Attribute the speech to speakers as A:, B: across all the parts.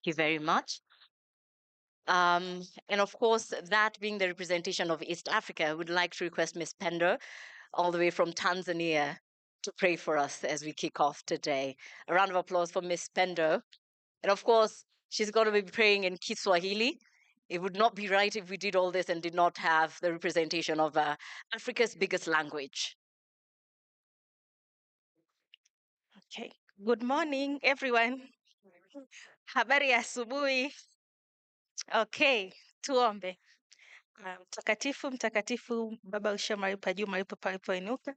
A: you very much. And of course, that being the representation of East Africa, I would like to request Miss Pender, all the way from Tanzania, to pray for us as we kick off today. A round of applause for Miss Pender. And of course, she's going to be praying in Kiswahili. It would not be right if we did all this and did not have the representation of Africa's biggest language.
B: Okay. Good morning, everyone. Habari ya asubuhi. Okay, tuombe. Mtakatifu, mtakatifu, Baba usha mahali pa juu, mahali palipoinuka.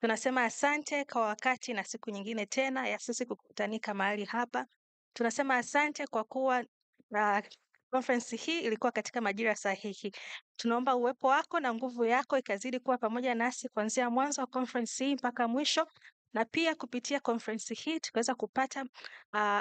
B: Tunasema asante kwa wakati na siku nyingine tena ya sisi kukutanika mahali hapa. Tunasema asante kwa kuwa conference hii ilikuwa katika majira sahihi. Tunaomba uwepo wako na nguvu yako ikazidi kuwa pamoja nasi kuanzia mwanzo wa conference hii mpaka mwisho, na pia kupitia conference hii tukaweza kupata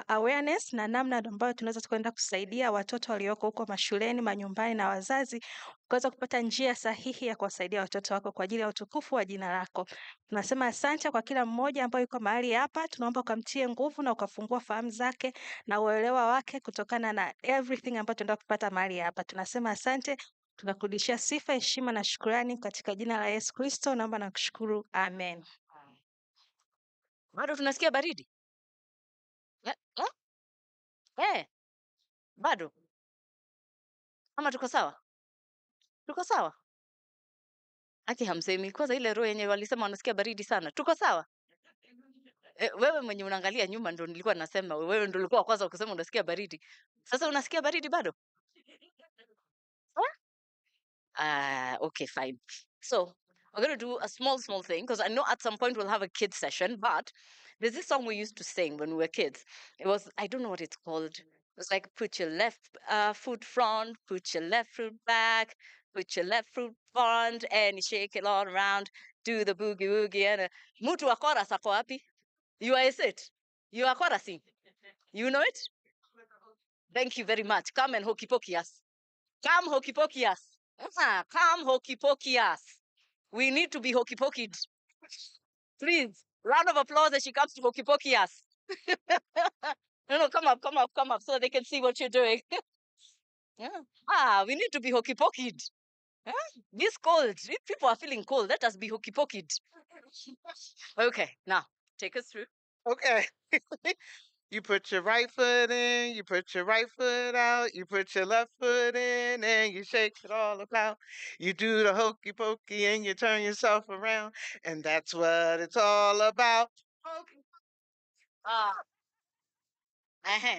B: awareness na namna ambayo tunaweza tukaenda kusaidia watoto walioko huko mashuleni, manyumbani na wazazi, ukaweza kupata njia sahihi ya kuwasaidia watoto wako kwa ajili ya utukufu wa jina lako. Tunasema asante kwa kila mmoja ambaye yuko mahali hapa. Tunaomba ukamtie nguvu na ukafungua fahamu zake na uelewa wake kutokana na everything ambayo tunaenda kupata mahali hapa. Tunasema asante, tunakurudishia sifa, heshima na shukrani katika jina la Yesu Kristo. Naomba na kushukuru. Amen.
A: Bado tunasikia baridi? Eh, eh, eh, bado ama tuko sawa? Tuko sawa? Aki hamsemi kwanza, ile roho yenye walisema wanasikia baridi sana. Tuko sawa? Wewe mwenye unaangalia nyuma ndo nilikuwa nasema, wewe ndo ulikuwa wa kwanza kusema unasikia baridi. Sasa unasikia baridi bado? Okay, fine. So we're going to do a small thing because I know at some point we'll have a kids session, but there's this song we used to sing when we were kids. It was, I don't know what it's called. It was like, put your left foot front, put your left foot back, put your left foot front, and you shake it all around, do the boogie woogie. And Mutu wa chorus ako wapi? You are it. You are chorusing. You know it? Thank you very much. Come and hokey pokey us. Come hokey pokey us. Come hokey pokey us. We need to be hokey pokeyed. Please, round of applause as she comes to hokey pokey us. No, come up, so they can see what you're doing. Yeah. We need to be hokey pokeyed. This cold. If people are feeling cold, let us be hokey pokeyed. Okay, now take us through.
C: Okay. You put your right foot in, you put your right foot out, you put your left foot in, and you shake it all about. You do the hokey pokey and you turn yourself around, and that's what it's all about. Hokey.
A: Ah,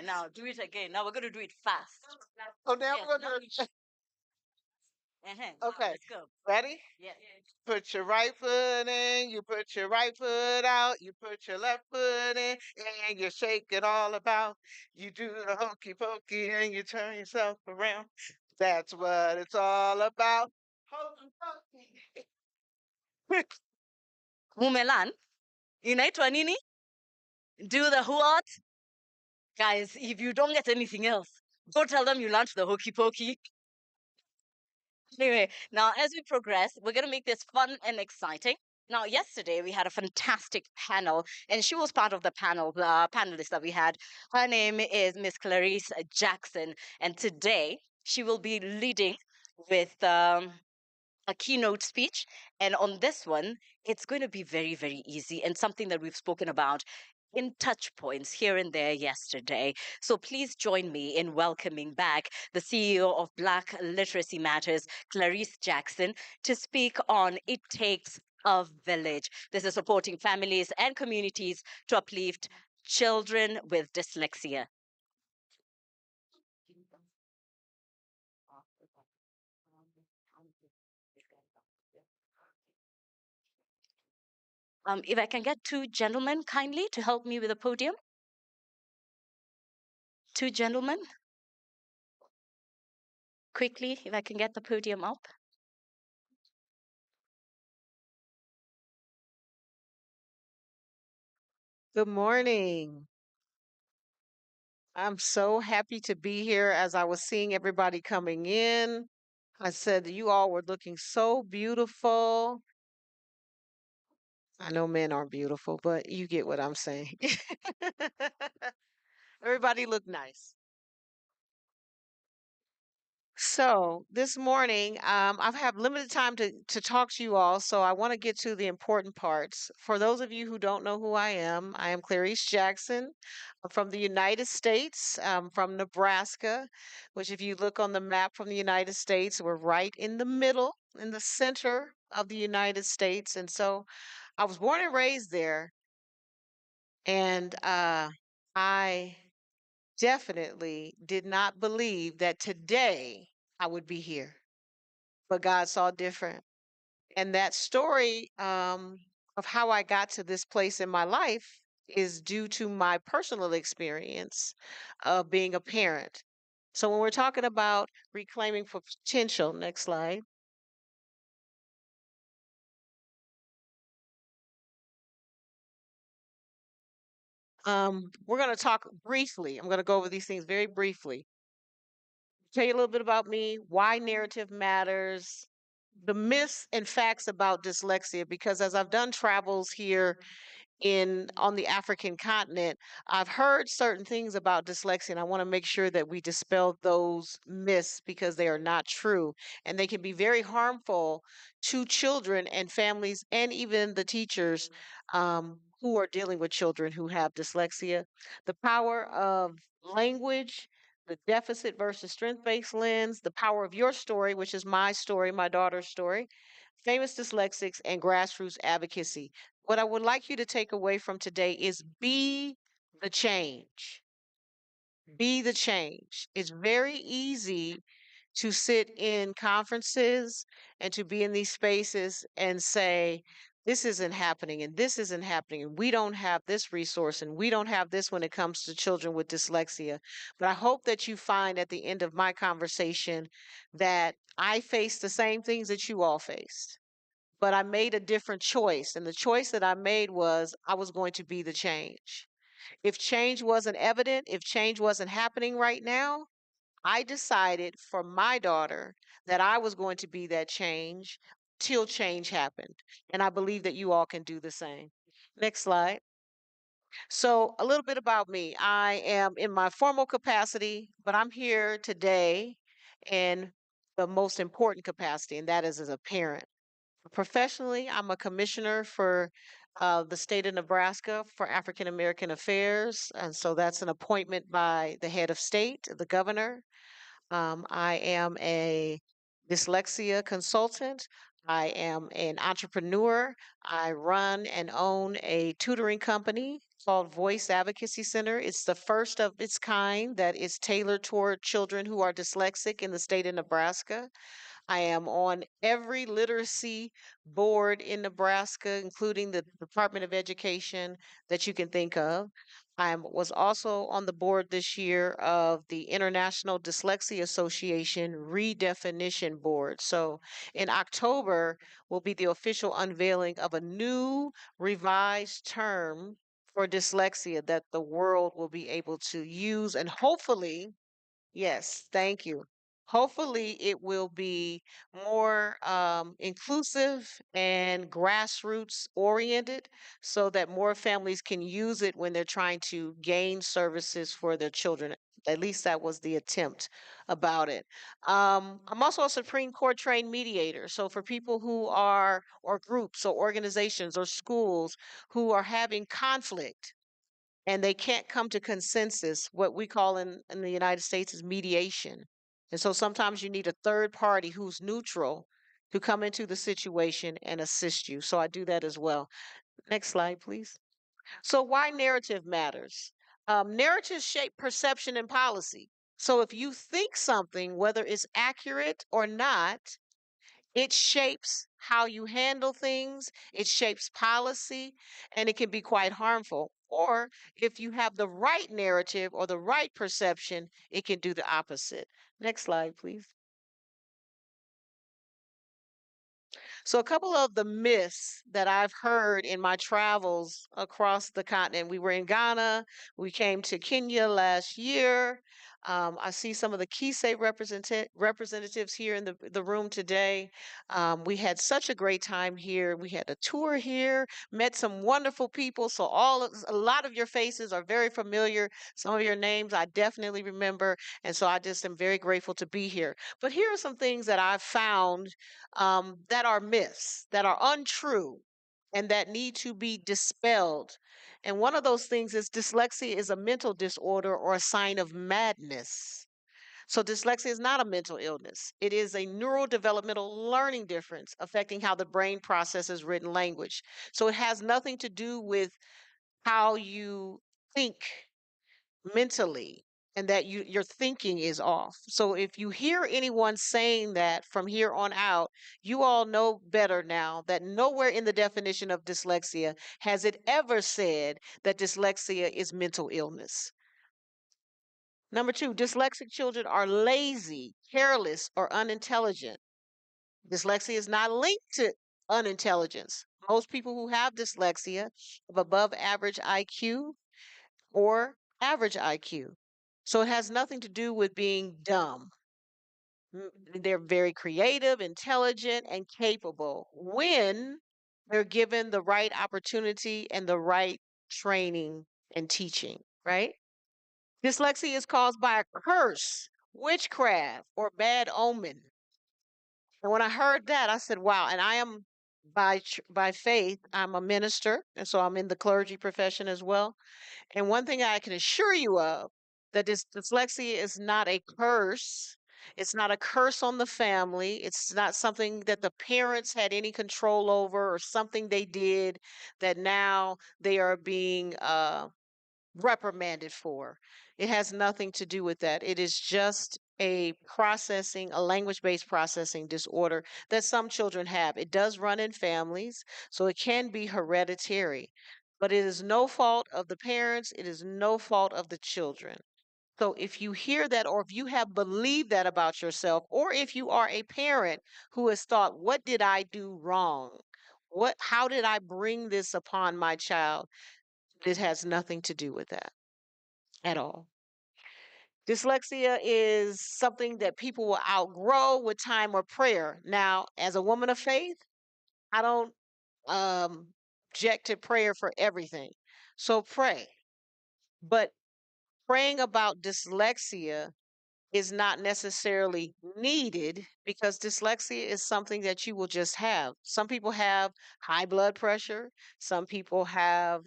A: now do it again. Now we're going to do it fast.
C: Oh, now
A: Yes,
C: we're
A: now
C: gonna. Okay.
A: let's go.
C: Ready?
A: Yeah.
C: Put your right foot in, you put your right foot out, you put your left foot in, and you shake it all about. You do the hokey pokey and you turn yourself around. That's what it's all about. Hokey pokey.
A: Mumelan, inaitwa nini? Do the what? Guys, if you don't get anything else, go tell them you learned the hokey pokey. Anyway, now as we progress, we're going to make this fun and exciting. Now, yesterday we had a fantastic panel, and she was part of the panel, the panelist that we had. Her name is Miss Clarice Jackson, and today she will be leading with a keynote speech. And on this one, it's going to be very, very easy and something that we've spoken about in touch points here and there yesterday. So please join me in welcoming back the CEO of Black Literacy Matters, Clarice Jackson, to speak on It Takes a Village. This is supporting families and communities to uplift children with dyslexia. If I can get two gentlemen kindly to help me with the podium. Two gentlemen. Quickly, if I can get the podium up.
D: Good morning. I'm so happy to be here. As I was seeing everybody coming in, I said that you all were looking so beautiful. I know men aren't beautiful, but you get what I'm saying. Everybody looked nice. So this morning, I've had limited time to talk to you all, so I want to get to the important parts. For those of you who don't know who I am Clarice Jackson. I'm from the United States, from Nebraska, which if you look on the map from the United States, we're right in the middle, in the center of the United States. And so I was born and raised there, and I definitely did not believe that today I would be here, but God saw different. And that story of how I got to this place in my life is due to my personal experience of being a parent. So when we're talking about reclaiming for potential, next slide. We're going to talk briefly. I'm going to go over these things very briefly. Tell you a little bit about me, why narrative matters, the myths and facts about dyslexia, because as I've done travels here in on the African continent, I've heard certain things about dyslexia, and I want to make sure that we dispel those myths because they are not true, and they can be very harmful to children and families, and even the teachers who are dealing with children who have dyslexia. The power of language. The deficit versus strength based lens, the power of your story, which is my story, my daughter's story, famous dyslexics, and grassroots advocacy. What I would like you to take away from today is be the change. Be the change. It's very easy to sit in conferences and to be in these spaces and say, this isn't happening and this isn't happening and we don't have this resource and we don't have this when it comes to children with dyslexia. But I hope that you find at the end of my conversation that I face the same things that you all faced, but I made a different choice. And the choice that I made was I was going to be the change. If change wasn't evident, if change wasn't happening right now, I decided for my daughter that I was going to be that change till change happened. And I believe that you all can do the same. Next slide. So, a little bit about me. I am in my formal capacity, but I'm here today in the most important capacity, and that is as a parent. Professionally, I'm a commissioner for the state of Nebraska for African American Affairs. And so that's an appointment by the head of state, the governor. I am a dyslexia consultant. I am an entrepreneur. I run and own a tutoring company called Voice Advocacy Center. It's the first of its kind that is tailored toward children who are dyslexic in the state of Nebraska. I am on every literacy board in Nebraska, including the Department of Education that you can think of. Was also on the board this year of the International Dyslexia Association Redefinition Board. So in October will be the official unveiling of a new revised term for dyslexia that the world will be able to use, and hopefully, yes, thank you. Hopefully, it will be more inclusive and grassroots oriented so that more families can use it when they're trying to gain services for their children. At least that was the attempt about it. I'm also a Supreme Court trained mediator. So, for people who are, or groups or organizations or schools who are having conflict and they can't come to consensus, what we call in the United States is mediation. And so sometimes you need a third party who's neutral to come into the situation and assist you. So I do that as well. Next slide, please. So why narrative matters? Narratives shape perception and policy. So if you think something, whether it's accurate or not, it shapes how you handle things, it shapes policy, and it can be quite harmful. Or if you have the right narrative or the right perception, it can do the opposite. Next slide, please. So, a couple of the myths that I've heard in my travels across the continent. We were in Ghana, we came to Kenya last year. I see some of the key state representatives here in the room today. We had such a great time here. We had a tour here, met some wonderful people. So a lot of your faces are very familiar. Some of your names I definitely remember, and so I just am very grateful to be here. But here are some things that I've found that are myths, that are untrue, and that need to be dispelled. And one of those things is dyslexia is a mental disorder or a sign of madness. So, dyslexia is not a mental illness. It is a neurodevelopmental learning difference affecting how the brain processes written language. So, it has nothing to do with how you think mentally and that your thinking is off. So if you hear anyone saying that from here on out, you all know better now that nowhere in the definition of dyslexia has it ever said that dyslexia is mental illness. Number 2, dyslexic children are lazy, careless, or unintelligent. Dyslexia is not linked to unintelligence. Most people who have dyslexia have above average IQ or average IQ. So it has nothing to do with being dumb. They're very creative, intelligent, and capable when they're given the right opportunity and the right training and teaching, right? Dyslexia is caused by a curse, witchcraft, or bad omen. And when I heard that, I said, wow. And I am by faith, I'm a minister, and so I'm in the clergy profession as well. And one thing I can assure you of that this dyslexia is not a curse. It's not a curse on the family. It's not something that the parents had any control over or something they did that now they are being reprimanded for. It has nothing to do with that. It is just a language based processing disorder that some children have. It does run in families, so it can be hereditary, but it is no fault of the parents, it is no fault of the children. So if you hear that, or if you have believed that about yourself, or if you are a parent who has thought, what did I do wrong? How did I bring this upon my child? It has nothing to do with that at all. Dyslexia is something that people will outgrow with time or prayer. Now, as a woman of faith, I don't um, object to prayer for everything. So pray. But praying about dyslexia is not necessarily needed because dyslexia is something that you will just have. Some people have high blood pressure. Some people have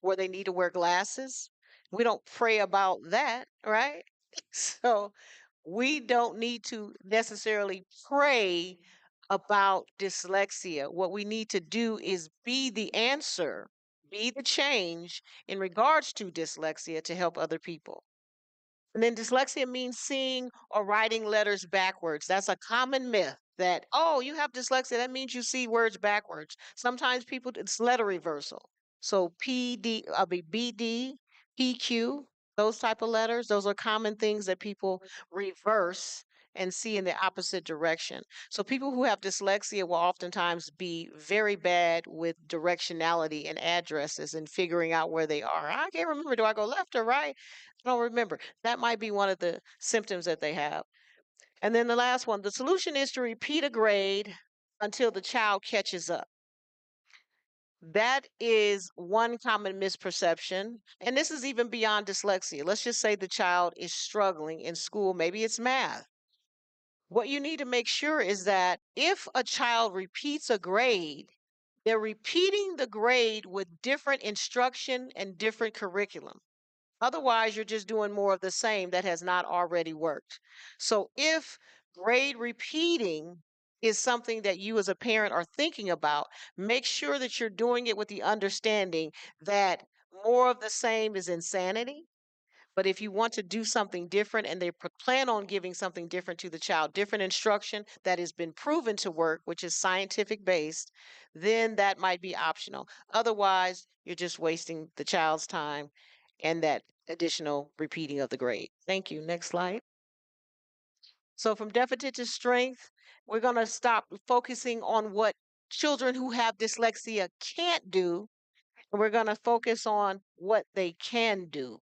D: where they need to wear glasses. We don't pray about that, right? So we don't need to necessarily pray about dyslexia. What we need to do is be the answer, be the change in regards to dyslexia to help other people. And then dyslexia means seeing or writing letters backwards. That's a common myth that, oh, you have dyslexia. That means you see words backwards. Sometimes people, it's letter reversal. So BD, PQ, those type of letters, those are common things that people reverse and see in the opposite direction. So people who have dyslexia will oftentimes be very bad with directionality and addresses and figuring out where they are. I can't remember. Do I go left or right? I don't remember. That might be one of the symptoms that they have. And then the last one, the solution is to repeat a grade until the child catches up. That is one common misperception. And this is even beyond dyslexia. Let's just say the child is struggling in school. Maybe it's math. What you need to make sure is that if a child repeats a grade, they're repeating the grade with different instruction and different curriculum. Otherwise, you're just doing more of the same that has not already worked. So if grade repeating is something that you as a parent are thinking about, make sure that you're doing it with the understanding that more of the same is insanity. But if you want to do something different and they plan on giving something different to the child, different instruction that has been proven to work, which is scientific based, then that might be optional. Otherwise, you're just wasting the child's time and that additional repeating of the grade. Thank you. Next slide. So from deficit to strength, we're going to stop focusing on what children who have dyslexia can't do, and we're going to focus on what they can do.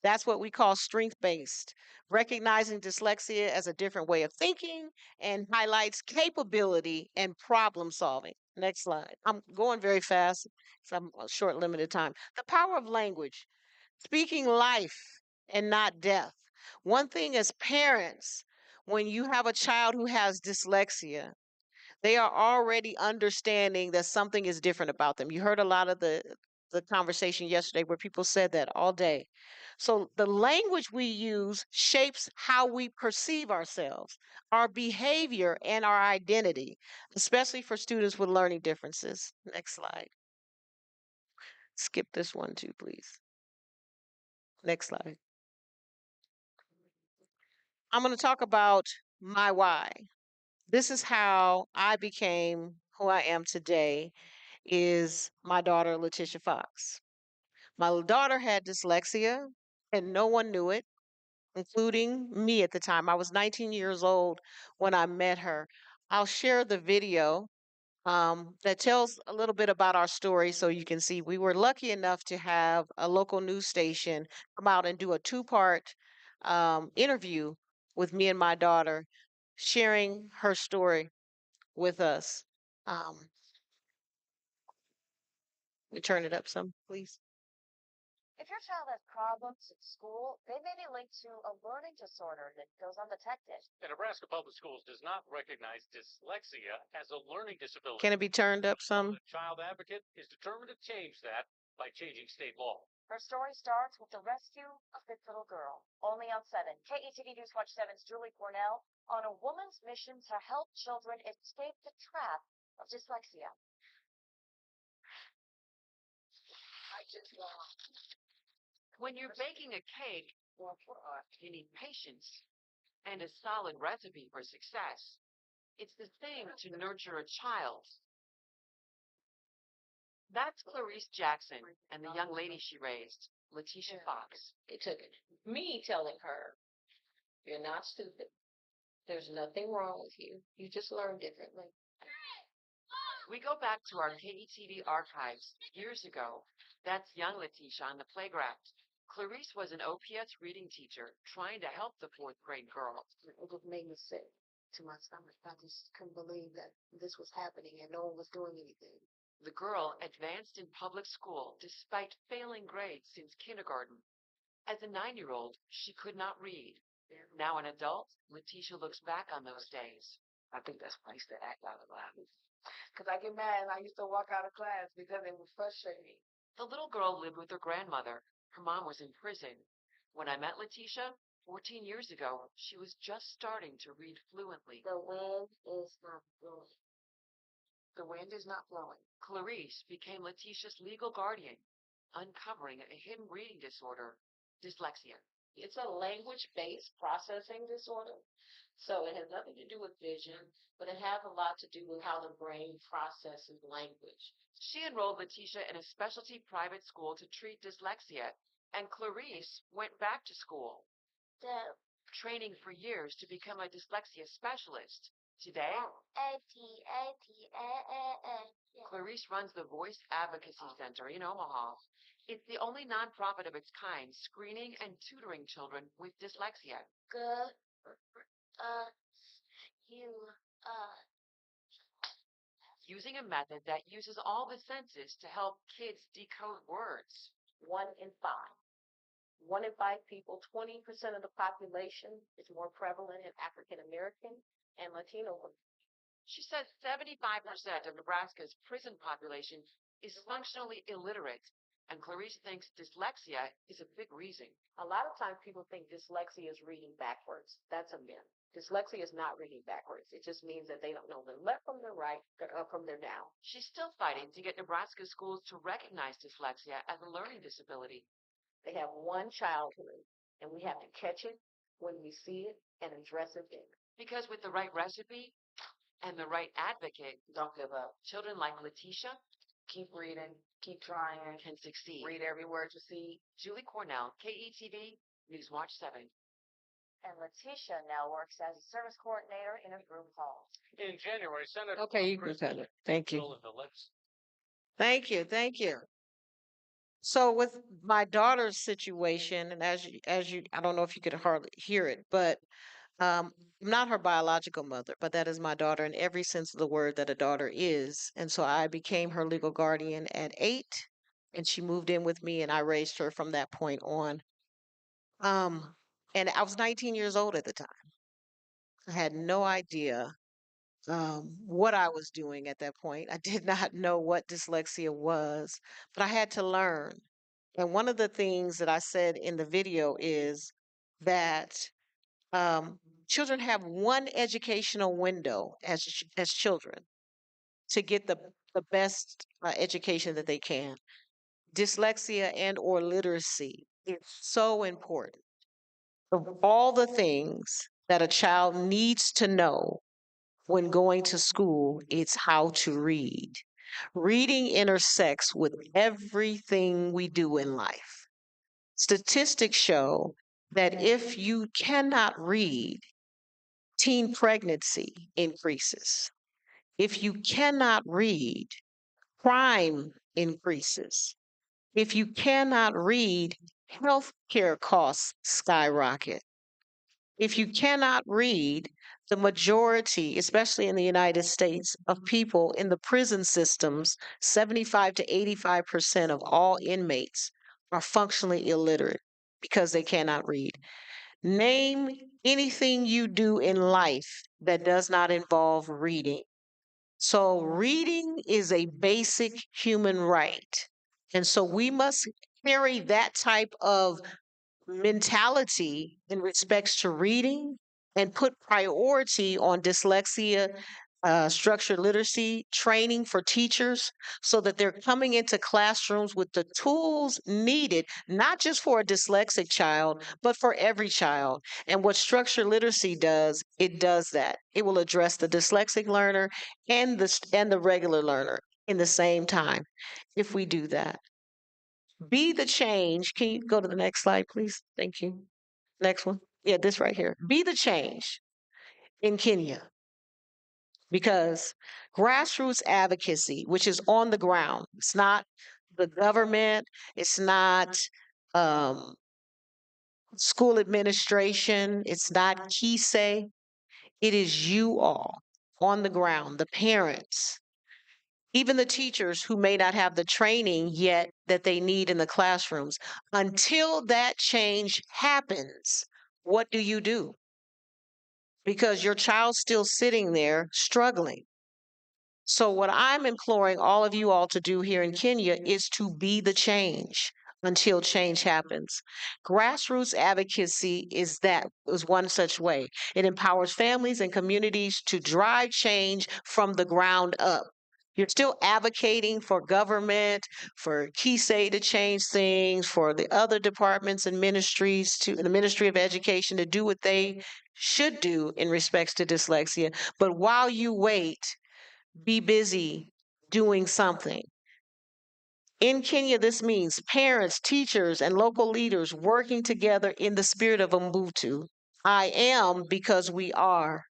D: That's what we call strength-based, recognizing dyslexia as a different way of thinking and highlights capability and problem solving. Next slide. I'm going very fast because I'm a short limited time. The power of language, speaking life and not death. One thing as parents, when you have a child who has dyslexia, they are already understanding that something is different about them. You heard a lot of the conversation yesterday where people said that all day. So the language we use shapes how we perceive ourselves, our behavior, and our identity, especially for students with learning differences. Next slide. Skip this one too, please. Next slide. I'm going to talk about my why. This is how I became who I am today is my daughter Letitia Fox. My daughter had dyslexia and no one knew it, including me at the time. I was 19 years old when I met her. I'll share the video that tells a little bit about our story so you can see we were lucky enough to have a local news station come out and do a two-part interview with me and my daughter, sharing her story with us. Um, we turn it up some, please.
E: If your child has problems at school, they may be linked to a learning disorder that goes undetected.
F: The Nebraska Public Schools does not recognize dyslexia as a learning disability.
D: Can it be turned up some?
F: The child advocate is determined to change that by changing state law.
E: Her story starts with the rescue of this little girl. Only on 7. KETV News Watch 7's Julie Cornell on a woman's mission to help children escape the trap of dyslexia.
G: When you're baking a cake, you need patience and a solid recipe for success. It's the same to nurture a child. That's Clarice Jackson and the young lady she raised, Letitia Fox.
H: It took me telling her, you're not stupid. There's nothing wrong with you. You just learn differently.
G: We go back to our KETV archives years ago. That's young Letitia on the playground. Clarice was an OPS reading teacher trying to help the fourth grade girl.
H: It just made me sick to my stomach. I just couldn't believe that this was happening and no one was doing anything.
G: The girl advanced in public school despite failing grades since kindergarten. As a 9-year-old, she could not read. Now an adult, Letitia looks back on those days.
H: I think that's why I used to act out loud. Because I get mad and I used to walk out of class because it would frustrate me.
G: The little girl lived with her grandmother. Her mom was in prison. When I met Letitia 14 years ago, she was just starting to read fluently.
H: The wind is not blowing. The wind is not blowing.
G: Clarice became Letitia's legal guardian, uncovering a hidden reading disorder, dyslexia.
H: It's a language-based processing disorder. So it has nothing to do with vision, but it has a lot to do with how the brain processes language.
G: She enrolled Letitia in a specialty private school to treat dyslexia, and Clarice went back to school, training for years to become a dyslexia specialist. Today, Clarice runs the Voice Advocacy Center in Omaha. It's the only nonprofit of its kind screening and tutoring children with dyslexia. Using a method that uses all the senses to help kids decode words.
H: 1 in 5. 1 in 5 people, 20% of the population is more prevalent in African American and Latino women.
G: She says 75% of Nebraska's prison population is functionally illiterate, and Clarice thinks dyslexia is a big reason.
H: A lot of times people think dyslexia is reading backwards. That's a myth. Dyslexia is not reading backwards. It just means that they don't know their left from their right, their up from their down.
G: She's still fighting to get Nebraska schools to recognize dyslexia as a learning disability.
H: They have one childhood, and we have to catch it when we see it and address it then.
G: Because with the right recipe and the right advocate,
H: Don't give up.
G: children like Letitia
H: Keep reading. Keep trying.
G: can succeed.
H: Read every word you see.
G: Julie Cornell, KETV, News Watch 7.
E: And Letitia now works as a service coordinator in a group home.
F: In January, Senator
D: Okay, you can cut it. Thank you.
F: bill in the legislature.
D: Thank you. Thank you. So with my daughter's situation, and as you, I don't know if you could hardly hear it, but I'm not her biological mother, but that is my daughter in every sense of the word that a daughter is. And so I became her legal guardian at 8, and she moved in with me, and I raised her from that point on. Um, and I was 19 years old at the time. I had no idea what I was doing at that point. I did not know what dyslexia was, but I had to learn. And one of the things that I said in the video is that um, children have one educational window as children to get the best education that they can. Dyslexia and or literacy is so important. Of all the things that a child needs to know when going to school, it's how to read. Reading intersects with everything we do in life. Statistics show that if you cannot read, teen pregnancy increases. If you cannot read, crime increases. If you cannot read, healthcare costs skyrocket. If you cannot read, the majority, especially in the United States, of people in the prison systems, 75 to 85% of all inmates are functionally illiterate because they cannot read. Name anything you do in life that does not involve reading. So, reading is a basic human right. And so, we must carry that type of mentality in respects to reading and put priority on dyslexia, structured literacy training for teachers so that they're coming into classrooms with the tools needed, not just for a dyslexic child, but for every child. And what structured literacy does, it does that. It will address the dyslexic learner and the regular learner in the same time if we do that. Be the change. Can you go to the next slide, please? Thank you. Next one. Yeah, this right here. Be the change in Kenya because grassroots advocacy, which is on the ground, it's not the government, it's not um, school administration, it's not KISE, it is you all on the ground, the parents, even the teachers who may not have the training yet that they need in the classrooms. Until that change happens, what do you do? Because your child's still sitting there struggling. So, what I'm imploring all of you all to do here in Kenya is to be the change until change happens. Grassroots advocacy is one such way. It empowers families and communities to drive change from the ground up. You're still advocating for government, for KISE to change things, for the other departments and ministries to the Ministry of Education to do what they should do in respects to dyslexia. But while you wait, be busy doing something. In Kenya, this means parents, teachers, and local leaders working together in the spirit of Ubuntu. I am because we are.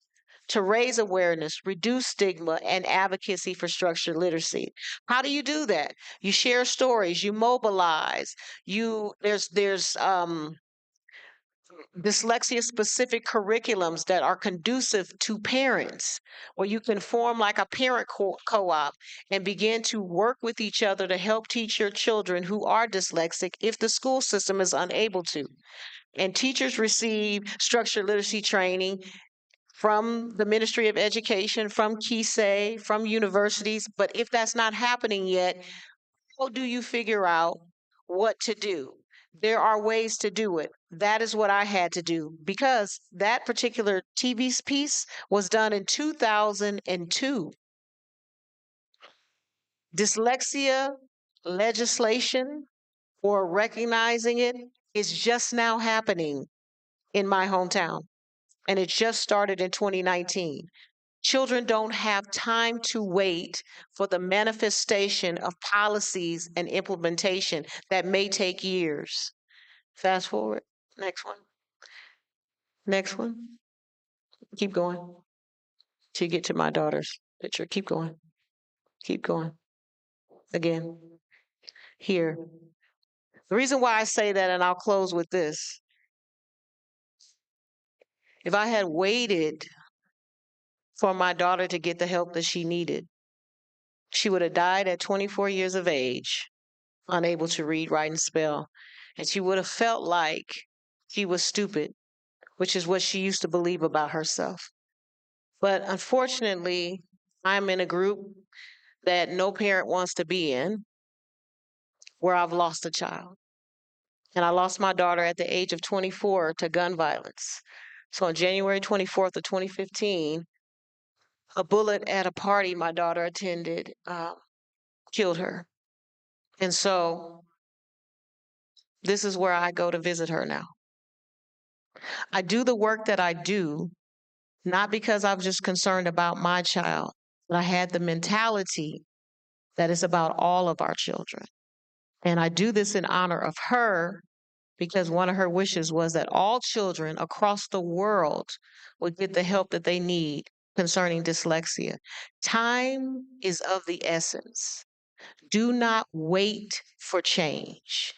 D: To raise awareness, reduce stigma, and advocacy for structured literacy. How do you do that? You share stories, you mobilize, there's dyslexia specific curriculums that are conducive to parents, where you can form like a parent co-op and begin to work with each other to help teach your children who are dyslexic if the school system is unable to. And teachers receive structured literacy training from the Ministry of Education, from KISE, from universities. But if that's not happening yet, how do you figure out what to do? There are ways to do it. That is what I had to do because that particular TV piece was done in 2002. Dyslexia legislation or recognizing it is just now happening in my hometown, and it just started in 2019. Children don't have time to wait for the manifestation of policies and implementation that may take years. Fast forward. Next one. Next one. Keep going till you get to my daughter's picture. Keep going. Keep going. Again. Here. The reason why I say that, and I'll close with this, if I had waited for my daughter to get the help that she needed, she would have died at 24 years of age, unable to read, write, and spell. And she would have felt like she was stupid, which is what she used to believe about herself. But unfortunately, I'm in a group that no parent wants to be in, where I've lost a child. And I lost my daughter at the age of 24 to gun violence. So on January 24th of 2015, a bullet at a party my daughter attended killed her. And so this is where I go to visit her now. I do the work that I do, not because I'm just concerned about my child, but I had the mentality that it's about all of our children. And I do this in honor of her because one of her wishes was that all children across the world would get the help that they need concerning dyslexia. Time is of the essence. Do not wait for change.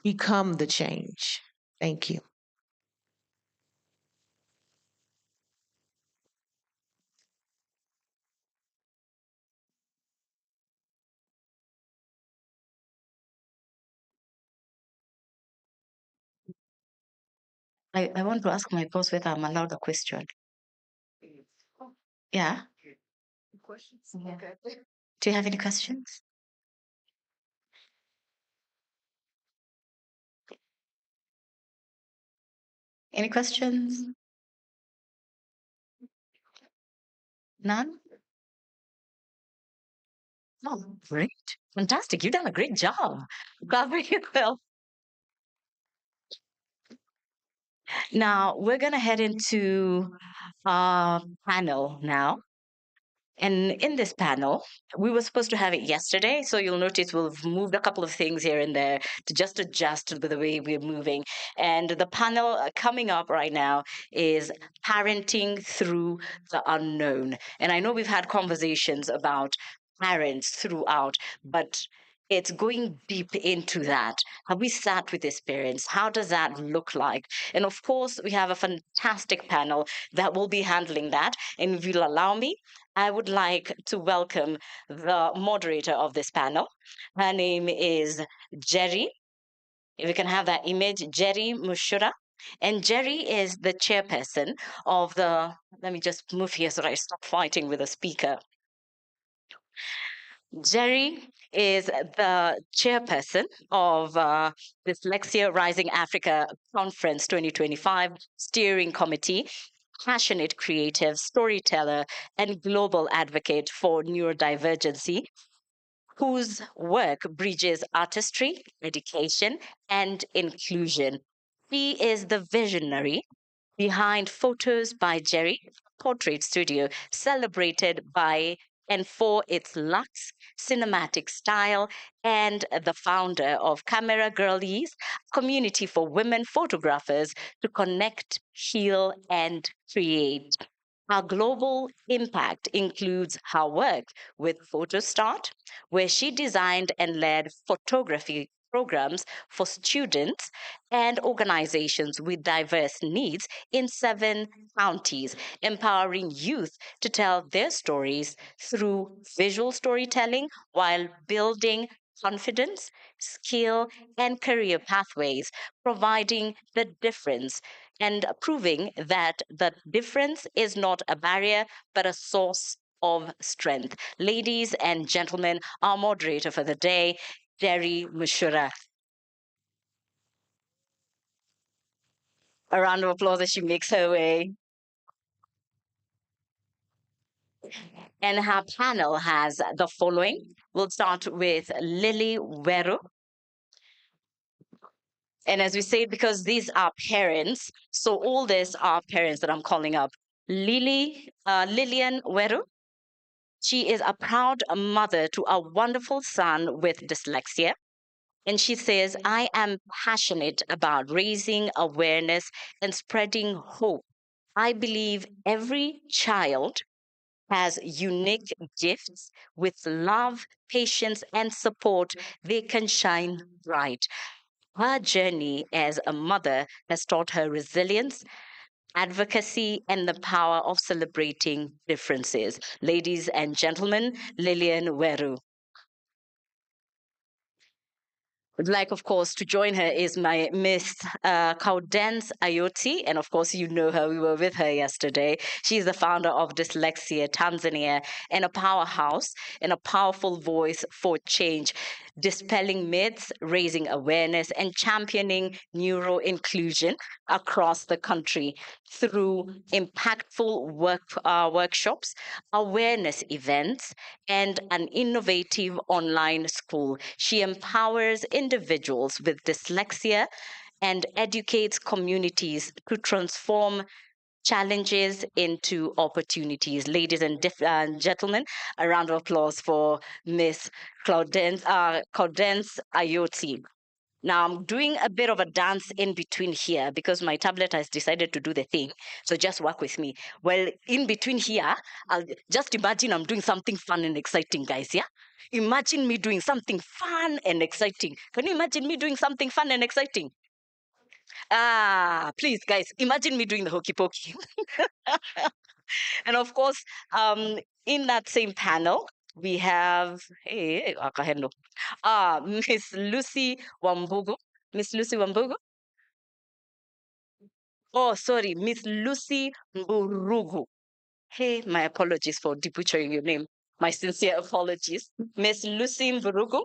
D: Become the change. Thank you.
A: I want to ask my boss whether I'm allowed a question. Yeah.
G: Questions?
A: Yeah.
G: Okay.
A: Do you have any questions? Any questions? None? Oh, great. Fantastic. You've done a great job covering it well. Now, we're going to head into our panel now. And in this panel, we were supposed to have it yesterday. So you'll notice we've moved a couple of things here and there to just adjust to the way we're moving. And the panel coming up right now is parenting through the unknown. And I know we've had conversations about parents throughout, but it's going deep into that. Have we sat with these parents? How does that look like? And of course, we have a fantastic panel that will be handling that. And if you'll allow me, I would like to welcome the moderator of this panel. Her name is Jerry. If we can have that image, Jerry Mushura. And Jerry is the chairperson of the, let me just move here so that I stop fighting with the speaker. Jerry is the chairperson of Dyslexia Rising Africa Conference 2025 steering committee, passionate creative storyteller, and global advocate for neurodivergency, whose work bridges artistry, education, and inclusion. He is the visionary behind Photos by Jerry Portrait Studio, celebrated by and for its luxe, cinematic style, and the founder of Camera Girlies, community for women photographers to connect, heal, and create. Our global impact includes her work with PhotoStart, where she designed and led photography programs for students and organizations with diverse needs in 7 counties, empowering youth to tell their stories through visual storytelling while building confidence, skill, and career pathways, providing the difference and proving that the difference is not a barrier but a source of strength. Ladies and gentlemen, our moderator for the day, Jerry Mushura. A round of applause as she makes her way. And her panel has the following. We'll start with Lily Weru. And as we say, because these are parents, so all these are parents that I'm calling up. Lillian Weru. She is a proud mother to a wonderful son with dyslexia. And she says, I am passionate about raising awareness and spreading hope. I believe every child has unique gifts. With love, patience, and support, they can shine bright. Her journey as a mother has taught her resilience, advocacy, and the power of celebrating differences. Ladies and gentlemen, Lillian Weru. Would like, of course, to join her is my Miss Caudence Ayoti. And of course, you know her. We were with her yesterday. She's the founder of Dyslexia Tanzania and a powerhouse and a powerful voice for change, dispelling myths, raising awareness, and championing neuro inclusion across the country through impactful workshops, awareness events, and an innovative online school. She empowers individuals with dyslexia and educates communities to transform challenges into opportunities. Ladies and gentlemen, a round of applause for Miss Claudence Ayoti. Now I'm doing a bit of a dance in between here because my tablet has decided to do the thing. So just work with me. Well, in between here, I'll just imagine I'm doing something fun and exciting, guys. Yeah? Imagine me doing something fun and exciting. Can you imagine me doing something fun and exciting? Please, guys, imagine me doing the hokey pokey. And of course, in that same panel, we have Miss Lucy Wambugu. Miss Lucy Wambugu. Oh, sorry, Miss Lucy Mburugu. Hey, my apologies for butchering your name. My sincere apologies. Miss Lucy Mburugu,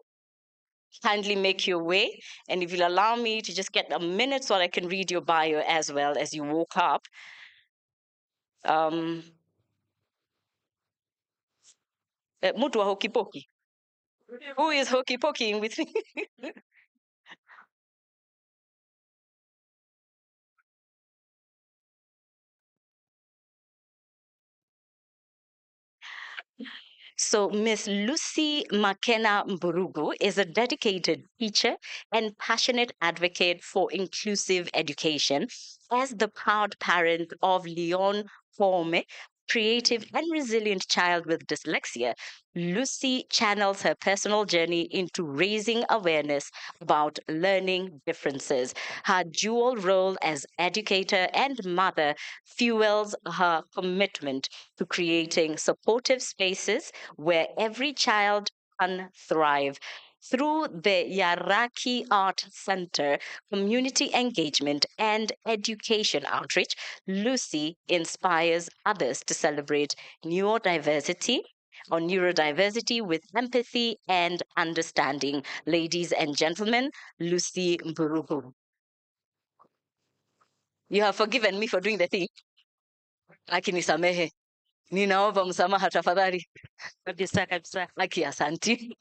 A: kindly make your way. And if you'll allow me to just get a minute so I can read your bio as well as you woke up. Mtu wa hokey pokey. Who is hokey pokeying with me? So, Miss Lucy Makena Mburugu is a dedicated teacher and passionate advocate for inclusive education. As the proud parent of Leon Forme, creative and resilient child with dyslexia, Lucy channels her personal journey into raising awareness about learning differences. Her dual role as educator and mother fuels her commitment to creating supportive spaces where every child can thrive. Through the Yaraki Art Center, community engagement, and education outreach, Lucy inspires others to celebrate neurodiversity with empathy and understanding. Ladies and gentlemen, Lucy Mburugu. You have forgiven me for doing the thing. Akinisamehe. Ninaomba msamaha tafadhali.
B: Kabisa kabisa.
A: Aki asanti.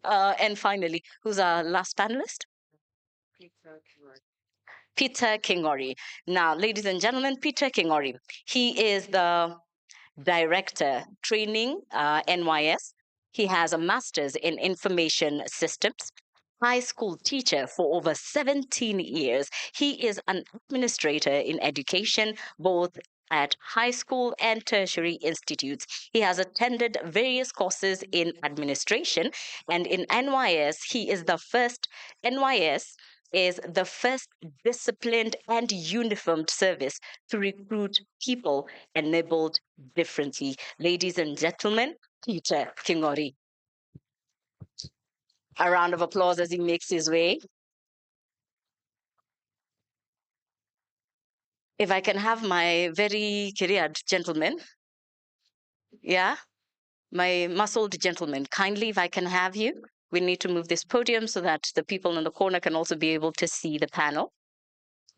A: And finally, who's our last panelist? Peter Kingori. Now, ladies and gentlemen, Peter Kingori. He is the director training NYS. He has a master's in information systems. High school teacher for over 17 years. He is an administrator in education, both at high school and tertiary institutes. He has attended various courses in administration, and in NYS, NYS is the first disciplined and uniformed service to recruit people enabled differently. Ladies and gentlemen, Peter Kingori. A round of applause as he makes his way. If I can have my very careered gentleman, yeah, my muscled gentleman, kindly, if I can have you. We need to move this podium so that the people in the corner can also be able to see the panel.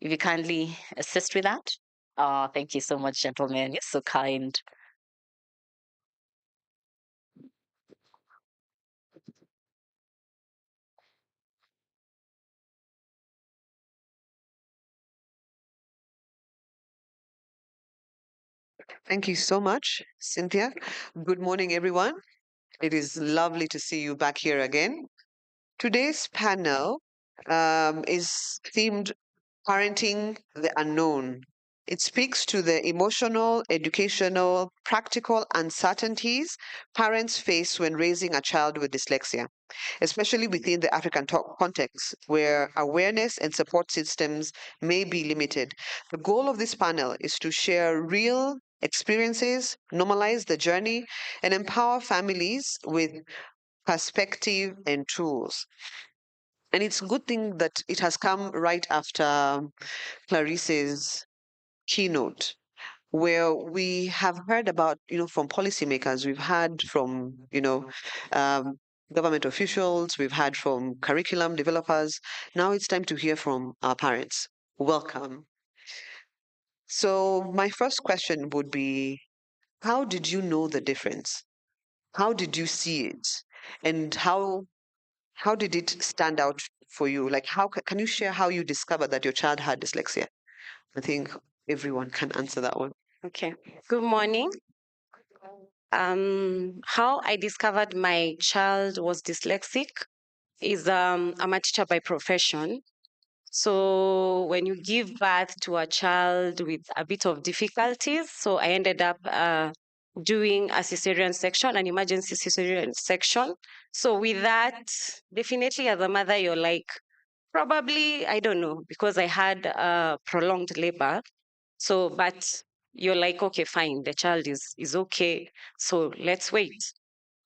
A: If you kindly assist with that. Oh, thank you so much, gentlemen. You're so kind.
I: Thank you so much, Cynthia. Good morning, everyone. It is lovely to see you back here again. Today's panel is themed Parenting the Unknown. It speaks to the emotional, educational, practical uncertainties parents face when raising a child with dyslexia, especially within the African context where awareness and support systems may be limited. The goal of this panel is to share real experiences, normalize the journey, and empower families with perspective and tools. And it's a good thing that it has come right after Clarice's keynote, where we have heard about, from policymakers, we've heard from, um, government officials, we've heard from curriculum developers. Now it's time to hear from our parents. Welcome. So, my first question would be, how did you know the difference? How did you see it? And how did it stand out for you? Like, how can you share how you discovered that your child had dyslexia? I think everyone can answer that one.
B: Okay. Good morning. How I discovered my child was dyslexic is I'm a teacher by profession. So when you give birth to a child with a bit of difficulties, so I ended up doing a cesarean section, an emergency cesarean section. So with that, definitely as a mother, you're like, probably, I don't know, because I had prolonged labor. So, but you're like, okay, fine, the child is okay. So let's wait.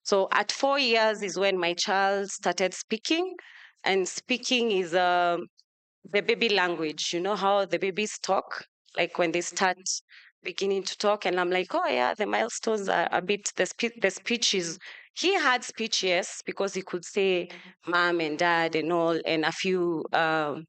B: So at 4 years is when my child started speaking, and speaking is the baby language. You know how the babies talk, like when they start beginning to talk, and I'm like, oh yeah, the milestones are a bit the speech is. He had speech, yes, because he could say mom and dad and all, and a few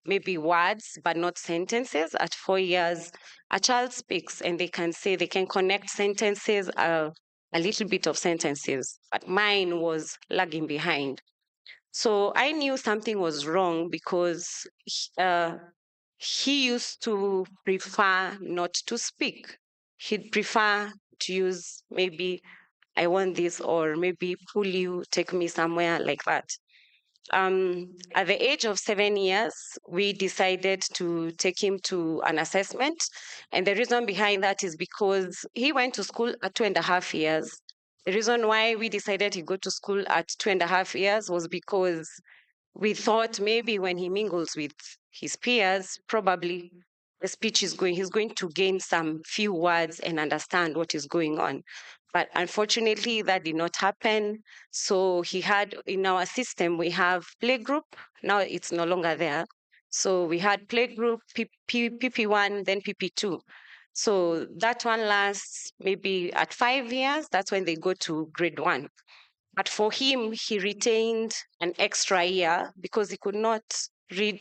B: maybe words, but not sentences. At 4 years, a child speaks and they can connect sentences, a little bit of sentences, but mine was lagging behind. So I knew something was wrong because he used to prefer not to speak. He'd prefer to use maybe I want this, or maybe pull you, take me somewhere, like that. At the age of 7 years, we decided to take him to an assessment. And the reason behind that is because he went to school at 2.5 years. The reason why we decided he go to school at 2.5 years was because we thought maybe when he mingles with his peers, probably he's going to gain some few words and understand what is going on. But unfortunately, that did not happen. So he had, in our system, we have playgroup. Now it's no longer there. So we had playgroup, PP1, then PP2. So that one lasts maybe at 5 years. That's when they go to grade 1. But for him, he retained an extra year because he could not read,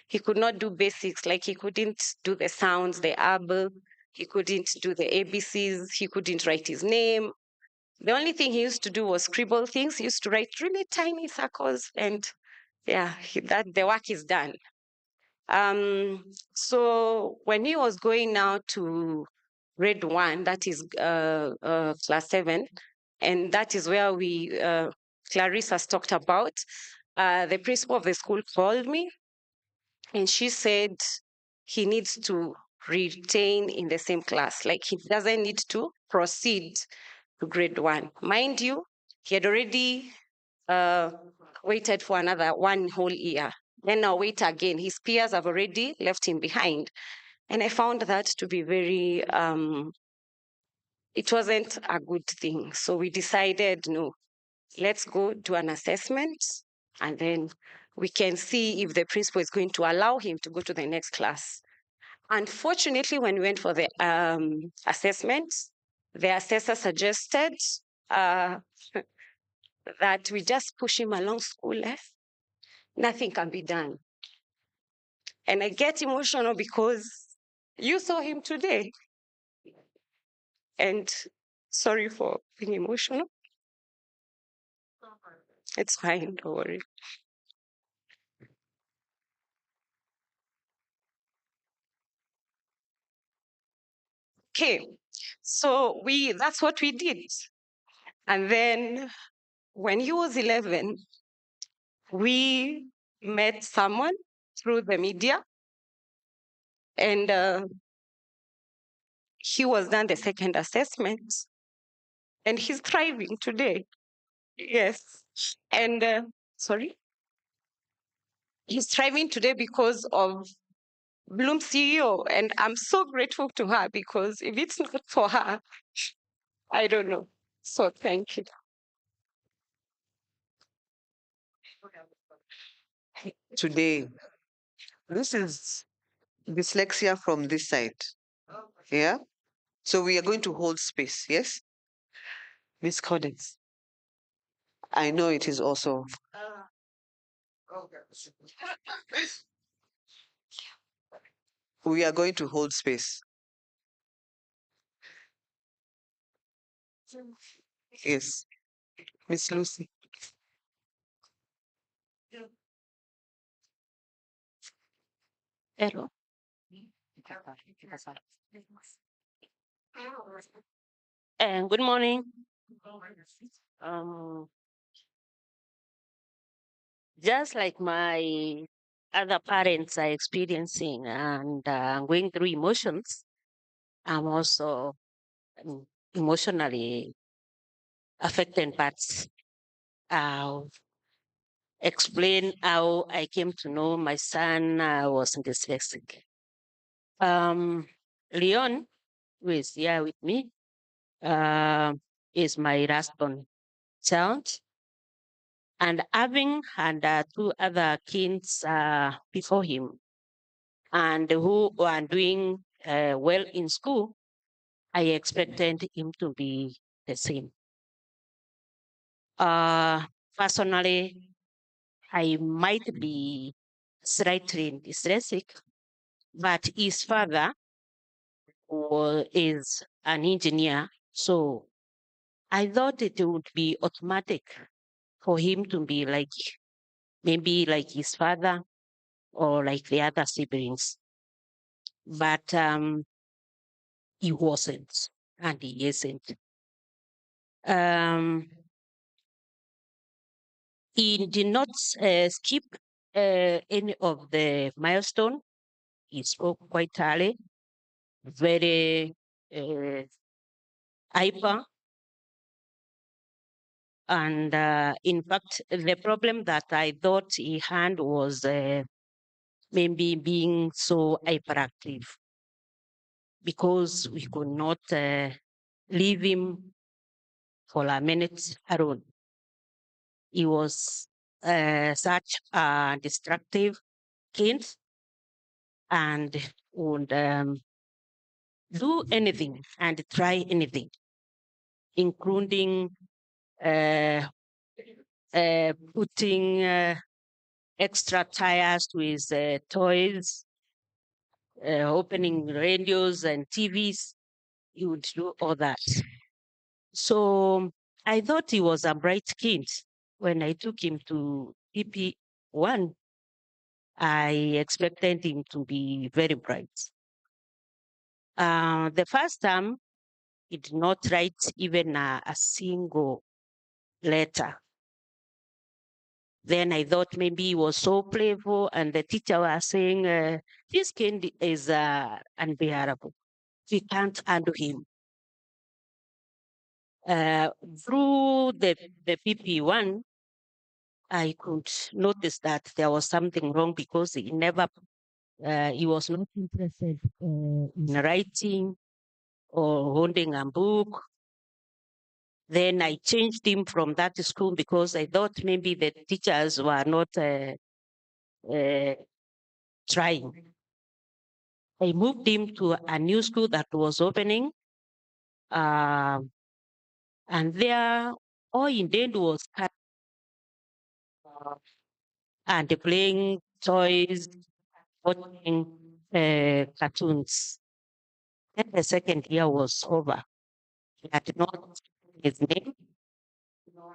B: he could not do basics, like he couldn't do the sounds, the AB, he couldn't do the ABCs, he couldn't write his name. The only thing he used to do was scribble things. He used to write really tiny circles, and yeah, that the work is done. So when he was going now to grade 1, that is class 7, and that is where Clarissa has talked about. The principal of the school called me, and she said he needs to retain in the same class. Like he doesn't need to proceed to grade 1. Mind you, he had already uh, waited for another 1 whole year. Then now wait again. His peers have already left him behind. And I found that to be very, it wasn't a good thing. So we decided, no, let's go do an assessment, and then we can see if the principal is going to allow him to go to the next class. Unfortunately, when we went for the assessment, the assessor suggested uh, that we just push him along school. Nothing can be done. And I get emotional because you saw him today. And sorry for being emotional. It's fine, don't worry. Okay, so that's what we did. And then when he was 11, we met someone through the media, and he was done the second assessment, and he's thriving today. Yes. And sorry, he's thriving today because of Bloom CEO, and I'm so grateful to her, because if it's not for her, I don't know. So thank you.
I: Today, this is dyslexia from this side. Yeah. So we are going to hold space. Yes, Miss Collins. I know it is also. We are going to hold space. Yes, Miss Lucy.
H: Hello. And good morning. Um, just like my other parents are experiencing and going through emotions, I'm also emotionally affected, but I'll explain how I came to know my son was dyslexic. Leon, who is here with me, is my last born child. And having had two other kids before him, and who are doing well in school, I expected him to be the same. Personally, I might be slightly dyslexic, but his father is an engineer, so I thought it would be automatic for him to be like maybe like his father or like the other siblings. But he wasn't, and he isn't. He did not skip any of the milestone. He spoke quite early, very hyper. And in fact, the problem that I thought he had was maybe being so hyperactive, because we could not leave him for a minute alone. He was such a destructive kid and would do anything and try anything, including putting extra tires to his toys, opening radios and TVs. He would do all that. So I thought he was a bright kid. When I took him to PP1, I expected him to be very bright. The first time, he did not write even a single letter. Then I thought maybe he was so playful, and the teacher was saying, this kid is unbearable. We can't handle him. Through the PP1, I could notice that there was something wrong, because he was not interested in writing or holding a book. Then I changed him from that school, because I thought maybe the teachers were not trying. I moved him to a new school that was opening. And there, all he did was cut and playing toys, watching cartoons. Then the second year was over. He had not his name, no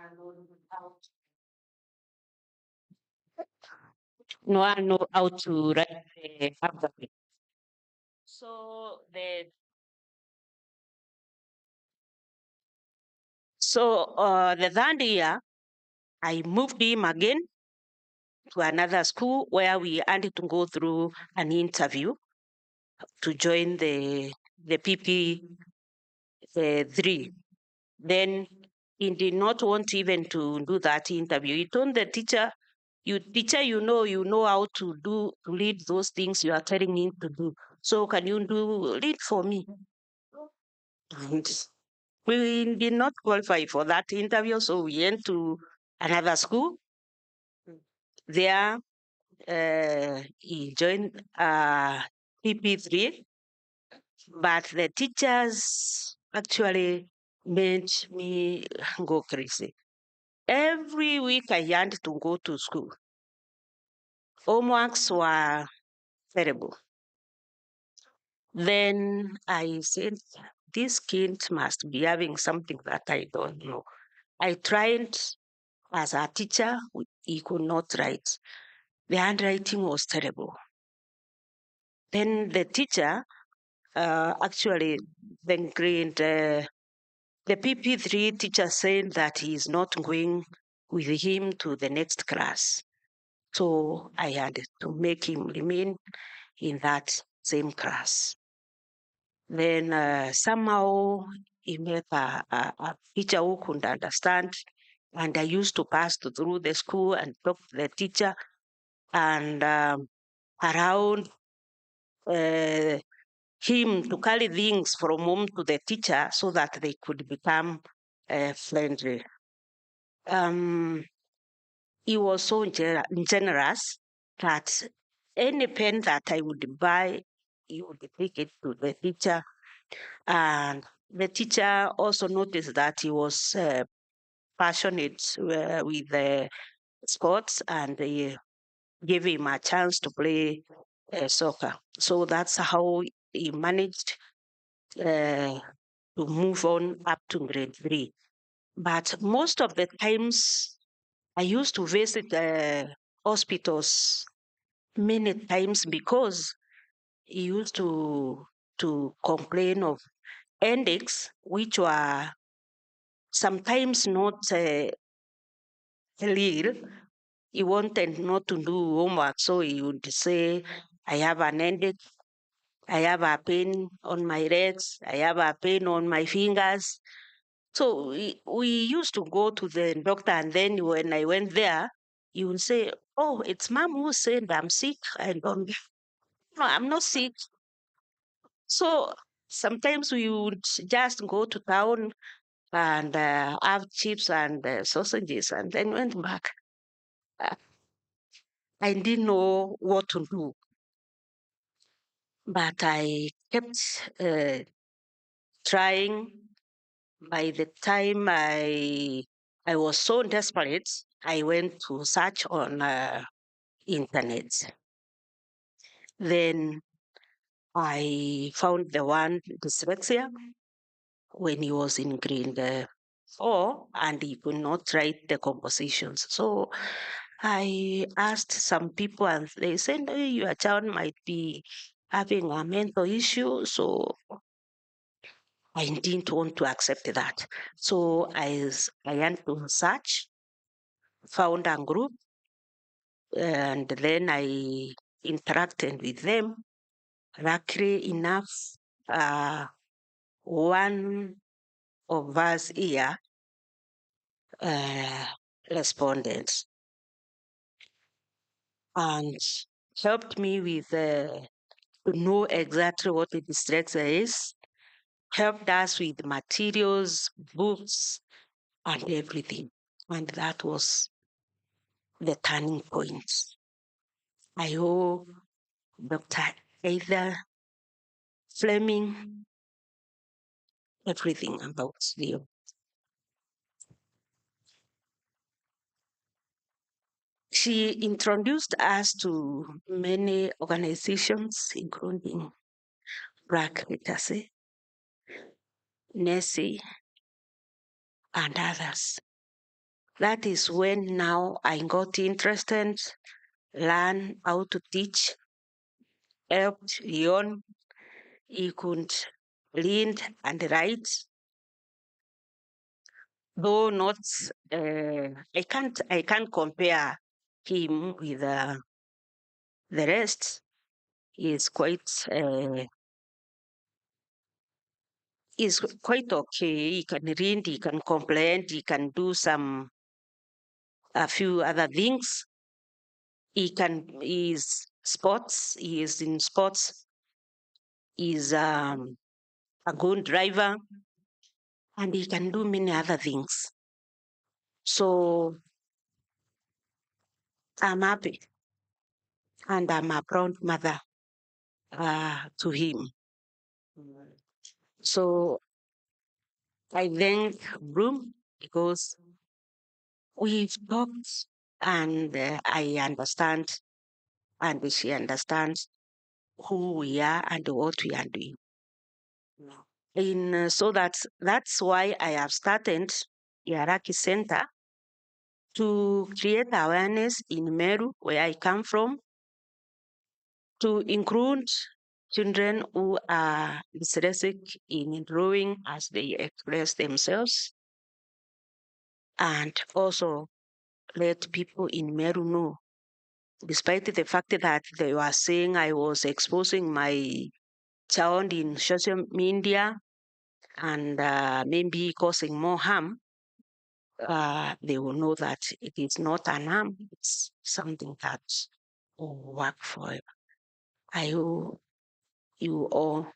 H: one know how to write the alphabet. So the third year, I moved him again to another school where we had to go through an interview to join the the PP3. Then he did not want even to do that interview. He told the teacher, teacher, you know how to read those things you are telling me to do. So can you read for me? And we did not qualify for that interview, so we went to another school. There, he joined PP3, but the teachers actually made me go crazy. Every week I had to go to school. Homeworks were terrible. Then I said, this kid must be having something that I don't know. I tried as a teacher, he could not write. The handwriting was terrible. Then the teacher, actually, the grade, the PP3 teacher said that he is not going with him to the next class. So I had to make him remain in that same class. Then somehow he met a teacher who could understand, and I used to pass through the school and talk to the teacher, and around him to carry things from home to the teacher so that they could become friendly. He was so generous that any pen that I would buy, he would take it to the teacher. And the teacher also noticed that he was passionate with sports, and they gave him a chance to play soccer. So that's how he managed to move on up to grade 3. But most of the times, I used to visit hospitals many times because he used to complain of headaches, which were sometimes not real. He wanted not to do homework, so he would say, I have an headache, I have a pain on my legs, I have a pain on my fingers. So we used to go to the doctor, and then when I went there, he would say, oh, it's mom who said I'm sick. I don't, no, I'm not sick. So sometimes we would just go to town and have chips and sausages, and then went back. Uh, I didn't know what to do, but I kept trying. By the time I was so desperate, I went to search on internet. Then I found the one dyslexia when he was in grade 4, and he could not write the compositions. So I asked some people, and they said, hey, your child might be having a mental issue. So I didn't want to accept that. So I went to search, found a group, and then I interacted with them. Luckily enough, one of us here responded and helped me with to know exactly what the dyslexia is, helped us with materials, books, and everything. And that was the turning point. I owe Dr. Either Fleming everything about you. She introduced us to many organizations, including Black Literacy, NESI, and others. That is when now I got interested, learn how to teach, helped Leon. He could read and write, though not. I can't compare him with the rest. He is quite is quite okay. He can read, he can comprehend, he can do a few other things. He is sports, he is in sports, he's a good driver, and he can do many other things. So I'm happy and I'm a proud mother to him. So I thank Broom because we've talked and I understand and she understands who we are and what we are doing. So that's why I have started Yaraki Center to create awareness in Meru, where I come from, to include children who are dyslexic in drawing as they express themselves, and also let people in Meru know, despite the fact that they were saying I was exposing my child in social media and maybe causing more harm, they will know that it is not an harm, it's something that will work forever. I owe you all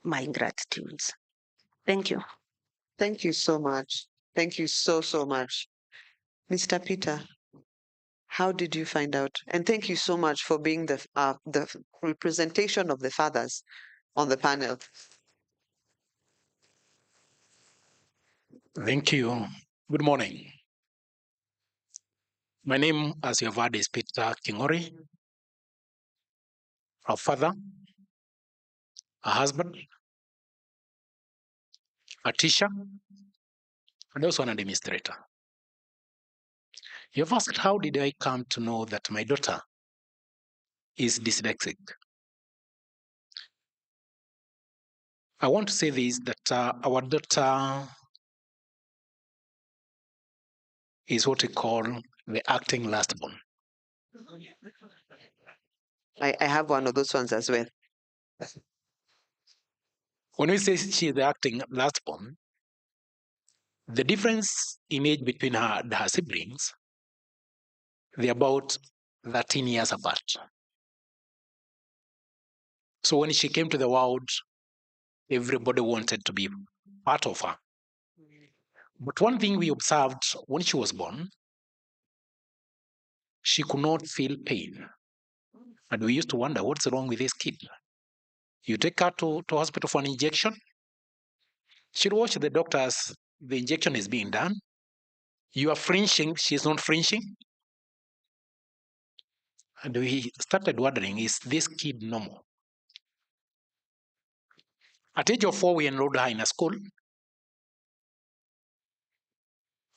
H: my gratitude. Thank you.
I: Thank you so much. Thank you so, so much. Mr. Peter, how did you find out? And thank you so much for being the representation of the fathers on the panel.
J: Thank you. Good morning. My name, as you have heard, is Peter Kingori, a father, a husband, a teacher, and also an administrator. You have asked, how did I come to know that my daughter is dyslexic? I want to say this, that our daughter is what we call the acting lastborn.
I: I have one of those ones as well.
J: When we say she is the acting lastborn, the difference in age between her and her siblings, they're about 13 years apart. So when she came to the world, everybody wanted to be part of her. But one thing we observed when she was born, she could not feel pain. And we used to wonder, what's wrong with this kid? You take her to hospital for an injection, she'll watch the doctors, the injection is being done. You are flinching, she's not flinching. And we started wondering, is this kid normal? At age of 4, we enrolled her in a school.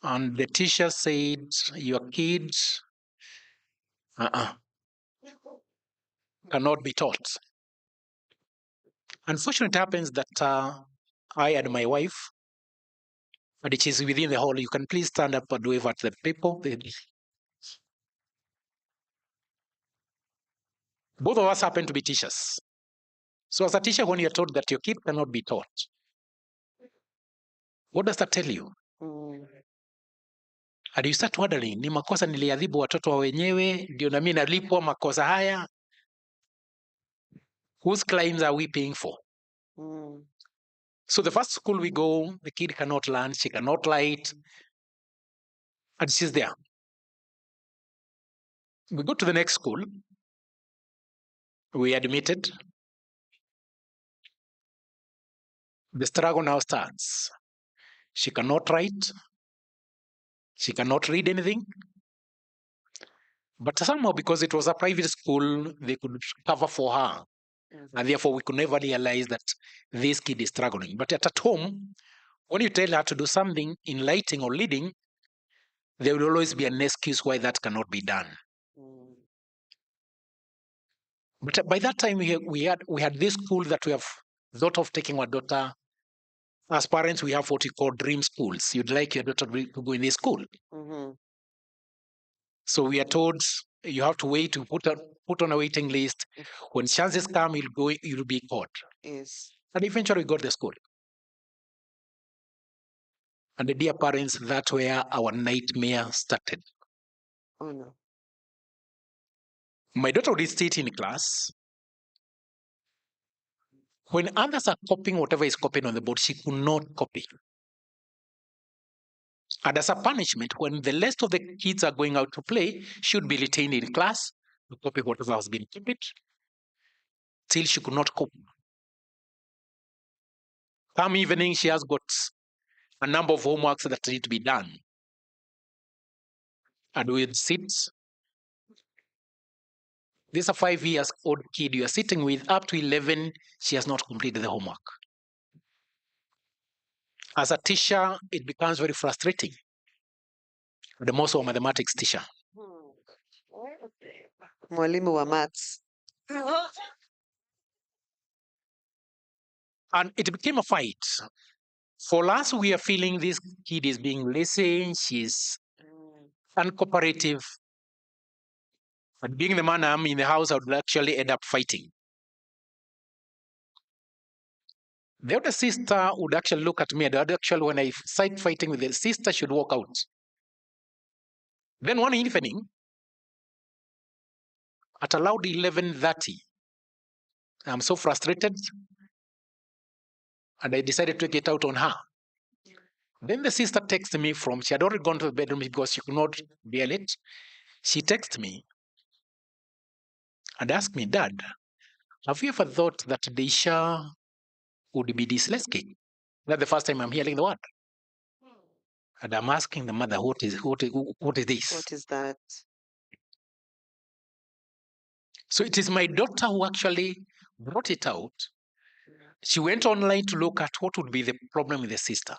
J: And the teacher said, your kid cannot be taught. Unfortunately, it happens that I and my wife, and it is within the hall, you can please stand up and wave at the people. Both of us happen to be teachers. So as a teacher, when you're told that your kid cannot be taught, what does that tell you? And you start wondering, ni makosa niliadhibu watoto wa wenyewe, ndio na mimi nalipwa makosa haya? Whose claims are we paying for? So the first school we go, the kid cannot learn, she cannot write, and she's there. We go to the next school, we admitted. The struggle now starts. She cannot write, she cannot read anything. But somehow, because it was a private school, they could cover for her. And therefore, we could never realize that this kid is struggling. But at home, when you tell her to do something in writing or reading, there will always be an excuse why that cannot be done. But by that time, we had this school that we have thought of taking our daughter. As parents, we have what we call dream schools. You'd like your daughter to go in this school. So we are told you have to wait to put on a waiting list. When chances come, you'll be caught.
I: Yes.
J: And eventually we got the school. And dear parents, that's where our nightmare started.
I: Oh no.
J: My daughter would sit in class. When others are copying whatever is copying on the board, she could not copy. And as a punishment, when the rest of the kids are going out to play, she would be retained in class to copy whatever has been copied. Till she could not copy. Come evening, she has got a number of homeworks that need to be done. And we'd sit. This is a 5 years old kid you are sitting with, up to 11, she has not completed the homework. As a teacher, it becomes very frustrating. The most of mathematics teacher.
I: Mwalimu wa maths.
J: And it became a fight. For us, we are feeling this kid is being lazy, she's uncooperative. But being the man I'm in the house, I would actually end up fighting. The other sister would actually look at me, and actually, when I start fighting with the sister, should walk out. Then one evening, at around 11:30, I'm so frustrated, and I decided to take it out on her. Then the sister texted me from, she had already gone to the bedroom because she could not bear it. She texted me and asked me, Dad, have you ever thought that Deisha would be dyslexic? That's the first time I'm hearing the word. And I'm asking the mother, what is this?
I: What is that?
J: So it is my daughter who actually brought it out. She went online to look at what would be the problem with the sister.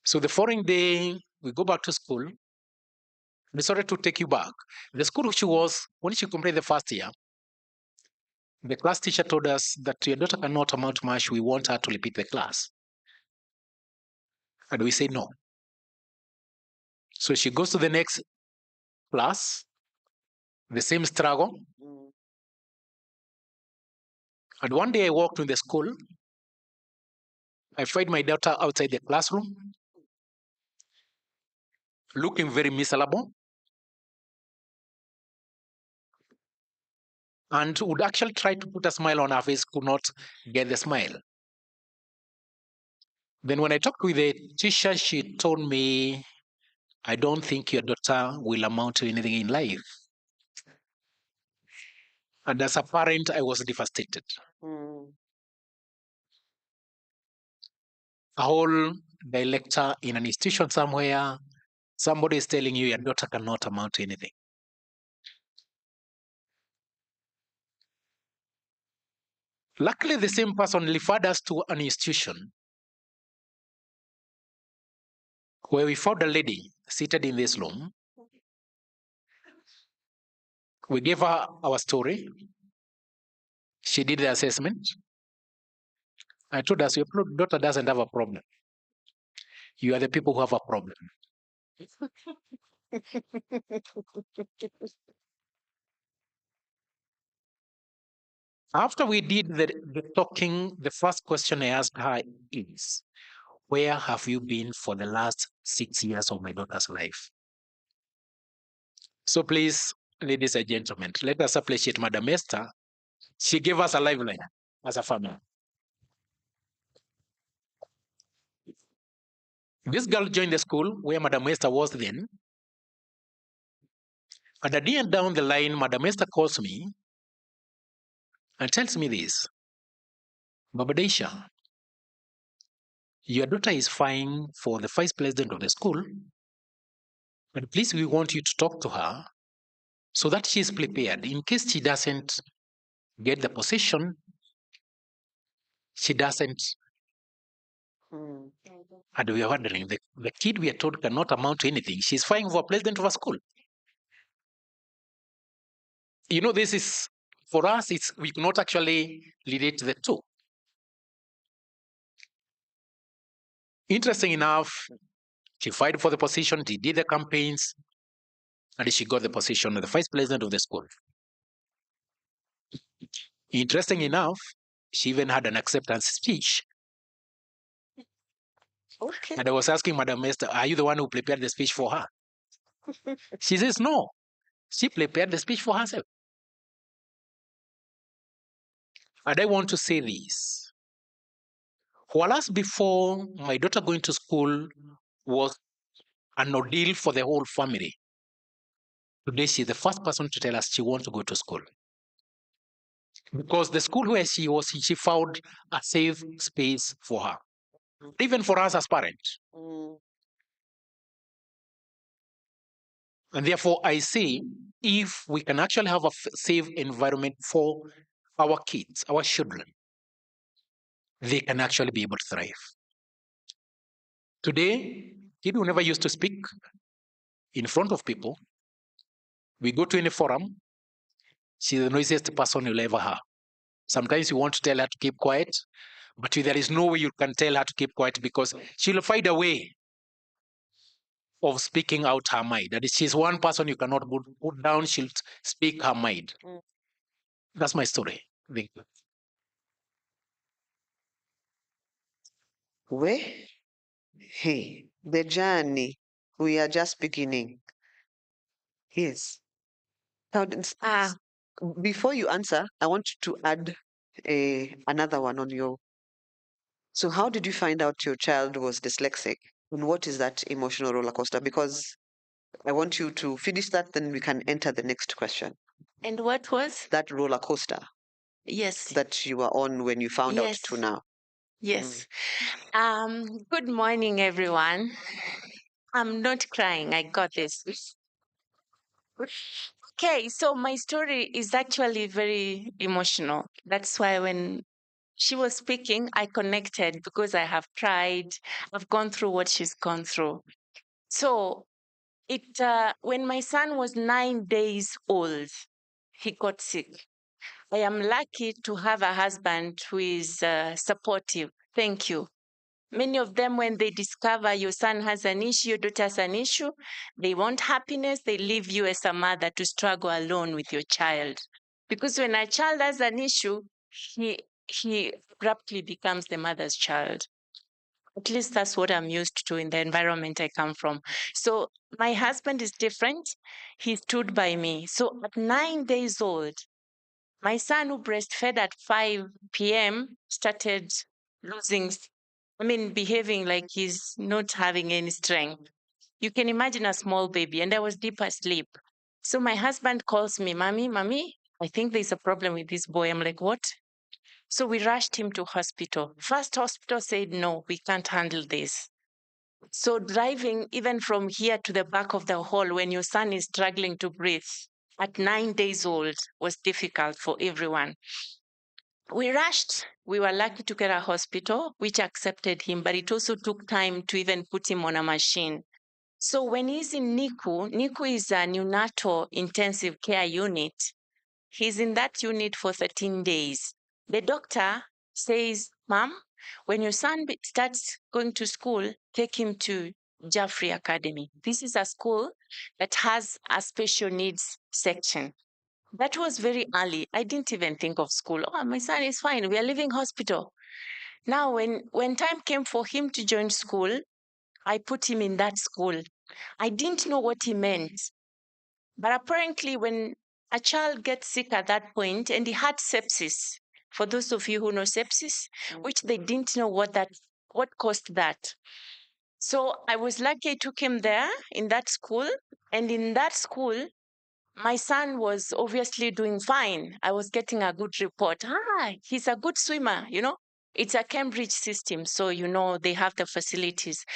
J: So the following day, we go back to school. We started to take you back. The school she was, when she completed the first year, the class teacher told us that your daughter cannot amount much. We want her to repeat the class. And we say no. So she goes to the next class, the same struggle. And one day I walked in the school. I find my daughter outside the classroom, looking very miserable, and would actually try to put a smile on her face, could not get the smile. Then when I talked with the teacher, she told me, I don't think your daughter will amount to anything in life. And as a parent, I was devastated. A whole director in an institution somewhere, somebody is telling you your daughter cannot amount to anything. Luckily, the same person referred us to an institution where we found a lady seated in this room. We gave her our story. She did the assessment. I told us, your daughter doesn't have a problem. You are the people who have a problem. After we did the talking, the first question I asked her is, where have you been for the last 6 years of my daughter's life? So please, ladies and gentlemen, let us appreciate Madam Esther. She gave us a lifeline as a family. This girl joined the school where Madam Esther was then. And a day down the line, Madam Esther calls me and tells me this. Baba Deisha, your daughter is fine for the vice president of the school, but please, we want you to talk to her so that she is prepared. In case she doesn't get the position, she doesn't. And we are wondering, the kid we are told cannot amount to anything. She's fighting for president of a school. You know, this is, for us, we cannot actually relate the two. Interesting enough, she fought for the position, she did the campaigns, and she got the position of the vice president of the school. Interesting enough, she even had an acceptance speech.
D: Okay.
J: And I was asking Madam Esther, are you the one who prepared the speech for her? She says, no. She prepared the speech for herself. And I want to say this. Whereas before my daughter going to school was an ordeal for the whole family, today she's the first person to tell us she wants to go to school. Because the school where she was, she found a safe space for her, even for us as parents.
D: Mm.
J: And therefore, I say, if we can actually have a safe environment for our kids, our children, they can actually be able to thrive. Today, kids who never used to speak in front of people, we go to any forum, she's the noisiest person you'll ever have. Sometimes you want to tell her to keep quiet, but there is no way you can tell her to keep quiet because she'll find a way of speaking out her mind. That is, she's one person you cannot put down, she'll speak her mind.
D: Mm.
J: That's my story. Thank you.
I: Well, hey, the journey. We are just beginning. Yes. Now, before you answer, I want you to add another one on your. So, how did you find out your child was dyslexic? And what is that emotional roller coaster? Because I want you to finish that, then we can enter the next question.
B: And what was?
I: That roller coaster
B: Yes.
I: that you were on when you found out
B: Yes.
I: to now.
B: Yes. Good morning, everyone. I'm not crying. I got this. Okay, so my story is actually very emotional. That's why when she was speaking, I connected because I have tried. I've gone through what she's gone through. So when my son was 9 days old, he got sick. I am lucky to have a husband who is supportive. Thank you. Many of them, when they discover your son has an issue, your daughter has an issue, they want happiness, they leave you as a mother to struggle alone with your child. Because when a child has an issue, he abruptly becomes the mother's child. At least that's what I'm used to in the environment I come from. So my husband is different. He stood by me. So at 9 days old, my son, who breastfed at 5 p.m., started behaving like he's not having any strength. You can imagine a small baby, and I was deep asleep. So my husband calls me, Mommy, I think there's a problem with this boy. I'm like, what? So we rushed him to hospital. First hospital said, no, we can't handle this. So driving even from here to the back of the hall when your son is struggling to breathe at 9 days old was difficult for everyone. We rushed. We were lucky to get a hospital which accepted him, but it also took time to even put him on a machine. So when he's in NICU is a neonatal intensive care unit. He's in that unit for 13 days. The doctor says, Mom, when your son starts going to school, take him to Jaffrey Academy. This is a school that has a special needs section. That was very early. I didn't even think of school. Oh, my son is fine. We are leaving hospital. Now, when time came for him to join school, I put him in that school. I didn't know what he meant. But apparently, when a child gets sick at that point, and he had sepsis, for those of you who know sepsis, which they didn't know what caused that. So I was lucky I took him there in that school. And in that school, my son was obviously doing fine. I was getting a good report. He's a good swimmer, It's a Cambridge system, so they have the facilities.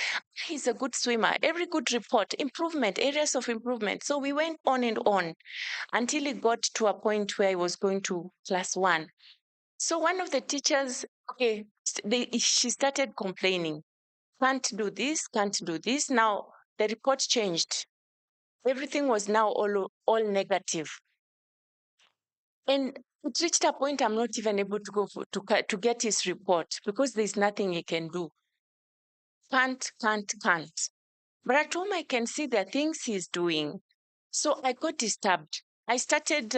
B: He's a good swimmer. Every good report, improvement, areas of improvement. So we went on and on until it got to a point where I was going to class 1. So one of the teachers, she started complaining. Can't do this, can't do this. Now the report changed. Everything was now all negative. And it reached a point I'm not even able to go to get his report because there's nothing he can do. Can't. But at home, I can see the things he's doing. So I got disturbed. I started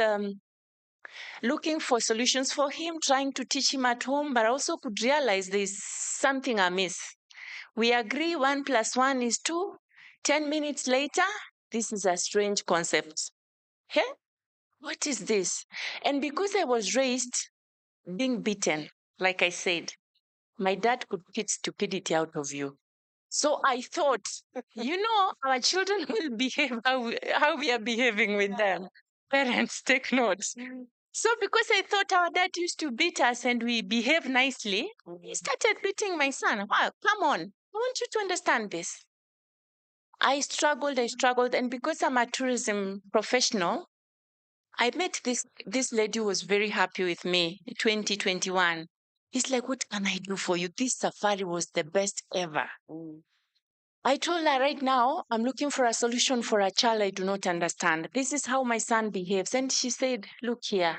B: looking for solutions for him, trying to teach him at home, but I also could realize there's something amiss. We agree 1 + 1 is 2. 10 minutes later, this is a strange concept. Hey, what is this? And because I was raised being beaten, like I said, my dad could beat stupidity out of you. So I thought, our children will behave how we are behaving with them. Parents, take notes. So because I thought our dad used to beat us and we behave nicely, he started beating my son. Wow, come on. I want you to understand this. I struggled, and because I'm a tourism professional, I met this lady who was very happy with me in 2021. He's like, what can I do for you? This safari was the best ever. I told her right now, I'm looking for a solution for a child I do not understand. This is how my son behaves. And she said, look here,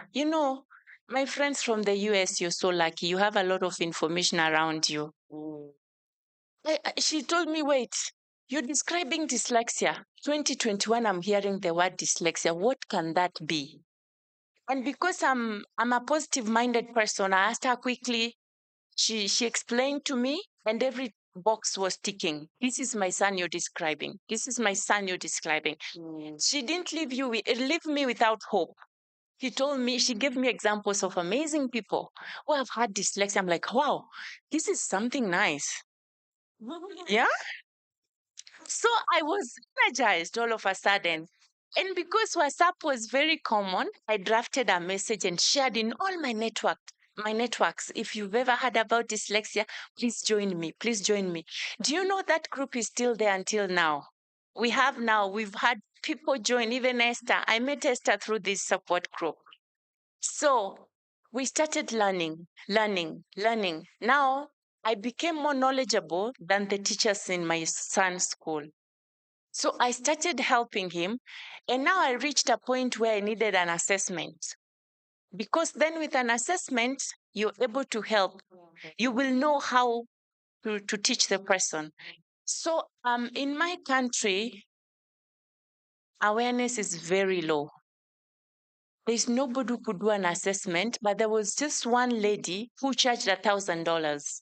B: my friends from the US, you're so lucky. You have a lot of information around you. She told me, wait, you're describing dyslexia. 2021, I'm hearing the word dyslexia. What can that be? And because I'm a positive-minded person, I asked her quickly. She explained to me, and every box was ticking. This is my son you're describing. This is my son you're describing. She didn't leave me without hope. She gave me examples of amazing people who have had dyslexia. I'm like, wow, this is something nice. Yeah. So I was energized all of a sudden. And because WhatsApp was very common, I drafted a message and shared in all my networks. If you've ever heard about dyslexia, please join me. Please join me. Do you know that group is still there until now? We've had people join, even Esther. I met Esther through this support group. So we started learning. Now I became more knowledgeable than the teachers in my son's school. So I started helping him, and now I reached a point where I needed an assessment. Because then with an assessment, you're able to help. You will know how to teach the person. So in my country, awareness is very low. There's nobody who could do an assessment, but there was just one lady who charged $1,000.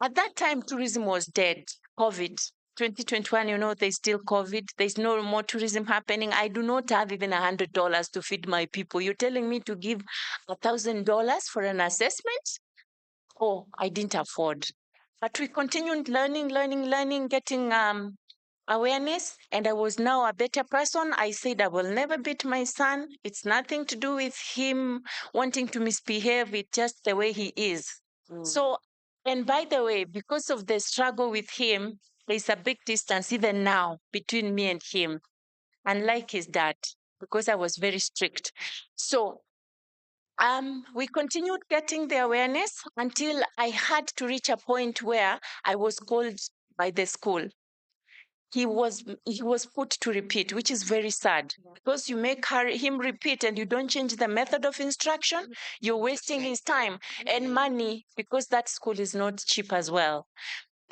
B: At that time, tourism was dead. COVID. 2021, there's still COVID. There's no more tourism happening. I do not have even $100 to feed my people. You're telling me to give $1,000 for an assessment? Oh, I didn't afford. But we continued learning, getting awareness, and I was now a better person. I said I will never beat my son. It's nothing to do with him wanting to misbehave. It's just the way he is. So, and by the way, because of the struggle with him, there's a big distance even now between me and him, unlike his dad, because I was very strict. So we continued getting the awareness until I had to reach a point where I was called by the school. He was put to repeat, which is very sad, because you make him repeat and you don't change the method of instruction, you're wasting his time and money, because that school is not cheap as well.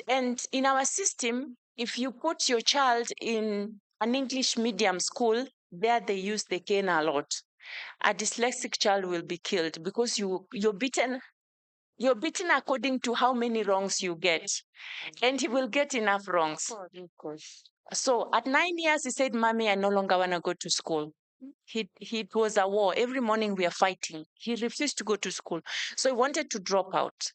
B: And in our system, if you put your child in an English medium school, there they use the cane a lot. A dyslexic child will be killed because you're beaten according to how many wrongs you get, and he will get enough wrongs. So at 9 years, he said, Mommy, I no longer want to go to school. It was a war. Every morning we are fighting. He refused to go to school. So he wanted to drop out.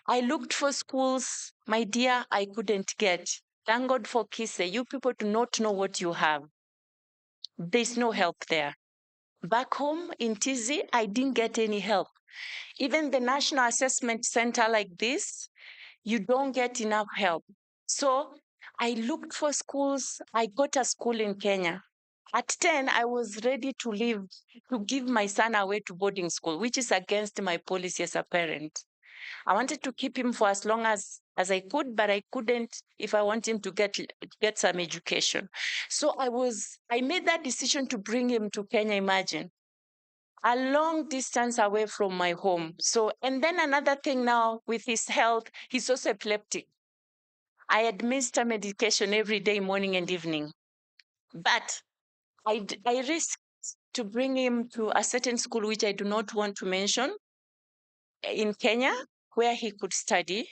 B: I looked for schools, my dear, I couldn't get. Thank God for Kise. You people do not know what you have. There's no help there. Back home in Tizi, I didn't get any help. Even the National Assessment Center like this, you don't get enough help. So I looked for schools. I got a school in Kenya. At 10, I was ready to leave, to give my son away to boarding school, which is against my policy as a parent. I wanted to keep him for as long as I could, but I couldn't if I want him to get some education. So I made that decision to bring him to Kenya, imagine. A long distance away from my home. So, and then another thing now with his health, he's also epileptic. I administer medication every day, morning and evening. But I risked to bring him to a certain school, which I do not want to mention, in Kenya. where he could study.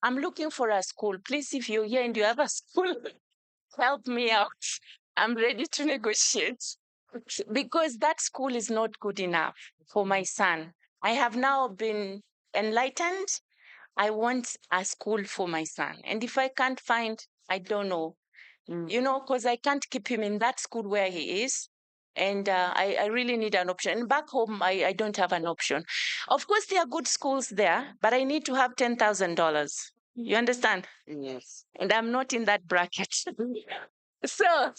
B: I'm looking for a school. Please, if you're here and you have a school, help me out. I'm ready to negotiate because that school is not good enough for my son. I have now been enlightened. I want a school for my son. And if I can't find, I don't know, because I can't keep him in that school where he is. And I really need an option. And back home, I don't have an option. Of course, there are good schools there, but I need to have $10,000. You understand?
D: Yes.
B: And I'm not in that bracket. so,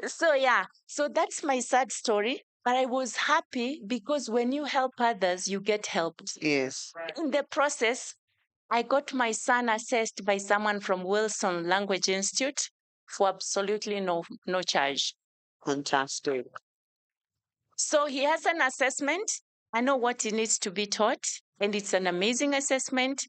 B: so yeah. So that's my sad story. But I was happy because when you help others, you get helped.
I: Yes.
B: In the process, I got my son assessed by someone from Wilson Language Institute for absolutely no charge.
I: Fantastic.
B: So he has an assessment. I know what he needs to be taught, and it's an amazing assessment,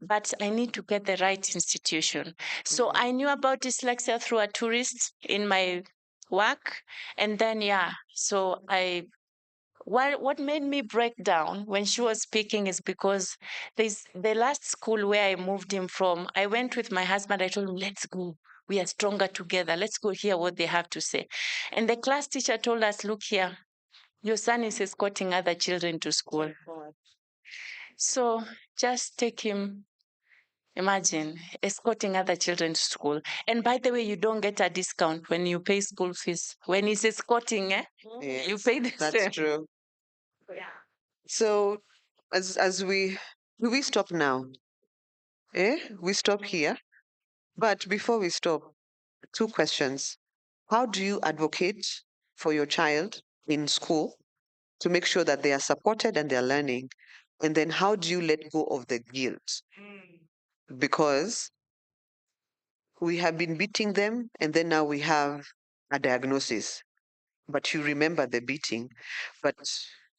B: but I need to get the right institution. So I knew about dyslexia through a tourist in my work. And then, so what made me break down when she was speaking is because there's the last school where I moved him from. I went with my husband. I told him, let's go. We are stronger together. Let's go hear what they have to say. And the class teacher told us, look here, your son is escorting other children to school. So just take him. Imagine escorting other children to school. And by the way, you don't get a discount when you pay school fees. When he's escorting,
I: Yes,
B: you pay the
I: that's
B: same.
I: true.
B: Yeah.
I: So as we stop now? We stop here. But before we stop, two questions. How do you advocate for your child in school to make sure that they are supported and they're learning? And then how do you let go of the guilt? Because we have been beating them and then now we have a diagnosis. But you remember the beating. But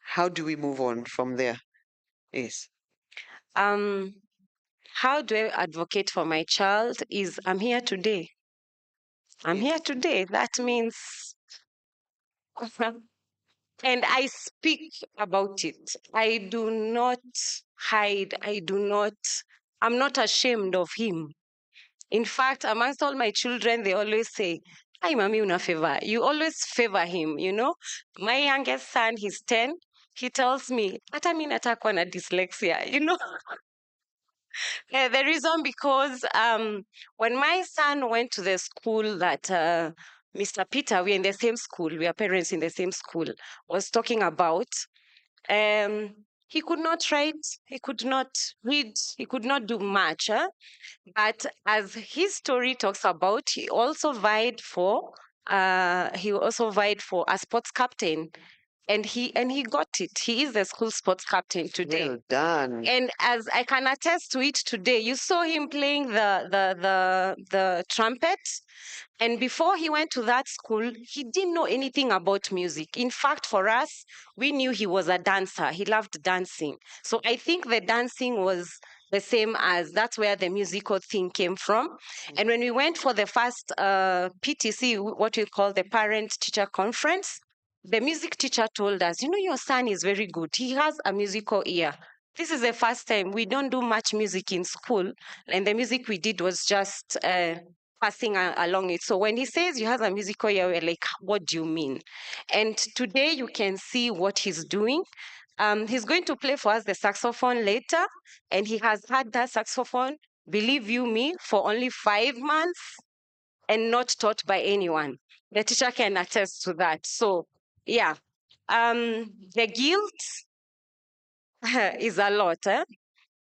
I: how do we move on from there? Yes.
H: Um, how do I advocate for my child? Is I'm here today. I'm here today. That means, and I speak about it. I do not hide. I'm not ashamed of him. In fact, amongst all my children, they always say, "Hi, mommy, una favor." You always favor him, you know. My youngest son, he's 10. He tells me, "Hata mimi natakuwa na dyslexia," you know. The reason because when my son went to the school that Mr. Peter, we're in the same school, we are parents in the same school, was talking about, he could not write, he could not read, he could not do much. But as his story talks about, he also vied for a sports captain, and he got it. He is the school sports captain today.
I: Well done.
H: And as I can attest to it today, you saw him playing the trumpet. And before he went to that school, he didn't know anything about music. In fact, for us, we knew he was a dancer. He loved dancing. So I think the dancing was the same as that's where the musical thing came from. And when we went for the first PTC, what we call the parent teacher conference, the music teacher told us, your son is very good. He has a musical ear. This is the first time we don't do much music in school. And the music we did was just passing along it. So when he says you have a musical ear, we're like, what do you mean? And today you can see what he's doing. He's going to play for us the saxophone later. And he has had that saxophone, believe you me, for only 5 months and not taught by anyone. The teacher can attest to that. So, yeah, the guilt is a lot,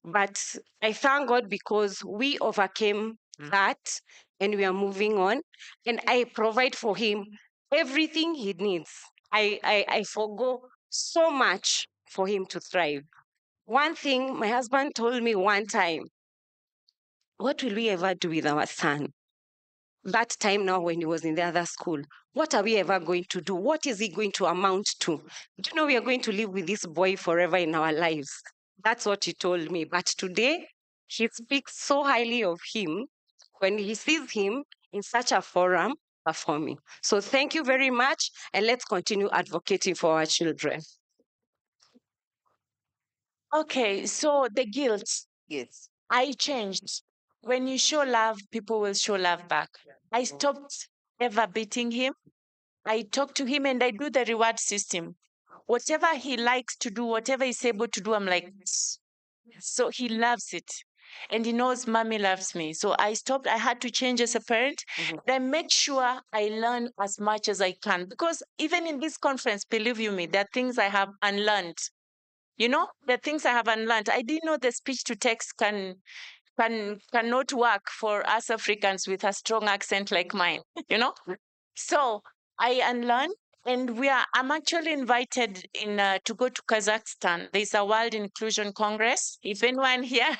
H: but I thank God because we overcame that and we are moving on. And I provide for him everything he needs. I forgo so much for him to thrive. One thing my husband told me one time, what will we ever do with our son? That time now when he was in the other school, what are we ever going to do? What is he going to amount to? Do you know we are going to live with this boy forever in our lives? That's what he told me. But today, he speaks so highly of him when he sees him in such a forum performing. So thank you very much, and let's continue advocating for our children.
B: Okay, so the guilt,
I: Yes.
B: I changed. When you show love, people will show love back. I stopped ever beating him. I talk to him and I do the reward system. Whatever he likes to do, whatever he's able to do, I'm like, so he loves it. And he knows mommy loves me. So I stopped. I had to change as a parent. I make sure I learn as much as I can. Because even in this conference, believe you me, there are things I have unlearned. You know, the things I have unlearned. I didn't know the speech to text cannot work for us Africans with a strong accent like mine, you know? So I unlearned, and I'm actually invited in to go to Kazakhstan. There's a World Inclusion Congress. If anyone here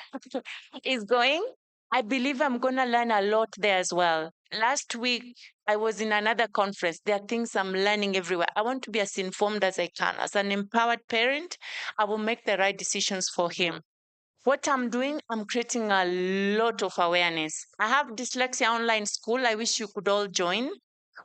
B: is going, I believe I'm gonna learn a lot there as well. Last week I was in another conference. There are things I'm learning everywhere. I want to be as informed as I can. As an empowered parent, I will make the right decisions for him. What I'm doing, I'm creating a lot of awareness. I have Dyslexia Online School. I wish you could all join.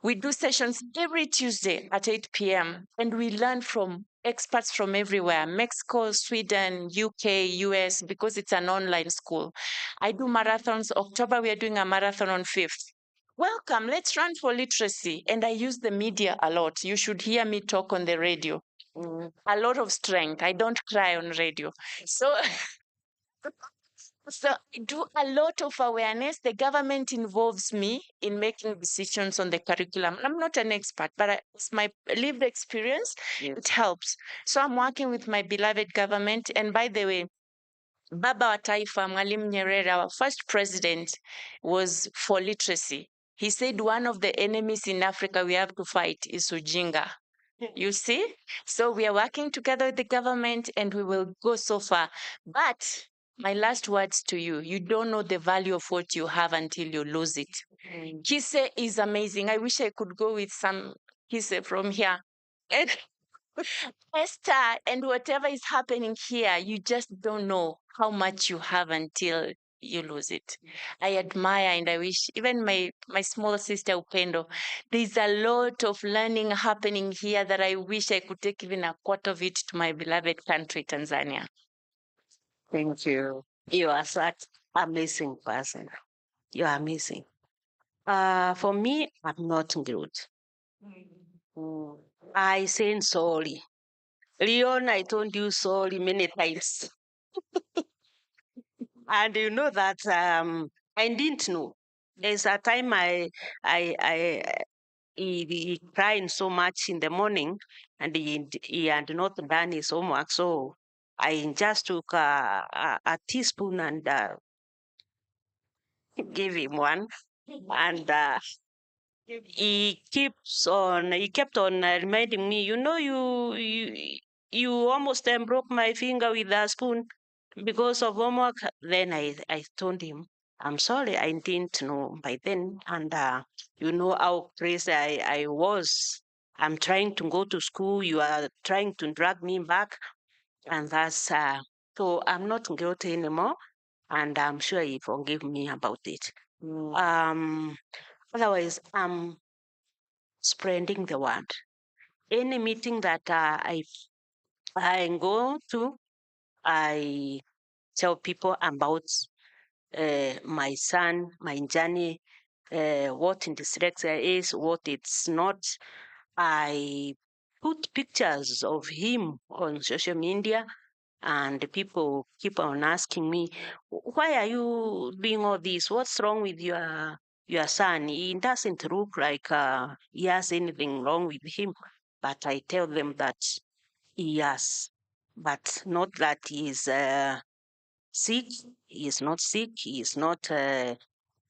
B: We do sessions every Tuesday at 8 p.m. and we learn from experts from everywhere, Mexico, Sweden, UK, US, because it's an online school. I do marathons. October, we are doing a marathon on 5th. Welcome, let's run for literacy. And I use the media a lot. You should hear me talk on the radio. A lot of strength. I don't cry on radio. So So I do a lot of awareness. The government involves me in making decisions on the curriculum. I'm not an expert, but it's my lived experience. It helps. So I'm working with my beloved government. And by the way, Baba wa Taifa, Mwalimu Nyerere, our first president, was for literacy. He said one of the enemies in Africa we have to fight is Ujinga. You see? So we are working together with the government and we will go so far. But my last words to you, you don't know the value of what you have until you lose it. Kise is amazing. I wish I could go with some Kise from here. And Esther, and whatever is happening here, you just don't know how much you have until you lose it. I admire and I wish even my small sister Upendo, there's a lot of learning happening here that I wish I could take even a quarter of it to my beloved country, Tanzania.
H: Thank you. You are such amazing person. You are amazing. For me, I'm not good. I say sorry. Leon, I told you sorry many times. And you know that I didn't know. There's a time he cried so much in the morning and he had not done his homework. So I just took a teaspoon and gave him one. And he kept on reminding me, you almost broke my finger with a spoon because of homework. Then I told him, I'm sorry, I didn't know by then. And you know how crazy I was. I'm trying to go to school. You are trying to drag me back. And that's, so I'm not guilty anymore. And I'm sure he forgave me about it. Otherwise, I'm spreading the word. Any meeting that I go to, I tell people about my son, my journey, what dyslexia is, what it's not. I put pictures of him on social media, and people keep on asking me, why are you doing all this? What's wrong with your son? He doesn't look like he has anything wrong with him. But I tell them that he has, but not that he is sick. He is not sick. He is not,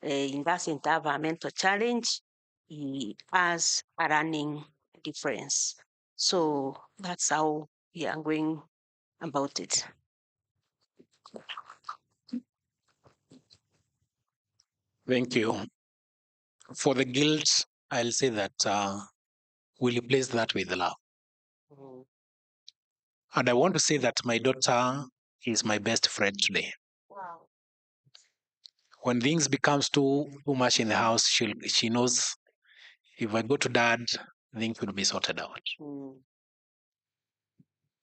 H: he doesn't have a mental challenge. He has a learning difference. So that's how we are going about it.
J: Thank you. For the guilt, I'll say that we'll replace that with love. And I want to say that my daughter is my best friend today.
H: Wow.
J: When things becomes too much in the house, she knows if I go to dad, things will be sorted out.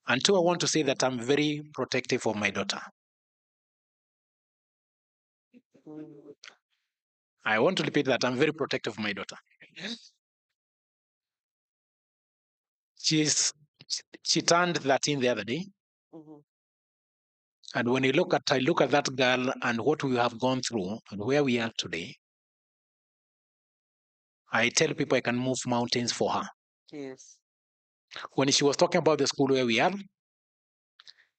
J: And two, I want to say that I'm very protective of my daughter. I want to repeat that I'm very protective of my daughter. She turned 13 the other day. And when I look at that girl and what we have gone through and where we are today, I tell people I can move mountains for her.
D: Yes.
J: When she was talking about the school where we are,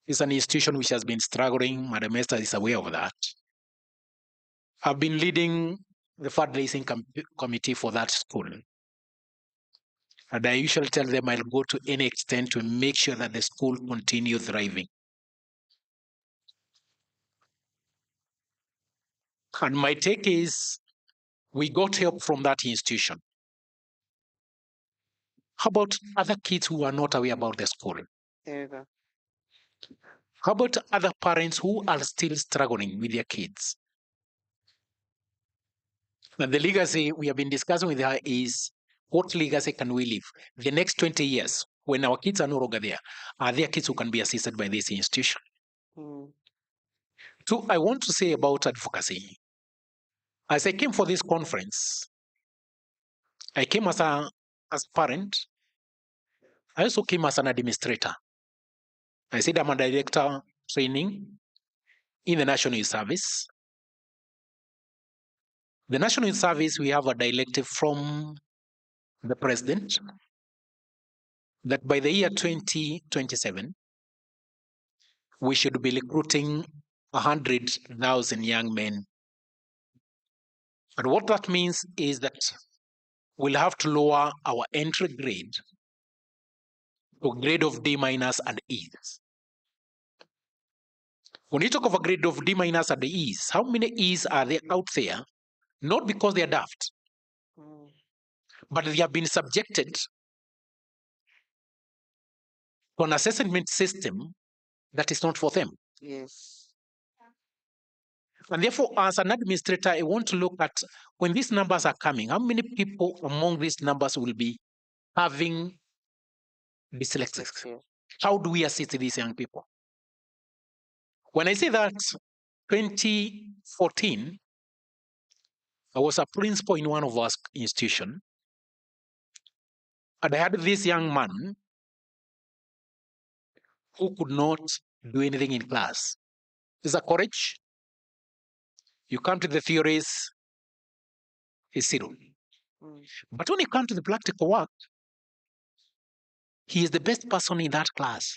J: it's an institution which has been struggling. Madam Esther is aware of that. I've been leading the fundraising committee for that school. And I usually tell them I'll go to any extent to make sure that the school continues thriving. And my take is we got help from that institution. How about other kids who are not aware about the school?
D: There you go.
J: How about other parents who are still struggling with their kids? Now, the legacy we have been discussing with her is what legacy can we leave? The next 20 years, when our kids are no longer there, are there kids who can be assisted by this institution? So I want to say about advocacy. As I came for this conference, I came as a parent. I also came as an administrator. I said I'm a director training in the National Youth Service. The National Youth Service, we have a directive from the president that by the year 2027, we should be recruiting 100,000 young men. But what that means is that we'll have to lower our entry grade to a grade of D minus and E's. When you talk of a grade of D minus and E's, how many E's are there out there? Not because they are daft, but they have been subjected to an assessment system that is not for them.
D: Yes.
J: And therefore, as an administrator, I want to look at when these numbers are coming, how many people among these numbers will be having dyslexia? How do we assist these young people? When I say that, 2014, I was a principal in one of our institutions, and I had this young man who could not do anything in class. There's a courage. You come to the theories, he's zero. But when you come to the practical work, he is the best person in that class.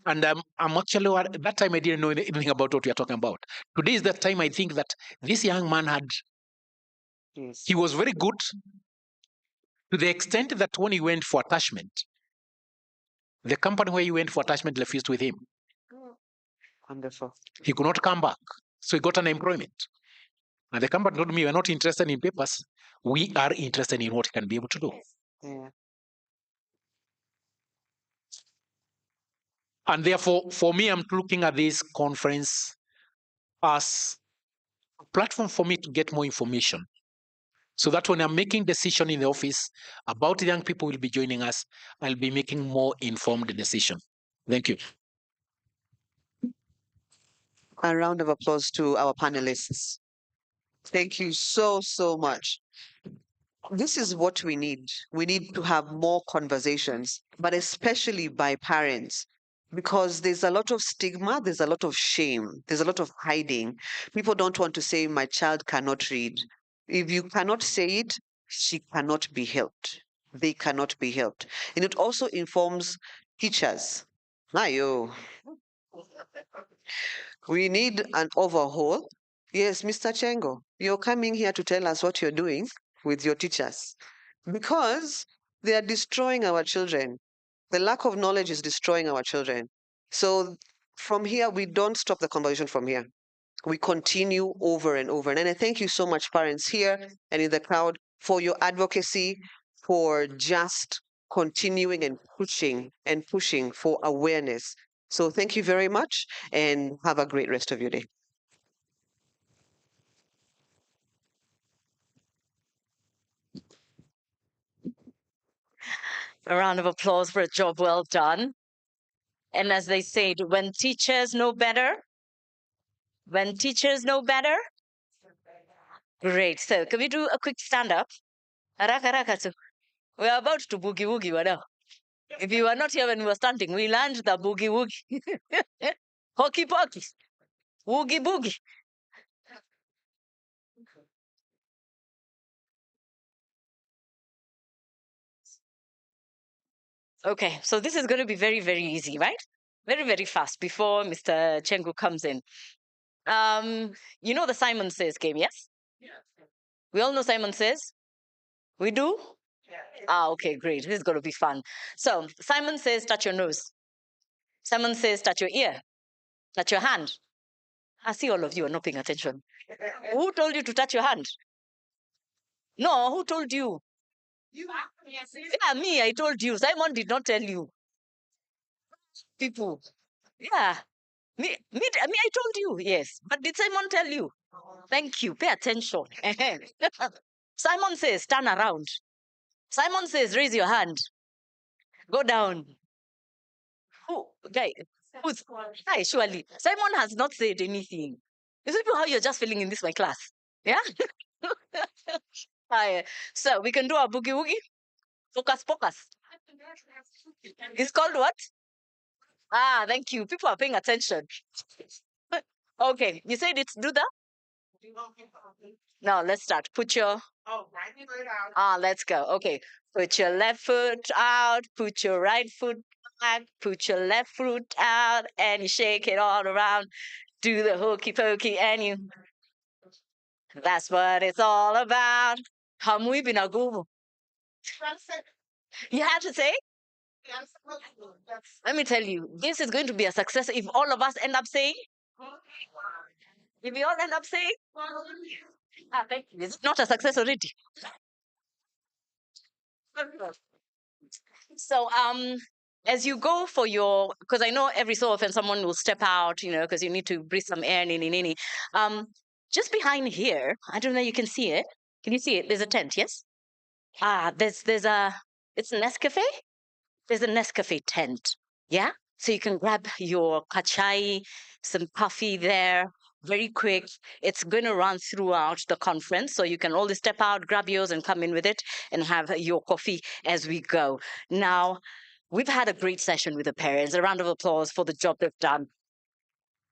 J: And I'm actually, at that time I didn't know anything about what we are talking about. Today is that time I think that this young man he was very good to the extent that when he went for attachment, the company where he went for attachment refused with him.
D: Wonderful.
J: He could not come back. So he got unemployment. And the company told me, we're not interested in papers. We are interested in what he can be able to do.
D: Yeah.
J: And therefore, for me, I'm looking at this conference as a platform for me to get more information. So that when I'm making decision in the office about the young people who will be joining us, I'll be making more informed decision. Thank you.
I: A round of applause to our panelists. Thank you so, so much. This is what we need. We need to have more conversations, but especially by parents, because there's a lot of stigma, there's a lot of shame, there's a lot of hiding. People don't want to say, my child cannot read. If you cannot say it, she cannot be helped. They cannot be helped. And it also informs teachers. Ayo. We need an overhaul. Yes, Mr. Chengo, you're coming here to tell us what you're doing with your teachers because they are destroying our children. The lack of knowledge is destroying our children. So from here, we don't stop the conversation from here. We continue over and over. And I thank you so much, parents here and in the crowd, for your advocacy, for just continuing and pushing for awareness. So thank you very much and have a great rest of your day.
A: A round of applause for a job well done. And as they said, when teachers know better, great. So can we do a quick stand up? Haraka haraka. So we are about to boogie woogie now. If you were not here when we were standing, we learned the boogie woogie. Hockey pocky. Woogie boogie. Okay, so this is going to be very, very easy, right? Very, very fast before Mr. Chengu comes in. You know the Simon Says game, yes? We all know Simon Says? We do? Ah, okay, great. This is going to be fun. So, Simon says, touch your nose. Simon says, touch your ear. Touch your hand. I see all of you are not paying attention. Who told you to touch your hand? No, who told you? Yeah, me, I told you. Simon did not tell you. People. Yeah. I told you, yes. But did Simon tell you? Thank you. Pay attention. Simon says, turn around. Simon says, raise your hand. Go down. Who? Guy, who's? Hi, surely. Simon has not said anything. You see how you're just feeling in this, my class? Yeah? Hi. So we can do our boogie woogie. Focus, focus. It's called what? Ah, thank you. People are paying attention. Okay, you said it's do the? Now let's start. Put your let's go. Okay. Put your left foot out, put your right foot back, put your left foot out, and you shake it all around. Do the hokey pokey, and you. That's what it's all about. Hamui binagumu. You had to say? Let me tell you, this is going to be a success if all of us end up saying. If we all end up saying. Thank you. It's not a success already. So, as you go for your, because I know every so often someone will step out, because you need to breathe some air, nini. Just behind here, I don't know, you can see it. Can you see it? There's a tent, yes? There's it's a Nescafe? There's a Nescafe tent. Yeah? So you can grab your kachai, some coffee there, very quick. It's going to run throughout the conference. So you can always step out, grab yours, and come in with it and have your coffee as we go. Now, we've had a great session with the parents. A round of applause for the job they've done.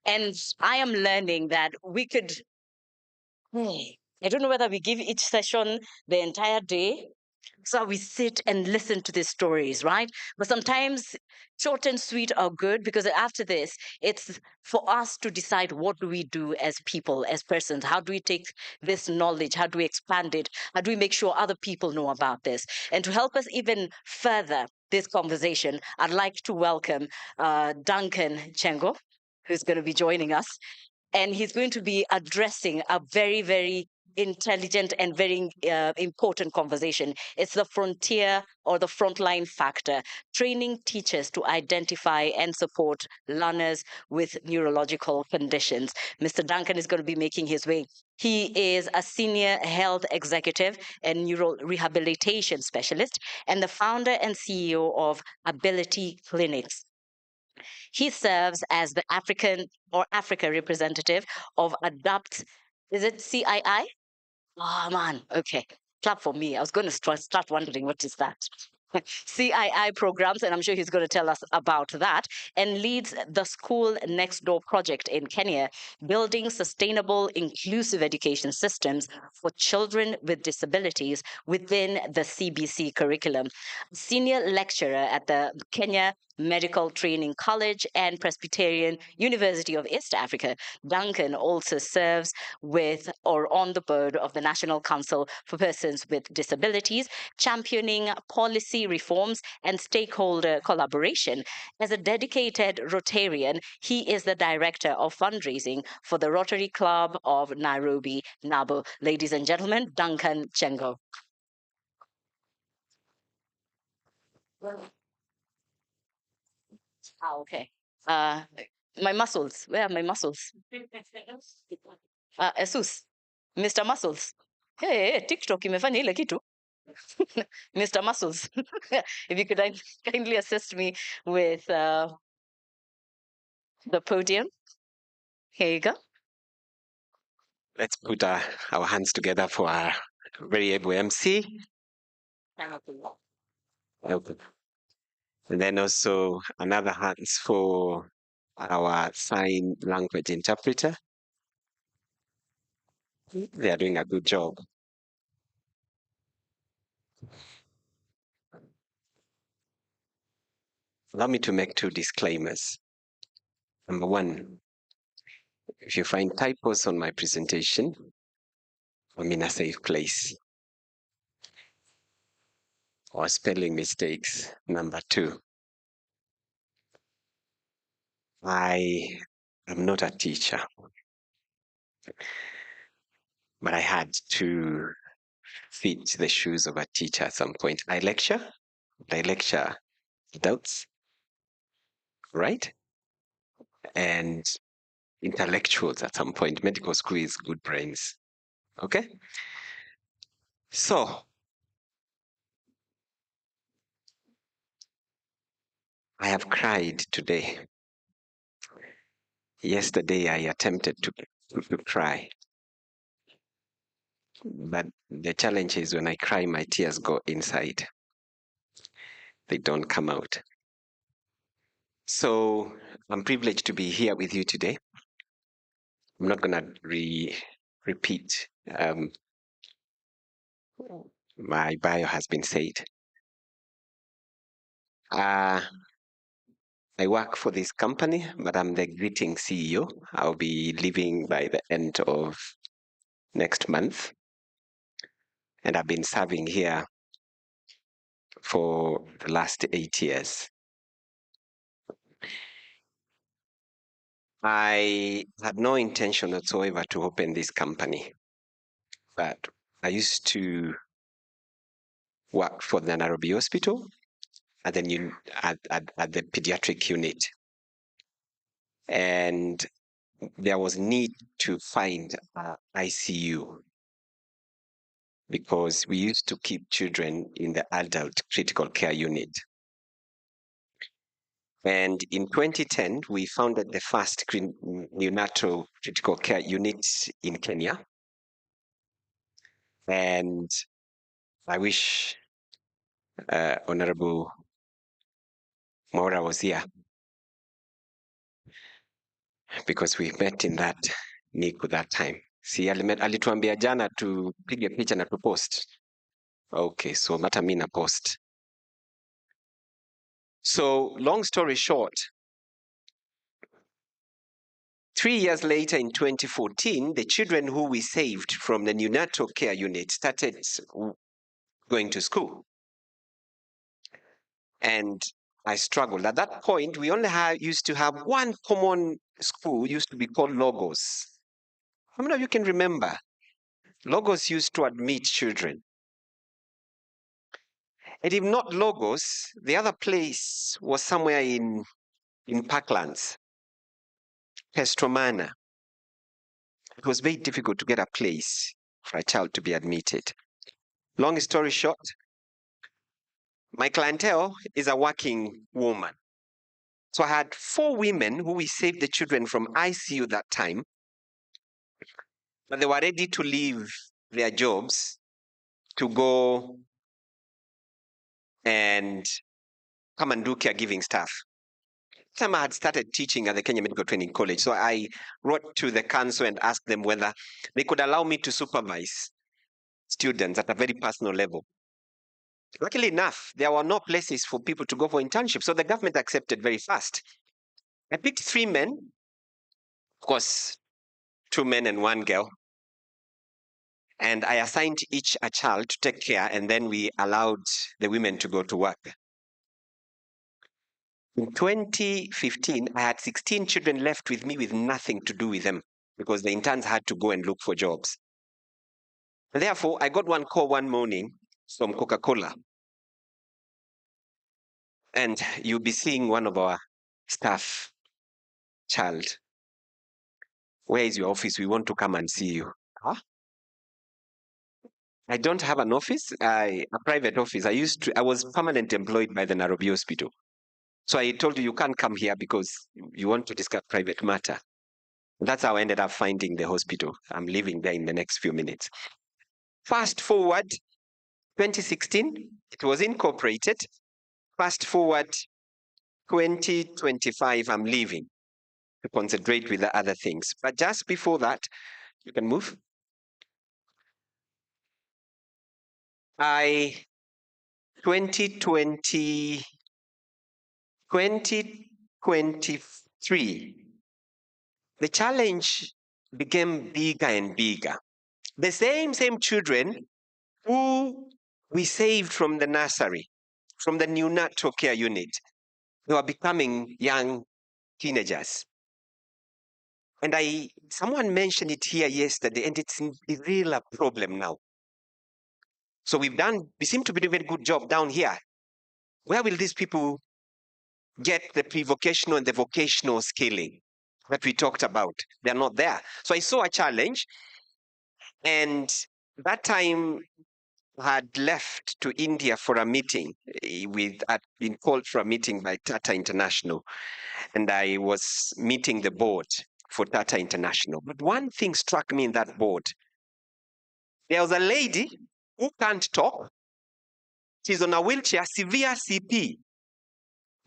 A: And I am learning that we could, I don't know whether we give each session the entire day. So we sit and listen to these stories, right? But sometimes short and sweet are good because after this, it's for us to decide what do we do as people, as persons. How do we take this knowledge? How do we expand it? How do we make sure other people know about this? And to help us even further this conversation, I'd like to welcome Duncan Chengo, who's going to be joining us. And he's going to be addressing a very, very intelligent and very important conversation. It's the frontier or the frontline factor, training teachers to identify and support learners with neurological conditions. Mr. Duncan is going to be making his way. He is a senior health executive and neural rehabilitation specialist and the founder and CEO of Ability Clinics. He serves as the Africa representative of ADAPT. Is it CII? Oh man, okay. Clap for me. I was going to start wondering what is that. CII programs, and I'm sure he's going to tell us about that, and leads the School Next Door project in Kenya, building sustainable, inclusive education systems for children with disabilities within the CBC curriculum. Senior lecturer at the Kenya Medical Training College and Presbyterian University of East Africa, Duncan also serves with or on the board of the National Council for Persons with Disabilities, championing policy reforms and stakeholder collaboration. As a dedicated Rotarian, he is the director of fundraising for the Rotary Club of Nairobi, NABO. Ladies and gentlemen, Duncan Chengo. Okay. My muscles. Where are my muscles? Jesus. Mr. Muscles. Hey, TikTok imefanya ile kitu. Mr. Muscles, if you could kindly assist me with the podium. Here you go.
K: Let's put our hands together for our very able MC. Okay. And then also another hands for our sign language interpreter. They are doing a good job. Allow me to make 2 disclaimers. Number 1, if you find typos on my presentation, I'm in a safe place. Or spelling mistakes. Number 2, I am not a teacher, but I had to fit the shoes of a teacher at some point. I lecture adults, right? And intellectuals at some point. Medical school is good brains. Okay? So, I have cried today. Yesterday, I attempted to cry. But the challenge is when I cry, my tears go inside. They don't come out. So, I'm privileged to be here with you today. I'm not going to repeat. My bio has been said. I work for this company, but I'm the exiting CEO. I'll be leaving by the end of next month. And I've been serving here for the last 8 years. I had no intention whatsoever to open this company, but I used to work for the Nairobi hospital at the pediatric unit. And there was need to find an ICU because we used to keep children in the adult critical care unit. And in 2010, we founded the first neonatal critical care unit in Kenya. And I wish Honorable Maura was here because we met in that NICU that time. Si alituambia jana tupige picha na tupost. Okay, so mata mi na post. So long story short, 3 years later in 2014, the children who we saved from the neonatal care unit started going to school. And I struggled. At that point, we only used to have one common school, used to be called Logos. How many of you can remember? Logos used to admit children. And if not Logos, the other place was somewhere in Parklands, Pestromana. It was very difficult to get a place for a child to be admitted. Long story short, my clientele is a working woman. So I had 4 women who we saved the children from ICU that time, but they were ready to leave their jobs to go and come and do caregiving stuff. Time I had started teaching at the Kenya Medical Training College, so I wrote to the council and asked them whether they could allow me to supervise students at a very personal level. Luckily enough, there were no places for people to go for internships, so the government accepted very fast. I picked 3 men, of course, 2 men and 1 girl, and I assigned each a child to take care, and then we allowed the women to go to work. In 2015, I had 16 children left with me with nothing to do with them because the interns had to go and look for jobs. And therefore, I got one call one morning from Coca-Cola. And you'll be seeing one of our staff child. Where is your office? We want to come and see you. Huh? I don't have an office, a private office. I was permanent employed by the Nairobi hospital. So I told you can't come here because you want to discuss private matter. That's how I ended up finding the hospital. I'm leaving there in the next few minutes. Fast forward 2016, it was incorporated. Fast forward 2025, I'm leaving to concentrate with the other things. But just before that, you can move. 2023, the challenge became bigger and bigger. The same children who we saved from the nursery, from the neonatal care unit, they were becoming young teenagers. And someone mentioned it here yesterday, and it's a real problem now. So we seem to be doing a very good job down here. Where will these people get the pre-vocational and the vocational skilling that we talked about? They're not there. So I saw a challenge, and that time I had left to India for a meeting I'd been called for a meeting by Tata International, and I was meeting the board for Tata International. But one thing struck me in that board. There was a lady who can't talk. She's on a wheelchair, severe CP,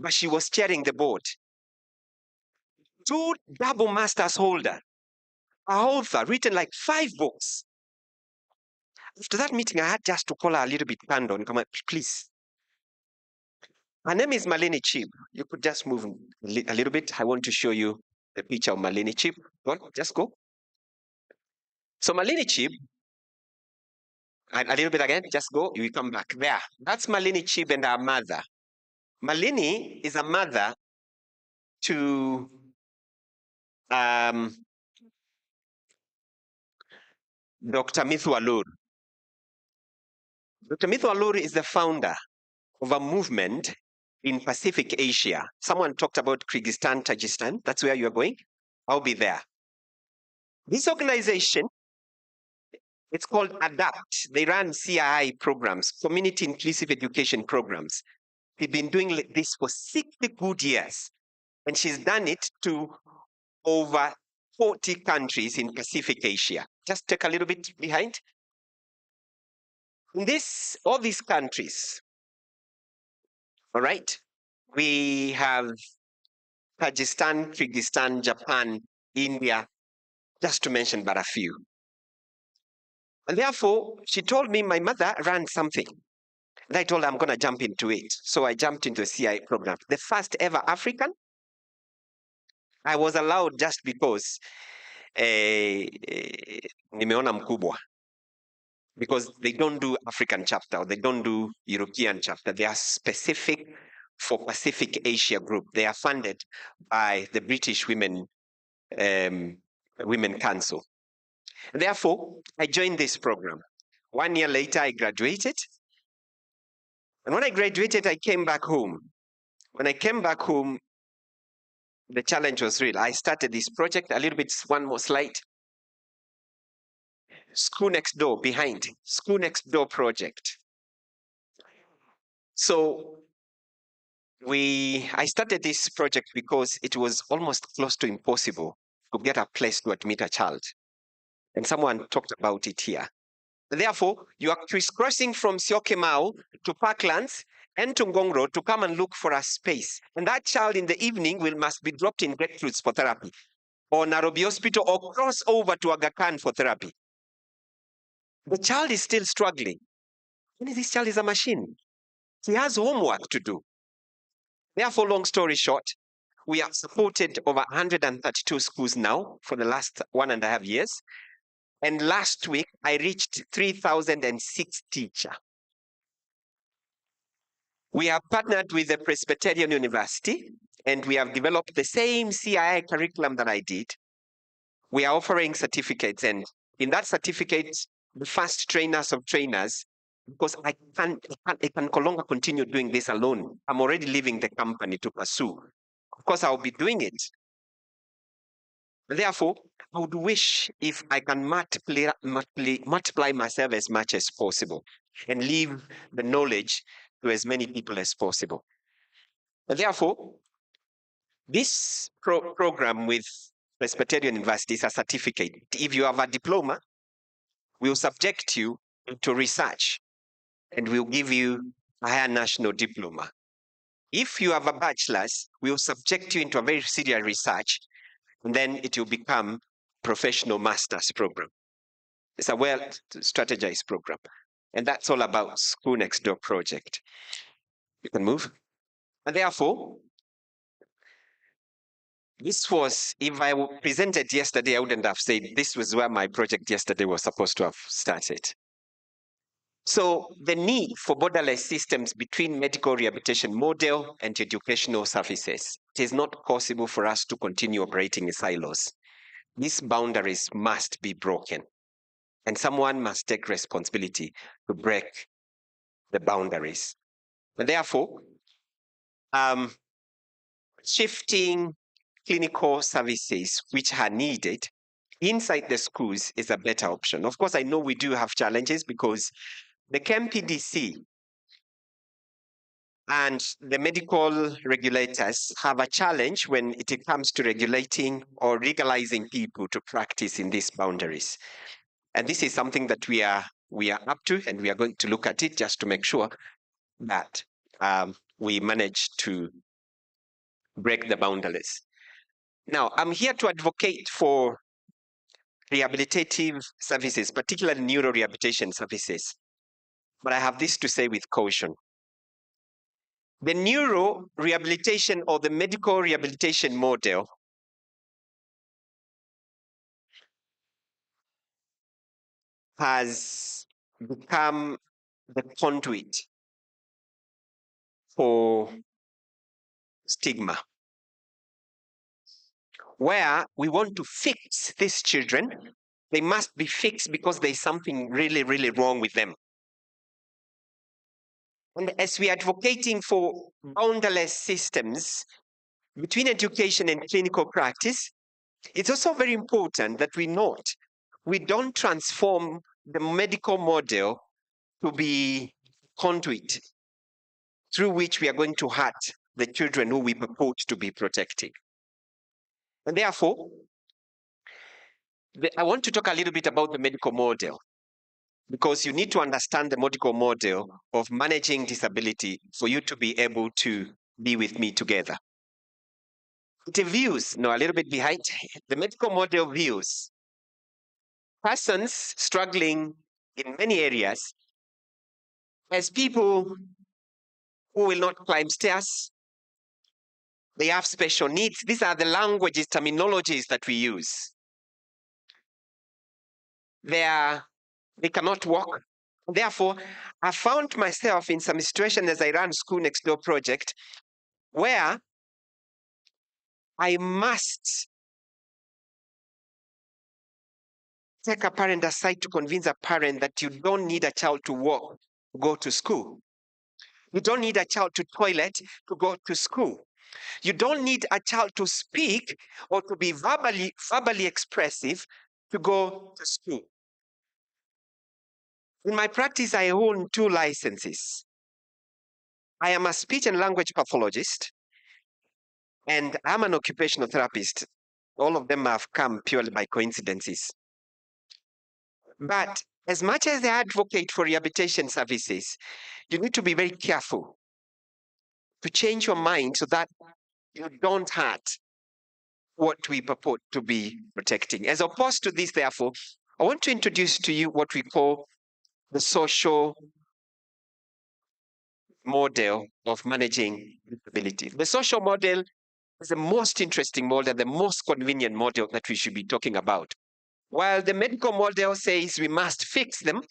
K: but she was chairing the board. 2 double master's holder, a author, written like 5 books. After that meeting, I had just to call her a little bit kando and come on, please. Her name is Malini Chib. You could just move a little bit. I want to show you the picture of Malini Chib. Go on, just go. So Malini Chib, a little bit again, just go, you will come back. There, that's Malini Chib and her mother. Malini is a mother to Dr. Mithu Alur. Dr. Mithu Alur is the founder of a movement in Pacific Asia. Someone talked about Kyrgyzstan, Tajikistan. That's where you are going. I'll be there. This organization, it's called ADAPT. They run CII programs, community inclusive education programs. They've been doing this for 60 good years. And she's done it to over 40 countries in Pacific Asia. Just take a little bit behind. In all these countries, all right, we have Tajikistan, Kyrgyzstan, Japan, India, just to mention but a few. And therefore, she told me my mother ran something. And I told her I'm going to jump into it. So I jumped into a CIA program. The first ever African. I was allowed just because nimeona mkubwa. Because they don't do African chapter, or they don't do European chapter. They are specific for Pacific Asia group. They are funded by the British Women Council. Therefore, I joined this program. 1 year later, I graduated. And when I graduated, I came back home. When I came back home, the challenge was real. I started this project, a little bit, one more slide. School Next Door, behind. School Next Door project. So I started this project because it was almost close to impossible to get a place to admit a child. And someone talked about it here. Therefore, you are crisscrossing from Syokimau to Parklands and to Ngong Road to come and look for a space. And that child in the evening must be dropped in Grapefruits for therapy, or Nairobi Hospital, or cross over to Aga Khan for therapy. The child is still struggling. And this child is a machine. He has homework to do. Therefore, long story short, we have supported over 132 schools now for the last 1.5 years. And last week, I reached 3,006 teachers. We have partnered with the Presbyterian University, and we have developed the same CII curriculum that I did. We are offering certificates, and in that certificate, the first trainers of trainers, because I can no longer continue doing this alone. I'm already leaving the company to pursue. Of course, I'll be doing it Therefore, I would wish if I can multiply myself as much as possible and leave the knowledge to as many people as possible. Therefore, this program with Presbyterian University is a certificate. If you have a diploma, we'll subject you to research and we'll give you a higher national diploma. If you have a bachelor's, we'll subject you into a very serious research, and then it will become professional master's program. It's a well strategized program. And that's all about School Next Door project. You can move. And therefore, this was, if I presented yesterday, I wouldn't have said this was where my project yesterday was supposed to have started. So the need for borderless systems between medical rehabilitation model and educational services. It is not possible for us to continue operating in silos. These boundaries must be broken, and someone must take responsibility to break the boundaries. And therefore, shifting clinical services which are needed inside the schools is a better option. Of course, I know we do have challenges because the KMPDC and the medical regulators have a challenge when it comes to regulating or legalizing people to practice in these boundaries. And this is something that we are up to, and we are going to look at it just to make sure that we manage to break the boundaries. Now, I'm here to advocate for rehabilitative services, particularly neuro rehabilitation services. But I have this to say with caution. The neuro rehabilitation or the medical rehabilitation model has become the conduit for stigma, where we want to fix these children. They must be fixed because there's something really, really wrong with them. And as we are advocating for boundaryless systems between education and clinical practice, it's also very important that we note we don't transform the medical model to be conduit through which we are going to hurt the children who we purport to be protecting. And therefore, I want to talk a little bit about the medical model, because you need to understand the medical model of managing disability for you to be able to be with me together. It views, a little bit behind, the medical model views persons struggling in many areas as people who will not climb stairs. They have special needs. These are the languages, terminologies that we use. They cannot walk. Therefore, I found myself in some situation as I ran School Next Door project where I must take a parent aside to convince a parent that you don't need a child to walk, go to school. You don't need a child to toilet to go to school. You don't need a child to speak or to be verbally expressive to go to school. In my practice, I own 2 licenses. I am a speech and language pathologist, and I'm an occupational therapist. All of them have come purely by coincidences. But as much as I advocate for rehabilitation services, you need to be very careful to change your mind so that you don't hurt what we purport to be protecting. As opposed to this, therefore, I want to introduce to you what we call the social model of managing disability. The social model is the most interesting model, the most convenient model that we should be talking about. While the medical model says we must fix them,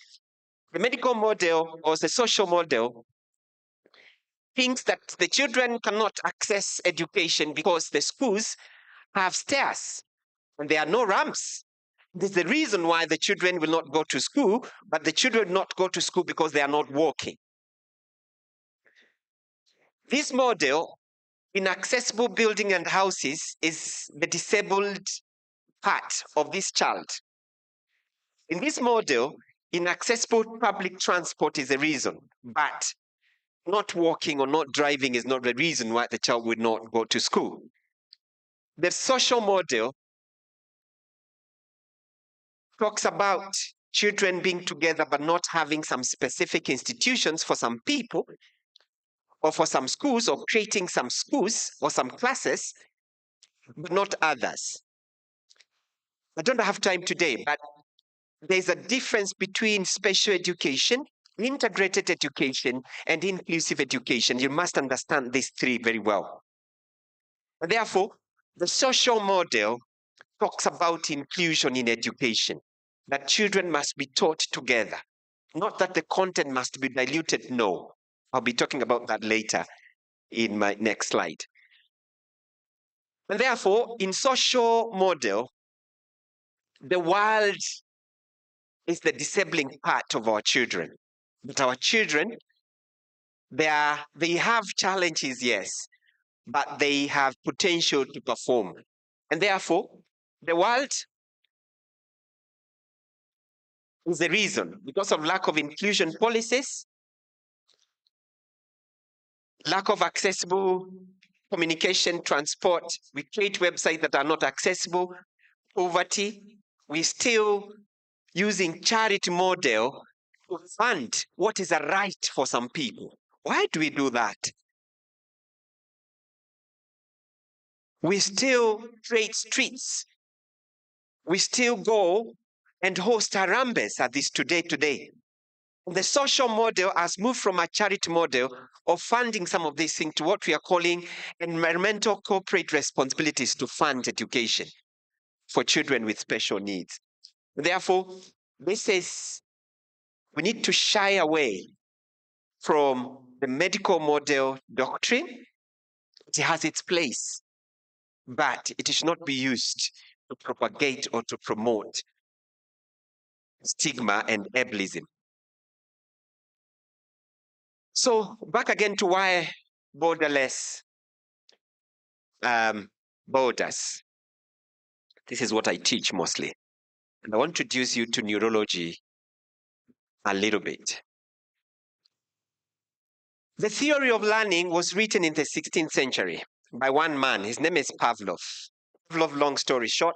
K: the medical model or the social model thinks that the children cannot access education because the schools have stairs and there are no ramps. There's the reason why the children will not go to school, but the children will not go to school because they are not walking. This model in accessible building and houses is the disabled part of this child. In this model, inaccessible public transport is the reason, but not walking or not driving is not the reason why the child would not go to school. The social model talks about children being together but not having some specific institutions for some people or for some schools, or creating some schools or some classes, but not others. I don't have time today, but there's a difference between special education, integrated education, and inclusive education. You must understand these three very well. And therefore, the social model talks about inclusion in education, that children must be taught together, not that the content must be diluted. No, I'll be talking about that later in my next slide. And therefore, in social model, the world is the disabling part of our children. But our children, they have challenges, yes, but they have potential to perform. And therefore, the world is the reason. Because of lack of inclusion policies, lack of accessible communication, transport, we create websites that are not accessible, poverty, we still using charity model to fund what is a right for some people. Why do we do that? We still create streets. We still go and host Harambes at this today. The social model has moved from a charity model of funding some of these things to what we are calling environmental corporate responsibilities to fund education for children with special needs. Therefore, we need to shy away from the medical model doctrine. It has its place, but it should not be used to propagate or to promote stigma and ableism. So back again to why borderless borders. This is what I teach mostly. And I want to introduce you to neurology a little bit. The theory of learning was written in the 16th century by one man. His name is Pavlov. Pavlov, long story short,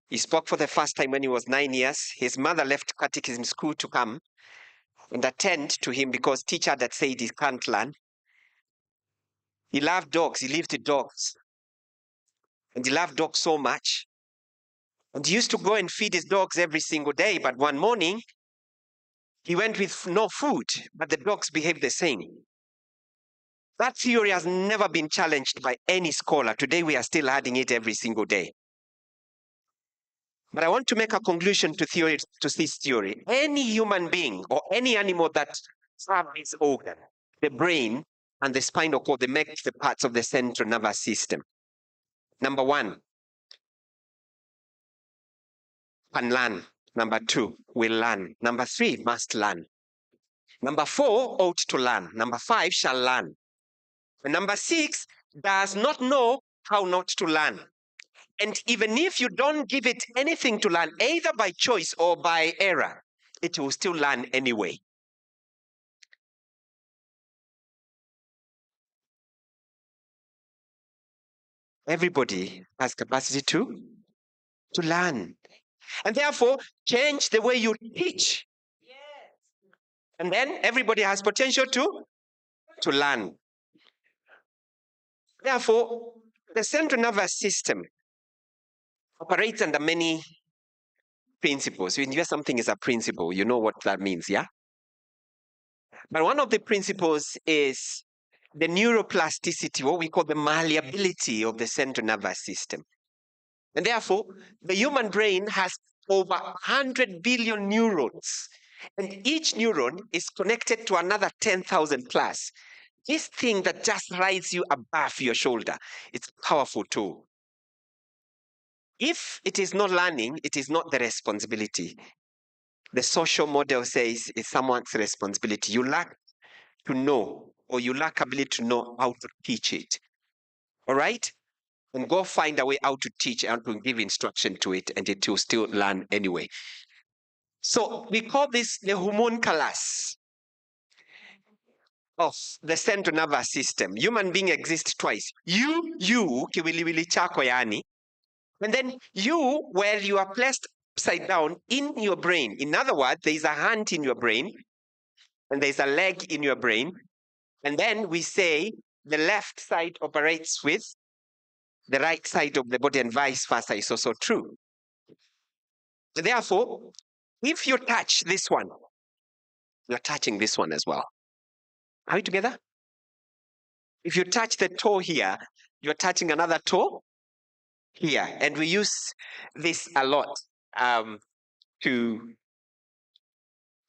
K: he spoke for the first time when he was 9 years. His mother left catechism school to come and attend to him because teacher had said he can't learn. He loved dogs. He lived with dogs. And he loved dogs so much. And he used to go and feed his dogs every single day. But one morning, he went with no food, but the dogs behaved the same. That theory has never been challenged by any scholar. Today, we are still adding it every single day. But I want to make a conclusion to this theory. Any human being or any animal that have this organ, the brain and the spinal cord, they make the parts of the central nervous system. Number one, can learn. Number two, will learn. Number three, must learn. Number four, ought to learn. Number five, shall learn. And number six, does not know how not to learn. And even if you don't give it anything to learn, either by choice or by error, it will still learn anyway. Everybody has capacity to learn. And therefore, change the way you teach. And then everybody has potential to learn. Therefore, the central nervous system operates under many principles. When you hear something is a principle, you know what that means, yeah? But one of the principles is the neuroplasticity, what we call the malleability of the central nervous system. And therefore, the human brain has over 100 billion neurons, and each neuron is connected to another 10,000 plus. This thing that just rides you above your shoulder, it's a powerful tool. If it is not learning, it is not the responsibility. The social model says it's someone's responsibility. You lack to know, or you lack ability to know how to teach it. All right? and go find a way how to teach and to give instruction to it, and it will still learn anyway. So we call this the homunculus of the central nervous system. Human being exists twice. You, kiwiliwili chako yani, and then you, where you are placed upside down in your brain. In other words, there is a hand in your brain, and there is a leg in your brain, and then we say the left side operates with the right side of the body, and vice versa is also true. Therefore, if you touch this one, you're touching this one as well. Are we together? If you touch the toe here, you're touching another toe here. And we use this a lot to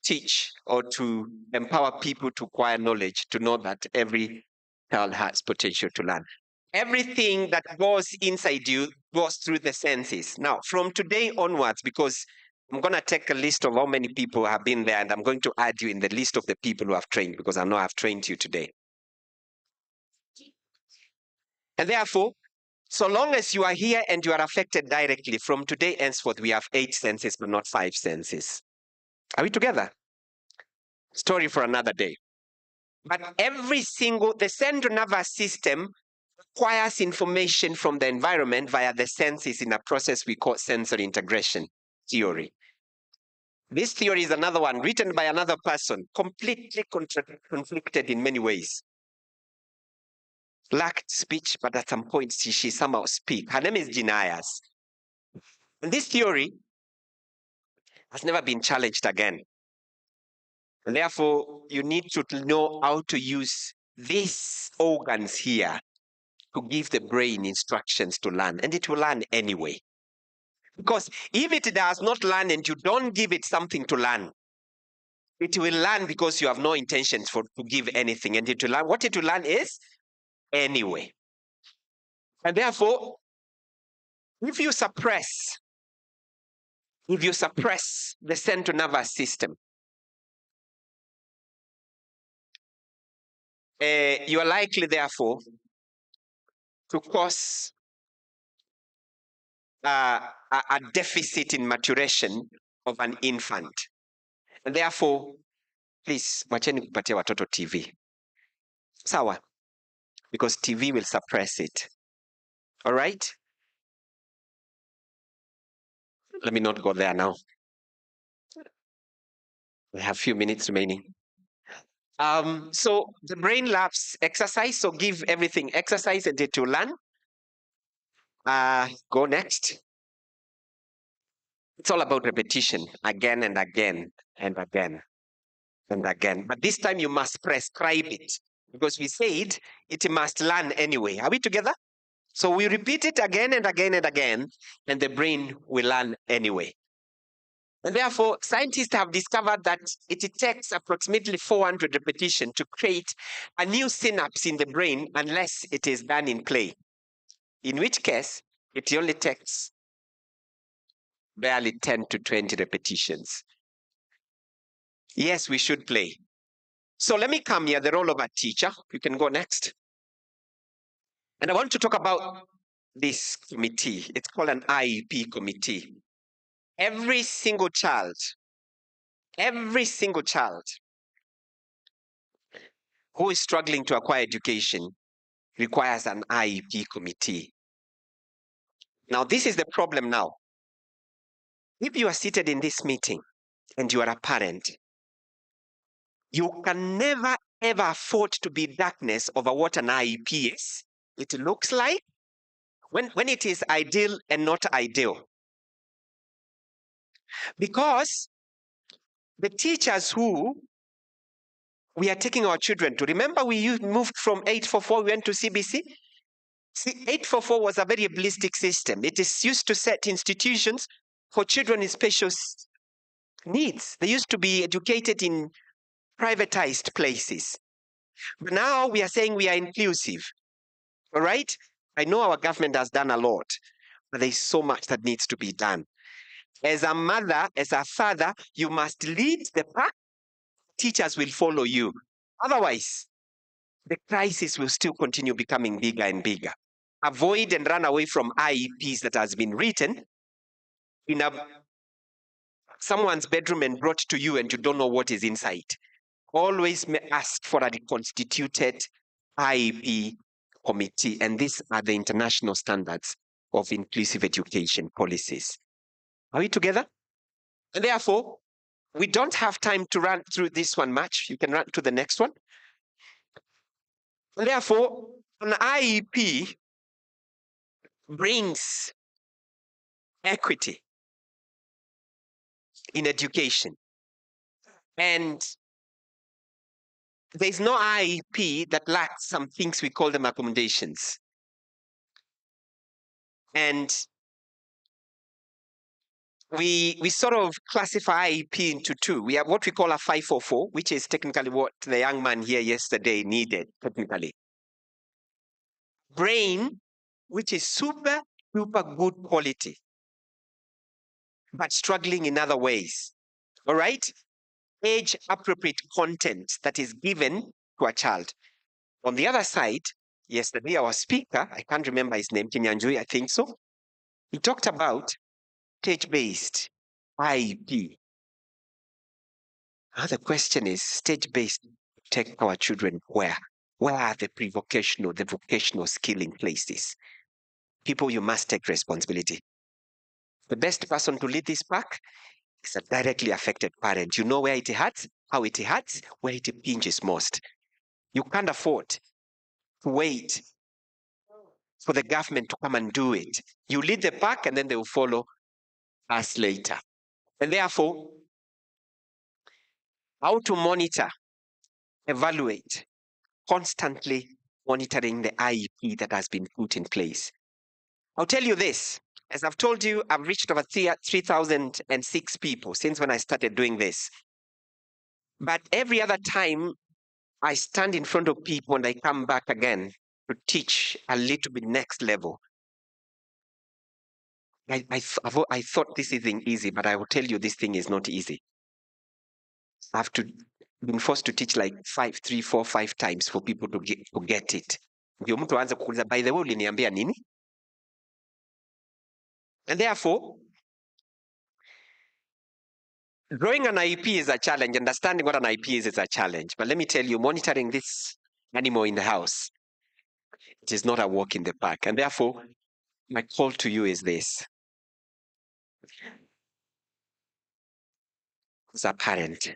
K: teach or to empower people to acquire knowledge, to know that every child has potential to learn. Everything that goes inside you goes through the senses. Now, from today onwards, because I'm going to take a list of how many people have been there, and I'm going to add you in the list of the people who have trained, because I know I've trained you today. And therefore, so long as you are here and you are affected directly, from today henceforth, we have 8 senses, but not 5 senses. Are we together? Story for another day. But the central nervous system acquires information from the environment via the senses in a process we call sensory integration theory. This theory is another one written by another person, completely conflicted in many ways. Lacked speech, but at some point she somehow speaks. Her name is Jinayas. And this theory has never been challenged again. And therefore, you need to know how to use these organs here to give the brain instructions to learn, and it will learn anyway. Because if it does not learn and you don't give it something to learn, it will learn because you have no intentions to give anything, and it will learn. What it will learn is anyway. And therefore, if you suppress the central nervous system, you are likely, therefore, to cause a deficit in maturation of an infant. And therefore, please, wacheni kupatia watoto TV. Sawa? Because TV will suppress it. All right? Let me not go there now. We have a few minutes remaining. So the brain loves exercise, so give everything exercise and it will learn. Go next. It's all about repetition, again and again and again and again. But this time you must prescribe it, because we said it must learn anyway. Are we together? So we repeat it again and again and again, and the brain will learn anyway. And therefore, scientists have discovered that it takes approximately 400 repetitions to create a new synapse in the brain, unless it is done in play, in which case it only takes barely 10 to 20 repetitions. Yes, we should play. So let me come here, the role of a teacher. You can go next. And I want to talk about this committee. It's called an IEP committee. Every single child who is struggling to acquire education requires an IEP committee. Now, this is the problem now. If you are seated in this meeting and you are a parent, you can never ever afford to be darkness over what an IEP is. It looks like when it is ideal and not ideal. Because the teachers who we are taking our children to, remember we moved from 844, we went to CBC? See, 844 was a very holistic system. It is used to set institutions for children in special needs. They used to be educated in privatized places. But now we are saying we are inclusive. All right? I know our government has done a lot, but there's so much that needs to be done. As a mother, as a father, you must lead the pack. Teachers will follow you. Otherwise, the crisis will still continue becoming bigger and bigger. avoid and run away from IEPs that has been written in someone's bedroom and brought to you and you don't know what is inside. Always ask for a reconstituted IEP committee, and these are the international standards of inclusive education policies. Are we together? And therefore, we don't have time to run through this one much. You can run to the next one. And therefore, an IEP brings equity in education. And there's no IEP that lacks some things, we call them accommodations. And we sort of classify IEP into two. We have what we call a 544, which is technically what the young man here yesterday needed, technically. Brain, which is super good quality, but struggling in other ways. All right? Age appropriate content that is given to a child. On the other side, yesterday our speaker, I can't remember his name, Kinyanjui, I think so, he talked about stage-based IEP. Now the question is, stage-based, take our children where? Where are the pre-vocational, the vocational skilling places? People, you must take responsibility. The best person to lead this pack is a directly affected parent. You know where it hurts, how it hurts, where it pinches most. You can't afford to wait for the government to come and do it. You lead the pack and then they will follow us later. And therefore, how to monitor, evaluate, constantly monitoring the IEP that has been put in place. I'll tell you this, as I've told you, I've reached over 3,006 people since when I started doing this. But every other time I stand in front of people and I come back again to teach a little bit next level. I thought this thing easy, but I will tell you this thing is not easy. I've been forced to teach like 3, 4, 5 times for people to get it. Ndio mtu aanze kuuliza, by the way, uliniambia nini? And therefore, drawing an IEP is a challenge. Understanding what an IEP is a challenge. But let me tell you, monitoring this animal in the house, it is not a walk in the park. And therefore, my call to you is this. As a parent,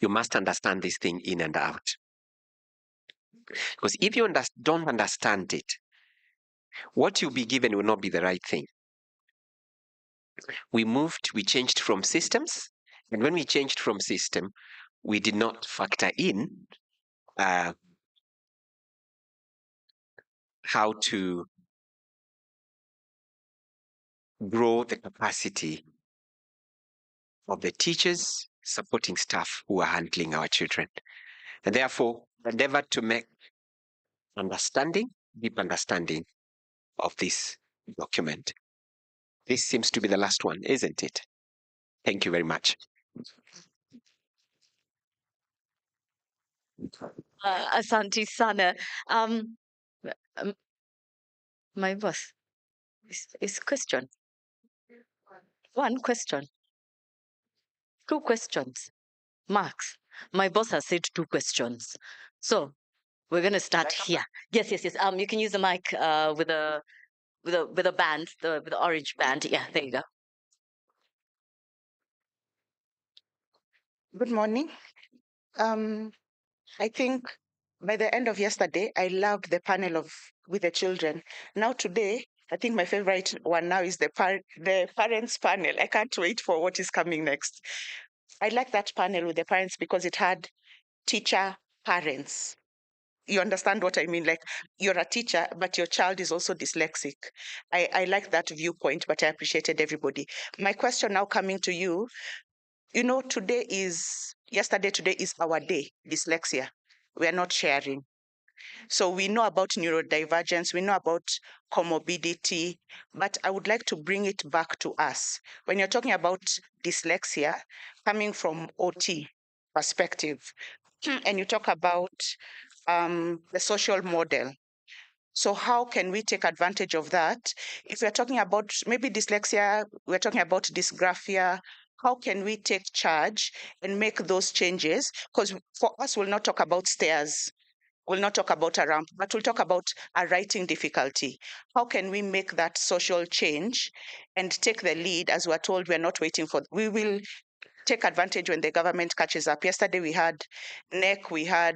K: you must understand this thing in and out. Because if you don't understand it, what you'll be given will not be the right thing. We changed from systems. And when we changed from system, we did not factor in how to grow the capacity of the teachers, supporting staff who are handling our children. And therefore, endeavor to make deep understanding of this document. This seems to be the last one, isn't it? Thank you very much.
A: Asante sana. My boss is question. One question. 2 questions. Max, my boss has said 2 questions. So we're gonna start here. Yes. You can use the mic with a band, with the orange band. Yeah, there you go.
L: Good morning. I think by the end of yesterday, I loved the panel with the children. Now today, I think my favorite one now is the parents panel. I can't wait for what is coming next. I like that panel with the parents because it had teacher parents. You understand what I mean? Like you're a teacher, but your child is also dyslexic. I like that viewpoint, but I appreciated everybody. My question now coming to you, today is our day, dyslexia. We are not sharing. So we know about neurodivergence, we know about comorbidity, but I would like to bring it back to us. When you're talking about dyslexia, coming from OT perspective, and you talk about the social model. So how can we take advantage of that? If we're talking about maybe dyslexia, we're talking about dysgraphia, how can we take charge and make those changes? Because for us, we'll not talk about stairs, we'll not talk about a ramp, but we'll talk about a writing difficulty. How can we make that social change and take the lead? As we're told, we're not waiting for, we will take advantage when the government catches up. Yesterday we had NEC, we had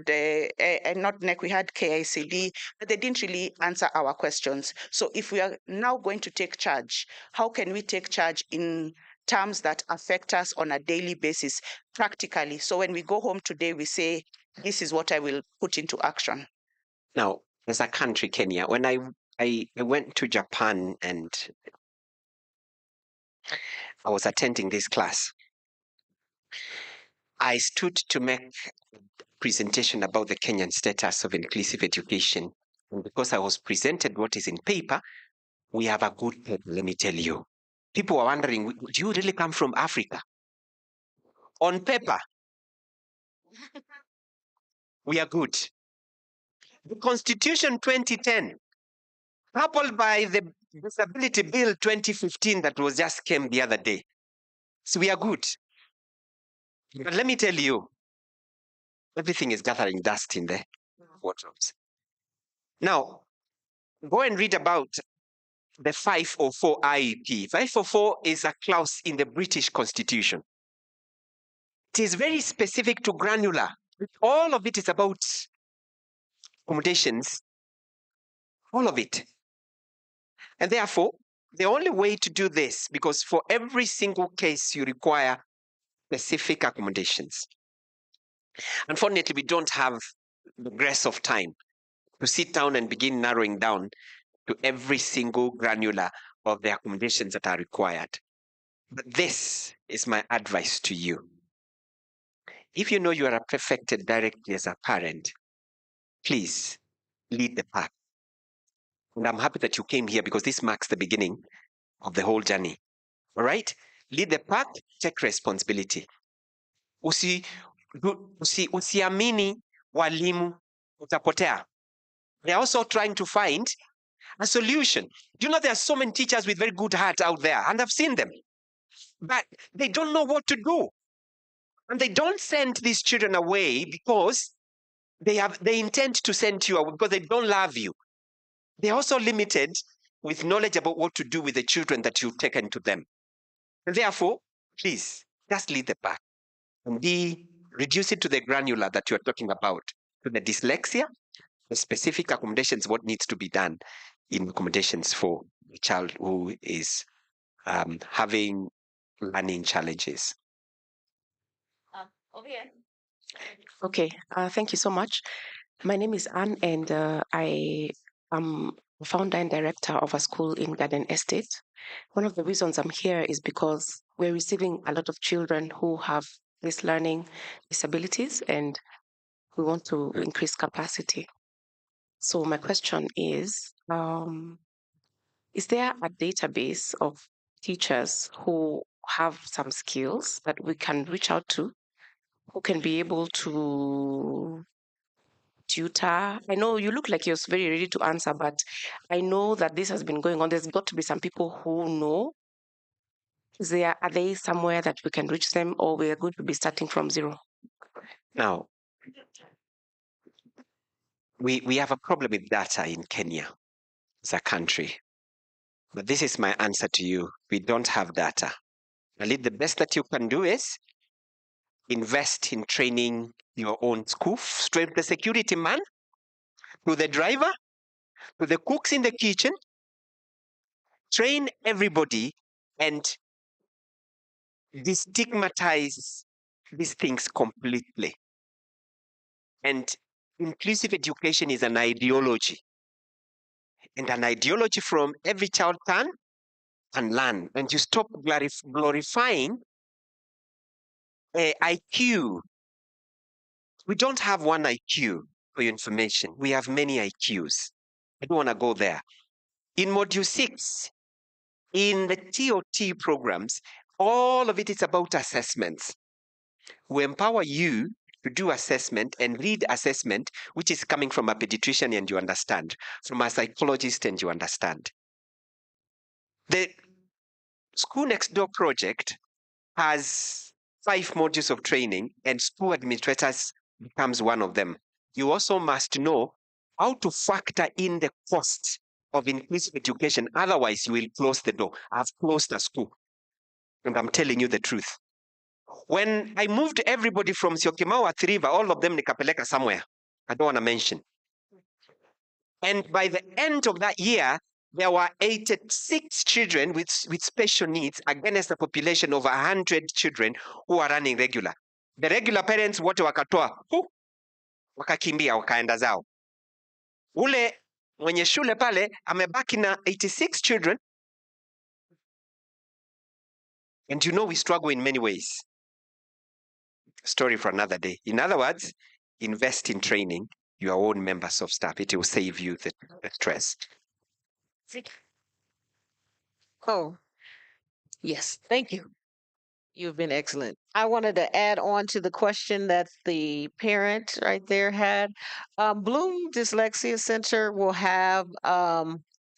L: not NEC, we had KICD, but they didn't really answer our questions. So if we are now going to take charge, how can we take charge in terms that affect us on a daily basis, practically? So when we go home today, we say, this is what I will put into action.
K: Now, as a country, Kenya, when I went to Japan and I was attending this class, I stood to make a presentation about the Kenyan status of inclusive education. And because I was presented what is in paper, we have a good paper, let me tell you. People were wondering, do you really come from Africa? On paper, we are good. The Constitution 2010, coupled by the Disability Bill 2015 that was just came the other day. So we are good. But let me tell you, everything is gathering dust in the wardrobes. Now, go and read about the 504 IEP. 504 is a clause in the British Constitution. It is very specific to granular. All of it is about accommodations, all of it. And therefore, the only way to do this, because for every single case you require specific accommodations. Unfortunately, we don't have the grace of time to sit down and begin narrowing down to every single granular of the accommodations that are required. But this is my advice to you. If you know you are affected directly as a parent, please lead the pack. And I'm happy that you came here because this marks the beginning of the whole journey. All right? Lead the pack, take responsibility. Usiamini walimu utapotea. They're also trying to find a solution. Do you know there are so many teachers with very good heart out there, and I've seen them, but they don't know what to do. And they don't send these children away because they intend to send you away because they don't love you. They're also limited with knowledge about what to do with the children that you've taken to them. And therefore, please, just lead the pack and reduce it to the granular that you're talking about, to the dyslexia, the specific accommodations, what needs to be done in accommodations for a child who is having learning challenges.
A: Over here.
M: Okay, thank you so much. My name is Anne, and I am founder and director of a school in Garden Estate. One of the reasons I'm here is because we're receiving a lot of children who have these learning disabilities, and we want to increase capacity. So my question is there a database of teachers who have some skills that we can reach out to, who can be able to tutor? I know you look like you're very ready to answer, but I know that this has been going on. There's got to be some people who know. Are they somewhere that we can reach them, or we're going to be starting from zero?
K: Now, we have a problem with data in Kenya as a country. But this is my answer to you. We don't have data. The best that you can do is invest in training your own school, straight the security man, to the driver, to the cooks in the kitchen. Train everybody and destigmatize these things completely. And inclusive education is an ideology. And an ideology from every child can and learn. And you stop glorifying IQ. We don't have one IQ for your information. We have many IQs. I don't want to go there. In Module 6, in the TOT programs, all of it is about assessments. We empower you to do assessment and read assessment, which is coming from a pediatrician and you understand, from a psychologist and you understand. The School Next Door project has 5 modules of training, and school administrators becomes one of them. You also must know how to factor in the cost of increased education. Otherwise, you will close the door. I've closed a school, and I'm telling you the truth. When I moved everybody from Syokimau at River, all of them nikapeleka somewhere. I don't want to mention. And by the end of that year, there were 86 children with special needs against a population of 100 children who are running regular. The regular parents wote wakatoa, wakakimbia wakaenda zao. Ule mwenye shule pale amebaki na 86 children. And you know we struggle in many ways. Story for another day. In other words, invest in training your own members of staff. It will save you the stress.
D: Oh, yes. Thank you. You've been excellent. I wanted to add on to the question that the parent right there had. Bloom Dyslexia Center will have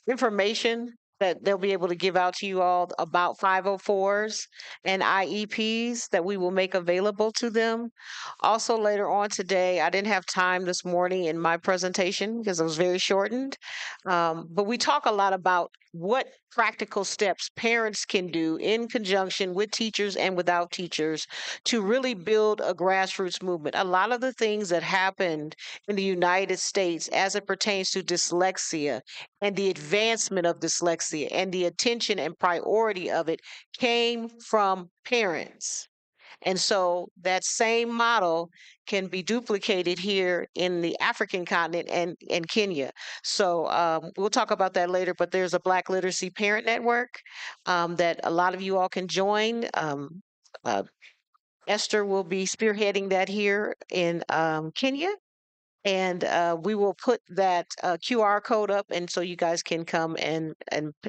D: information that they'll be able to give out to you all about 504s and IEPs that we will make available to them. Also, later on today, I didn't have time this morning in my presentation because it was very shortened. But we talk a lot about what practical steps parents can do in conjunction with teachers and without teachers to really build a grassroots movement. A lot of the things that happened in the United States as it pertains to dyslexia and the advancement of dyslexia and the attention and priority of it came from parents. And so that same model can be duplicated here in the African continent and in Kenya. So we'll talk about that later, but there's a Black Literacy Parent Network that a lot of you all can join. Esther will be spearheading that here in Kenya. And we will put that QR code up, and so you guys can come and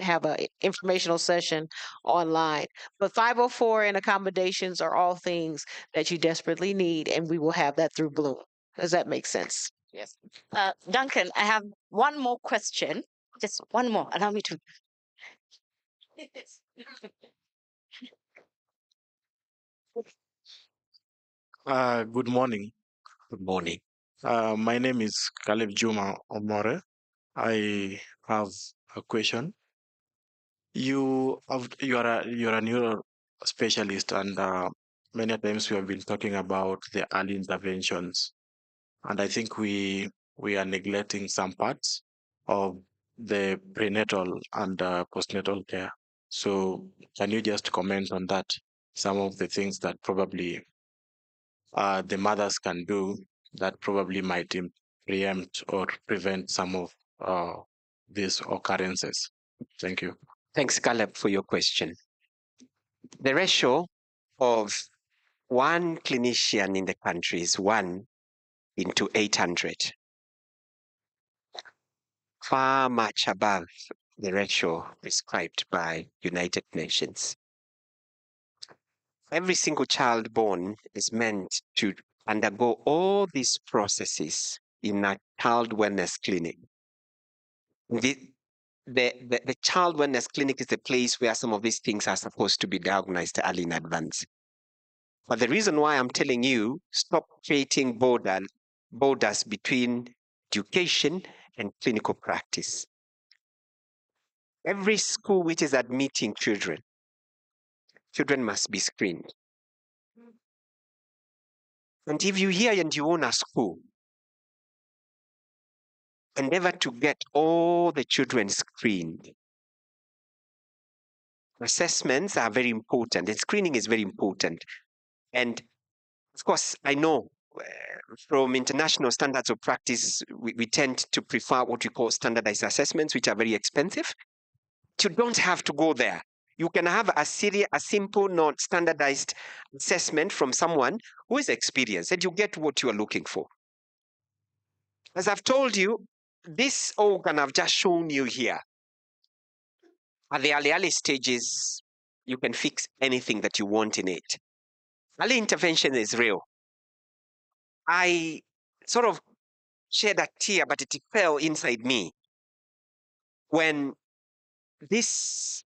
D: have a informational session online. But 504 and accommodations are all things that you desperately need, and we will have that through Bloom. Does that make sense?
A: Yes. Duncan, I have one more question. Just one more. Allow me to.
N: Good morning.
K: Good morning.
N: My name is Caleb Juma Omore. I have a question. You're a neuro specialist, and many times we have been talking about the early interventions, and I think we are neglecting some parts of the prenatal and postnatal care. So, can you just comment on that? Some of the things that probably the mothers can do that probably might preempt or prevent some of these occurrences. Thank you.
K: Thanks, Caleb, for your question. The ratio of one clinician in the country is 1 into 800, far much above the ratio prescribed by United Nations. Every single child born is meant to undergo all these processes in a child wellness clinic. The child wellness clinic is the place where some of these things are supposed to be diagnosed early in advance. But the reason why I'm telling you, stop creating borders between education and clinical practice. Every school which is admitting children must be screened. And if you hear and you own a school, endeavor to get all the children screened. Assessments are very important, and screening is very important. And of course, I know from international standards of practice, we tend to prefer what we call standardized assessments, which are very expensive. You don't have to go there. You can have a simple, not standardized assessment from someone who is experienced, and you get what you are looking for. As I've told you, this organ I've just shown you here, at the early stages, you can fix anything that you want in it. Early intervention is real. I sort of shed a tear, but it fell inside me when this,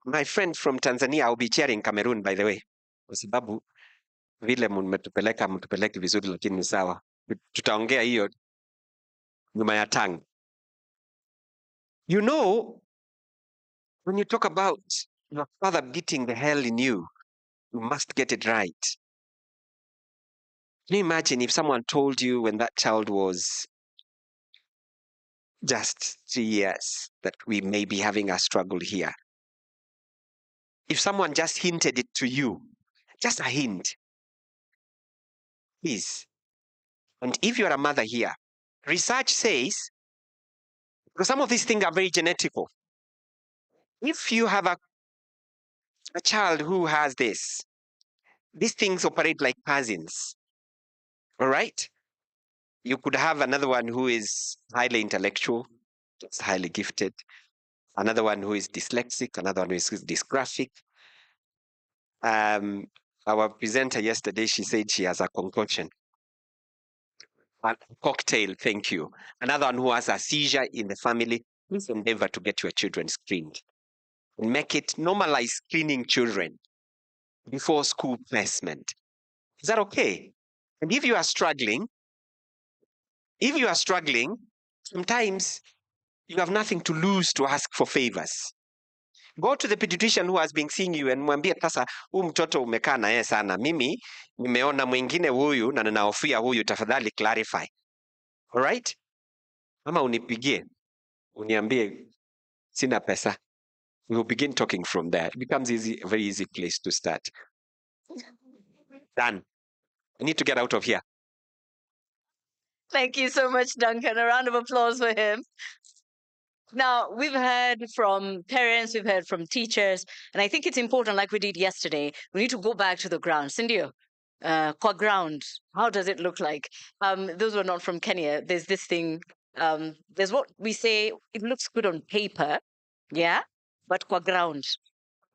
K: my friend from Tanzania, I'll be chairing Cameroon, by the way, kwa sababu vile mtupeleki vizuri, lakini ni sawa, tutaongea hiyo nyuma ya tongue. You know, when you talk about your father beating the hell in you, you must get it right. Can you imagine if someone told you when that child was just 3 years that we may be having a struggle here? If someone just hinted it to you, just a hint, please. And if you're a mother here, research says, because some of these things are very genetical. If you have a child who has this, these things operate like cousins. All right? You could have another one who is highly intellectual, just highly gifted, another one who is dyslexic, another one who is dysgraphic. Our presenter yesterday, she said she has a concoction. A cocktail, thank you. Another one who has a seizure in the family. Please endeavor to get your children screened. Make it normalize screening children before school placement. Is that okay? And if you are struggling, sometimes you have nothing to lose to ask for favors. Go to the pediatrician who has been seeing you and mwambie, sasa huyu mtoto umekaa na yeye sana, mimi nimeona mwingine huyu na ninahofia huyu, tafadhali clarify. All right? Ama unipigie uniambie sina pesa. We will begin talking from there. It becomes easy, a very easy place to start. Done. I need to get out of here.
A: Thank you so much, Duncan. A round of applause for him. Now, we've heard from parents, we've heard from teachers, and I think it's important, like we did yesterday, we need to go back to the ground. Cindy, qua ground, how does it look like? Those who are not from Kenya, there's this thing, there's what we say, it looks good on paper, yeah? But qua ground,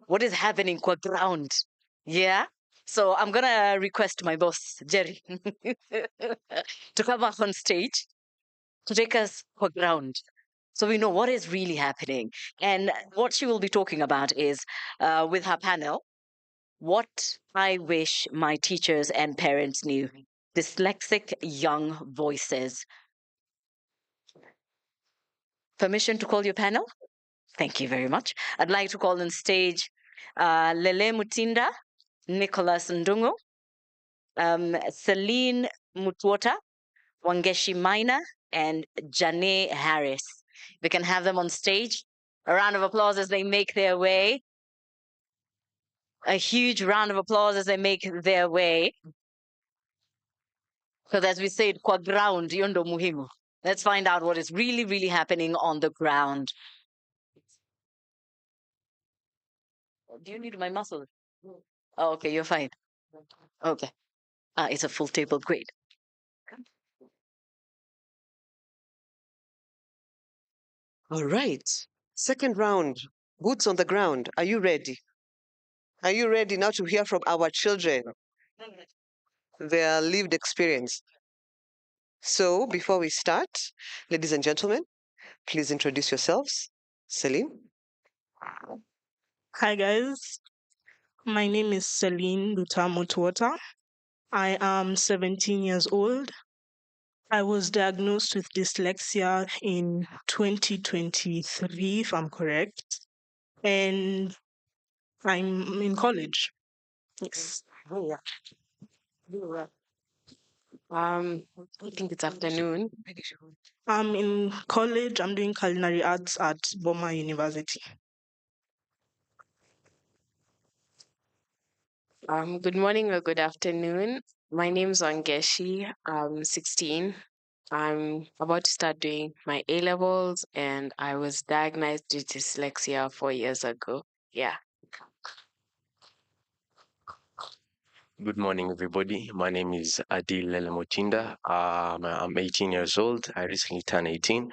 A: what is happening qua ground? Yeah? So I'm going to request my boss, Jerry, to come up on stage to take us qua ground. So we know what is really happening. And what she will be talking about is, with her panel, what I wish my teachers and parents knew. Dyslexic young voices. Permission to call your panel? Thank you very much. I'd like to call on stage Lele Mutinda, Nicholas Ndungu, Celine Mutwota, Wangeshi Maina, and Janae Harris. We can have them on stage. A round of applause as they make their way. A huge round of applause as they make their way. Because as we said, kwa ground, yondo muhimu. Let's find out what is really, really happening on the ground. Do you need my muscle? Oh, okay, you're fine. Okay. It's a full table. Great.
I: All right. Second round. Boots on the ground. Are you ready? Are you ready now to hear from our children? Their lived experience. So, before we start, ladies and gentlemen, please introduce yourselves. Celine.
O: Hi guys, my name is Celine Lutamutwata. I am 17 years old. I was diagnosed with dyslexia in 2023, if I'm correct, and I'm in college. Yes.
M: I think it's afternoon.
O: I'm in college. I'm doing culinary arts at Boma University.
M: Good morning or good afternoon. My name is Wangeshi. I'm 16. I'm about to start doing my A levels, and I was diagnosed with dyslexia 4 years ago. Yeah.
P: Good morning, everybody. My name is Adil Lelemotinda. I'm 18 years old. I recently turned 18.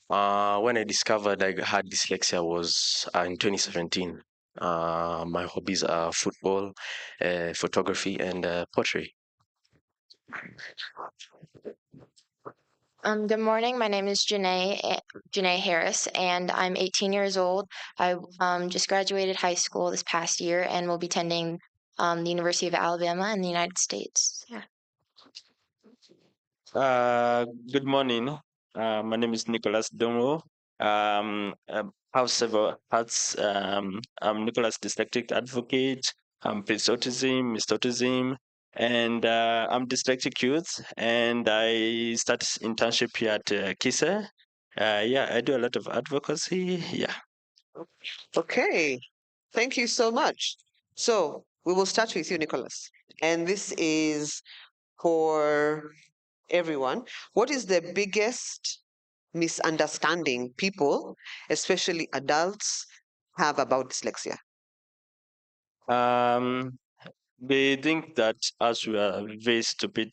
P: When I discovered I had dyslexia was in 2017. My hobbies are football, photography, and pottery.
Q: Good morning. My name is Janae Harris, and I'm 18 years old. I just graduated high school this past year and will be attending the University of Alabama in the United States. Yeah.
R: Good morning. My name is Nicholas Dongo. Have several hats. I'm Nicholas Dyslexic Advocate. I'm Prince Autism, Mr. Autism, and I'm dyslexic youth. And I started internship here at KISA. Yeah, I do a lot of advocacy. Yeah.
I: Okay, thank you so much. So we will start with you, Nicholas. And this is for everyone. What is the biggest misunderstanding people, especially adults, have about dyslexia?
R: They think that as we are very stupid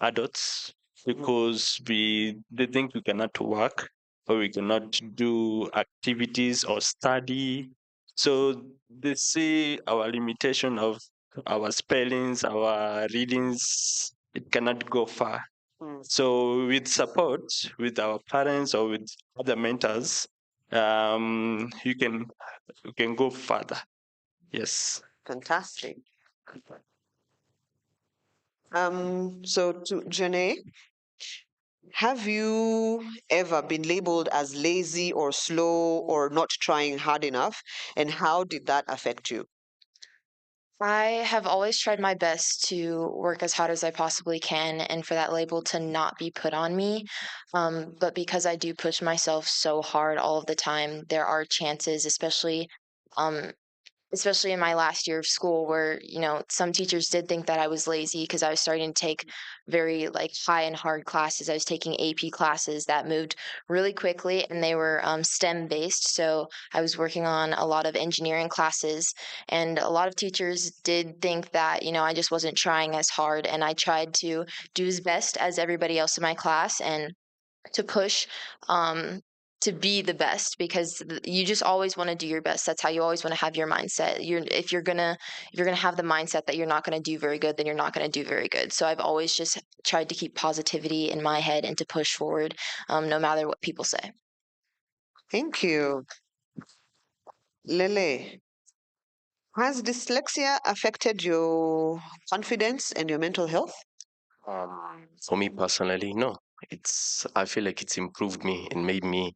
R: adults because they think we cannot work or we cannot do activities or study. So they see our limitation of our spellings, our readings, it cannot go far. So with support with our parents or with other mentors, you can go further. Yes.
I: Fantastic. So to Janae, have you ever been labeled as lazy or slow or not trying hard enough? And how did that affect you?
Q: I have always tried my best to work as hard as I possibly can and for that label to not be put on me. But because I do push myself so hard all of the time, there are chances, um, especially in my last year of school where some teachers did think that I was lazy because I was starting to take very like high and hard classes. I was taking AP classes that moved really quickly and they were STEM based, so I was working on a lot of engineering classes, and a lot of teachers did think that I just wasn't trying as hard, and I tried to do as best as everybody else in my class and to push um to be the best, because you just always want to do your best. That's how you always want to have your mindset. If you're gonna have the mindset that you're not going to do very good, then you're not going to do very good. So I've always just tried to keep positivity in my head and to push forward, no matter what people say.
I: Thank you. Lele, has dyslexia affected your confidence and your mental health?
P: For me personally, no. I feel like it's improved me and made me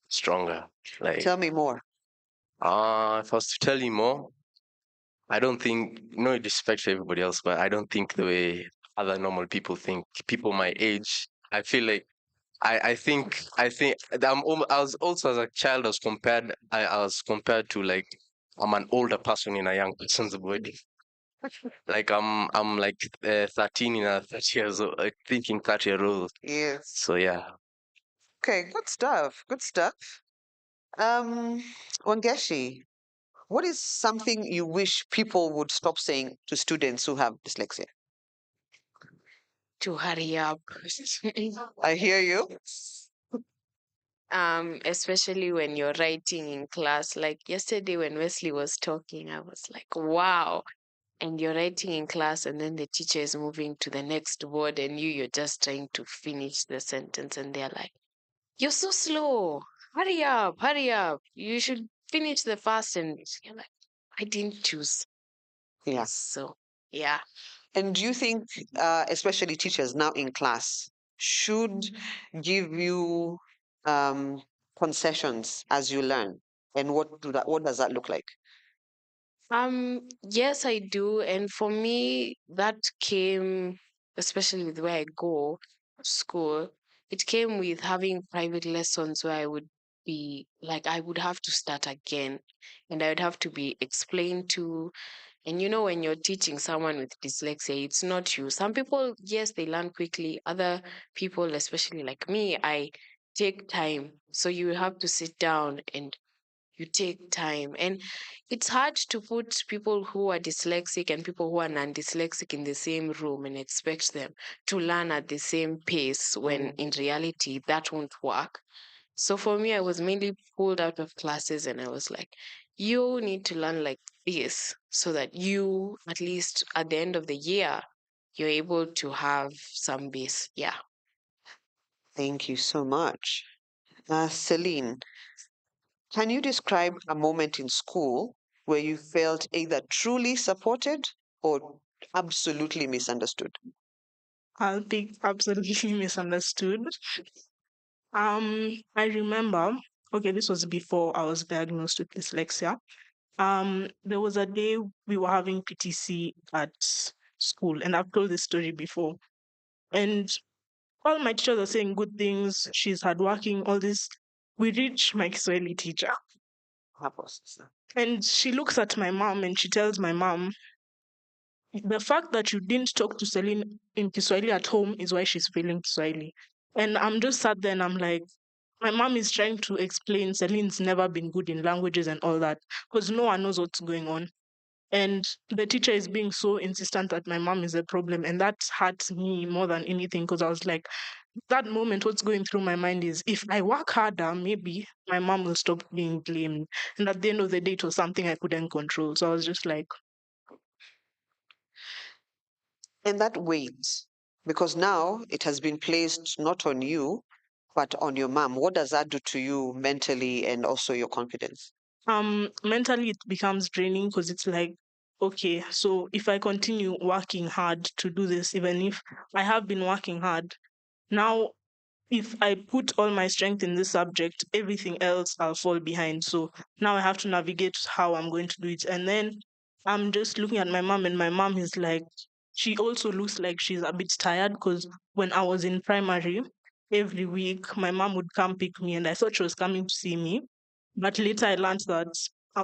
P: stronger. Like,
I: Tell me more.
P: if I was to tell you more, I don't think, no disrespect to everybody else, but I don't think the way other normal people think. People my age, I feel like I think I was also as a child I was compared to like I'm an older person in a young person's body. Like I'm like 13 in a 30 years old, like thinking 30-year-old.
I: Yes.
P: So yeah.
I: Okay, good stuff. Good stuff. Wangeshi, what is something you wish people would stop saying to students who have dyslexia?
H: To hurry up.
I: I hear you.
H: Especially when you're writing in class. Like yesterday when Wesley was talking, I was like, wow. And you're writing in class, and then the teacher is moving to the next word, and you're just trying to finish the sentence, and they're like, you're so slow. Hurry up, hurry up. You should finish the first sentence. You're like, I didn't choose.
I: Yeah.
H: So, yeah.
I: And do you think, especially teachers now in class, should give you concessions as you learn? And what does that look like?
H: Yes, I do. And for me, that came, especially with where I go to school, it came with having private lessons where I would be like, I would have to start again and I would have to be explained to. And when you're teaching someone with dyslexia, it's not you. Some people, yes, they learn quickly. Other people, especially like me, I take time. So you have to sit down and you take time. And it's hard to put people who are dyslexic and people who are non-dyslexic in the same room and expect them to learn at the same pace when in reality that won't work. So for me, I was mainly pulled out of classes and I was like, you need to learn like this so that you, at least at the end of the year,
M: you're able to have some base. Yeah.
I: Thank you so much. Celine, can you describe a moment in school where you felt either truly supported or absolutely misunderstood?
O: I'll pick absolutely misunderstood. I remember, okay, this was before I was diagnosed with dyslexia. There was a day we were having PTC at school, and I've told this story before. And all my teachers are saying good things. She's hardworking, all this. We reach my Kiswahili teacher, and she looks at my mom and she tells my mom, the fact that you didn't talk to Celine in Kiswahili at home is why she's failing Kiswahili. And I'm just sat there and I'm like, my mom is trying to explain Celine's never been good in languages and all that because no one knows what's going on. And the teacher is being so insistent that my mom is a problem. And that hurts me more than anything because I was like, that moment, what's going through my mind is if I work harder, maybe my mom will stop being blamed. And at the end of the day, it was something I couldn't control. So I was just like,
I: And that weight, because now it has been placed not on you, but on your mom. What does that do to you mentally and also your confidence?
O: mentally it becomes draining because it's like, okay, so if I continue working hard to do this, even if I have been working hard, now if I put all my strength in this subject, everything else I'll fall behind. So now I have to navigate how I'm going to do it. And then I'm just looking at my mom, and my mom is like, she also looks like she's a bit tired because when I was in primary, every week my mom would come pick me, and I thought she was coming to see me. But later I learned that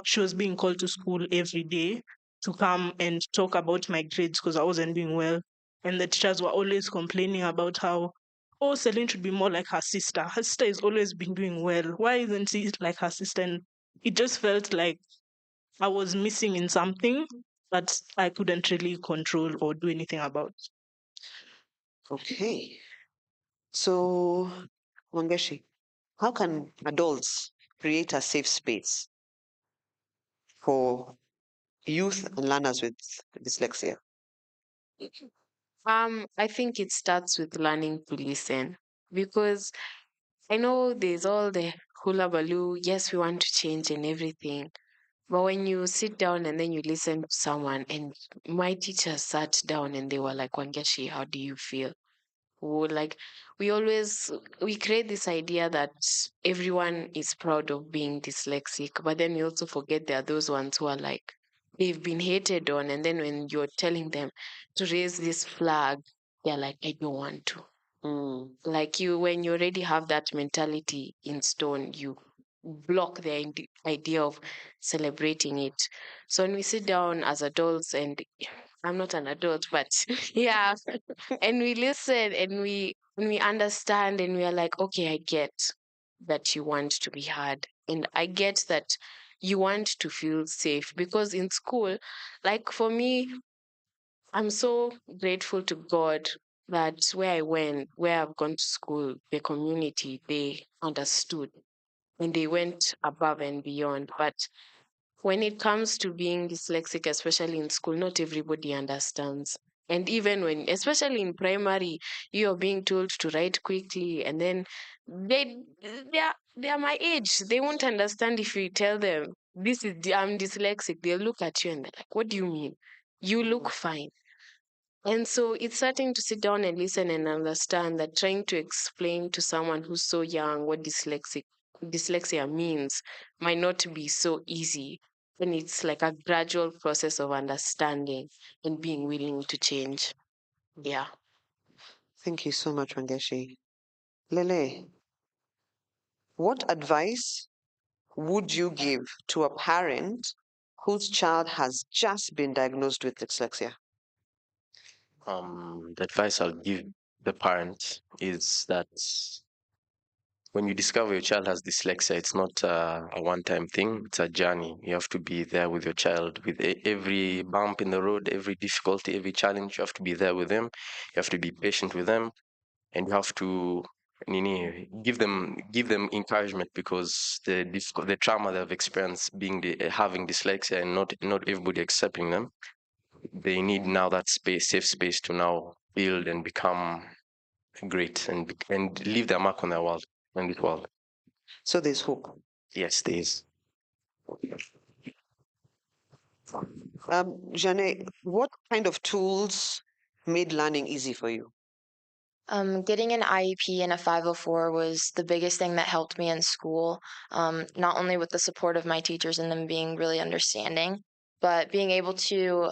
O: she was being called to school every day to come and talk about my grades because I wasn't doing well. And the teachers were always complaining about how, oh, Celine should be more like her sister. Her sister has always been doing well. Why isn't she like her sister? And it just felt like I was missing in something that I couldn't really control or do anything about.
I: Okay. So, Wangeshi, how can adults create a safe space for youth and learners with dyslexia?
M: I think it starts with learning to listen because I know there's all the hula baloo, yes, we want to change and everything. But when you sit down and then you listen to someone, and my teacher sat down and they were like, Wangeshi, how do you feel? Like we create this idea that everyone is proud of being dyslexic, but then you also forget there are those ones who are like they've been hated on, and then when you're telling them to raise this flag, they're like, I don't want to. Like you, when you already have that mentality in stone, you block the idea of celebrating it. So when we sit down as adults, and I'm not an adult, but yeah, and we listen and we understand and we are like, okay, I get that you want to be heard, and I get that you want to feel safe because in school, like for me, I'm so grateful to God that where I've gone to school, the community, they understood and they went above and beyond. But when it comes to being dyslexic, especially in school, not everybody understands. And even when, especially in primary, you're being told to write quickly, and then they they are my age. They won't understand if you tell them I'm dyslexic. They'll look at you and they're like, "What do you mean? You look fine." And so it's starting to sit down and listen and understand that trying to explain to someone who's so young what dyslexia means might not be so easy. And it's like a gradual process of understanding and being willing to change. Yeah.
I: Thank you so much, Wangeshi. Lele, what advice would you give to a parent whose child has just been diagnosed with dyslexia?
P: The advice I'll give the parents is that when you discover your child has dyslexia, it's not a one-time thing. It's a journey. You have to be there with your child, with every bump in the road, every difficulty, every challenge. You have to be there with them. You have to be patient with them, and you have to give them encouragement because the trauma they've experienced having dyslexia and not everybody accepting them. they need now that space, safe space to now build and become great and leave their mark on their world, on this world.
I: So there's hope.
P: Yes, there is.
I: Jane, what kind of tools made learning easy for you?
Q: Getting an IEP and a 504 was the biggest thing that helped me in school, not only with the support of my teachers and them being really understanding, but being able to